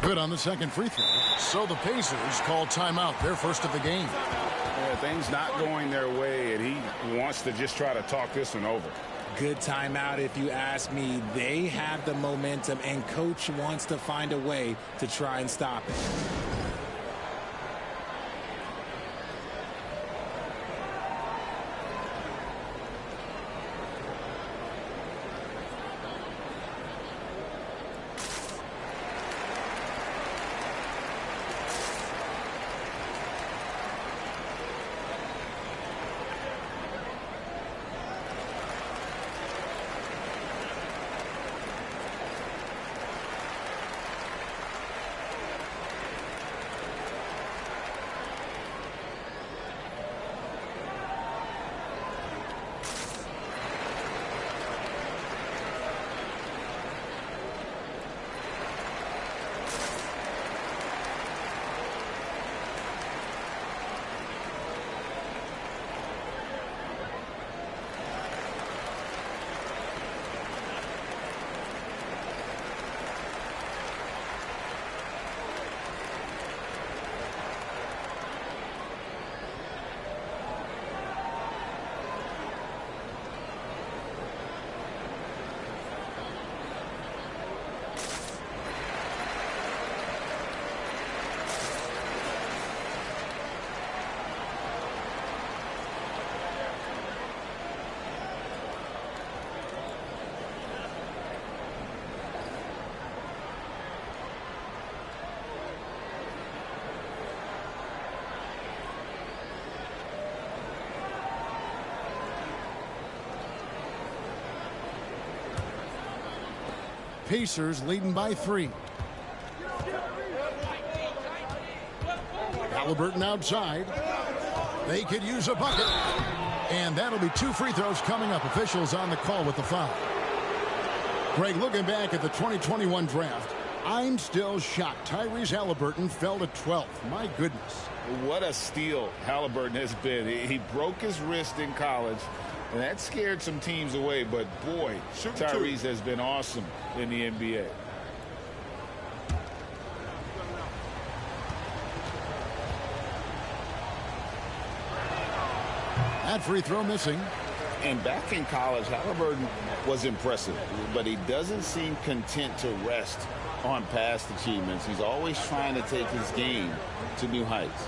Good on the second free throw. So the Pacers call timeout, their first of the game.
Yeah, things not going their way, and he wants to just try to talk this one over.
good timeout if you ask me. They have the momentum, and coach wants to find a way to try and stop it.
Pacers leading by 3. Halliburton outside. They could use a bucket. And that'll be 2 free throws coming up. Officials on the call with the foul. Greg, looking back at the 2021 draft, I'm still shocked. Tyrese Halliburton fell to 12th. My goodness.
What a steal Halliburton has been. He broke his wrist in college, and that scared some teams away. But, boy, Tyrese has been awesome in the NBA.
That free throw missing.
And back in college, Halliburton was impressive, but he doesn't seem content to rest on past achievements. He's always trying to take his game to new heights.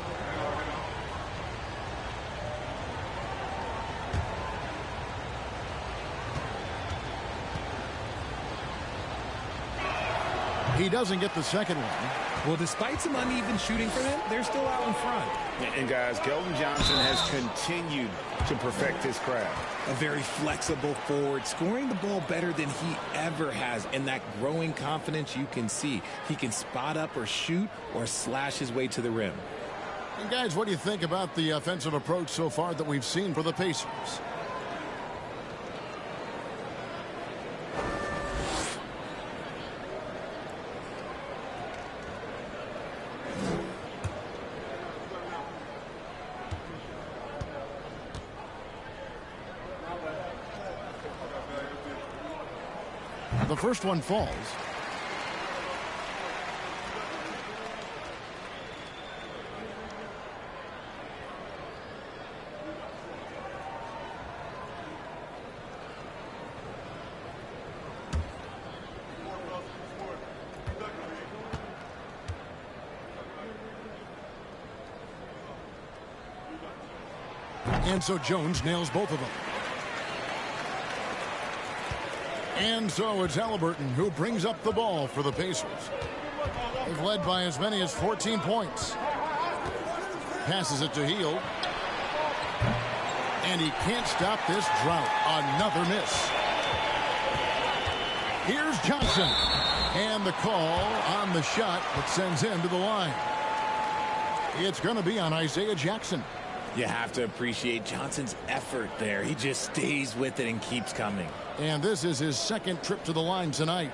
He doesn't get the second one.
Well, despite some uneven shooting for them, they're still out in front.
And guys, Keldon Johnson has continued to perfect his craft.
A very flexible forward, scoring the ball better than he ever has, and that growing confidence you can see. He can spot up or shoot or slash his way to the rim.
And guys, what do you think about the offensive approach so far that we've seen for the Pacers? The first one falls. And so Jones nails both of them. And so it's Halliburton who brings up the ball for the Pacers. They've led by as many as 14 points. Passes it to Hield. And he can't stop this drought. Another miss. Here's Johnson. And the call on the shot that sends him to the line. It's going to be on Isaiah Jackson.
You have to appreciate Johnson's effort there. He just stays with it and keeps coming.
And this is his second trip to the line tonight.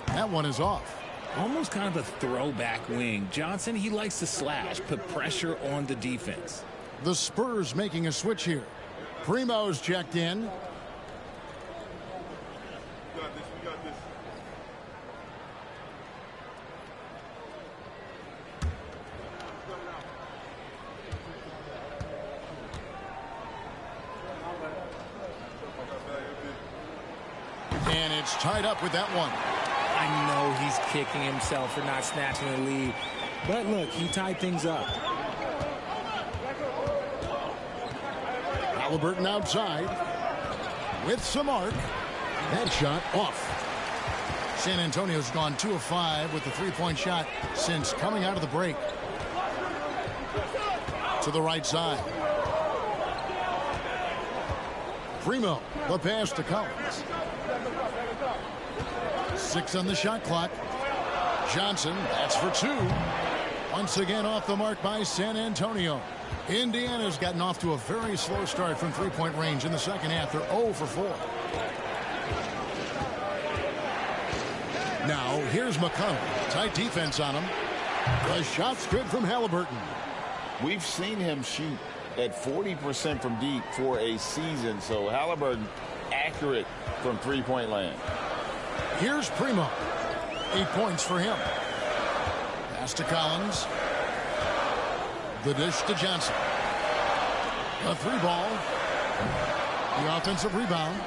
That one is off.
Almost kind of a throwback wing. Johnson, he likes to slash, put pressure on the defense.
The Spurs making a switch here. Primo's checked in. Hornets tied up with that one.
I know he's kicking himself for not snatching the lead. But look, he tied things up.
Halliburton outside with some arc. That shot off. San Antonio's gone 2 of 5 with the three-point shot since coming out of the break. To the right side. Primo, the pass to Collins. 6 on the shot clock. Johnson, that's for 2. Once again off the mark by San Antonio. Indiana's gotten off to a very slow start from three-point range in the second half. They're 0 for 4. Now, here's McConnell. Tight defense on him. The shot's good from Halliburton.
We've seen him shoot at 40% from deep for a season, so Halliburton accurate from three-point land.
Here's Primo. 8 points for him. Pass to Collins. The dish to Johnson. A 3 ball. The offensive rebound.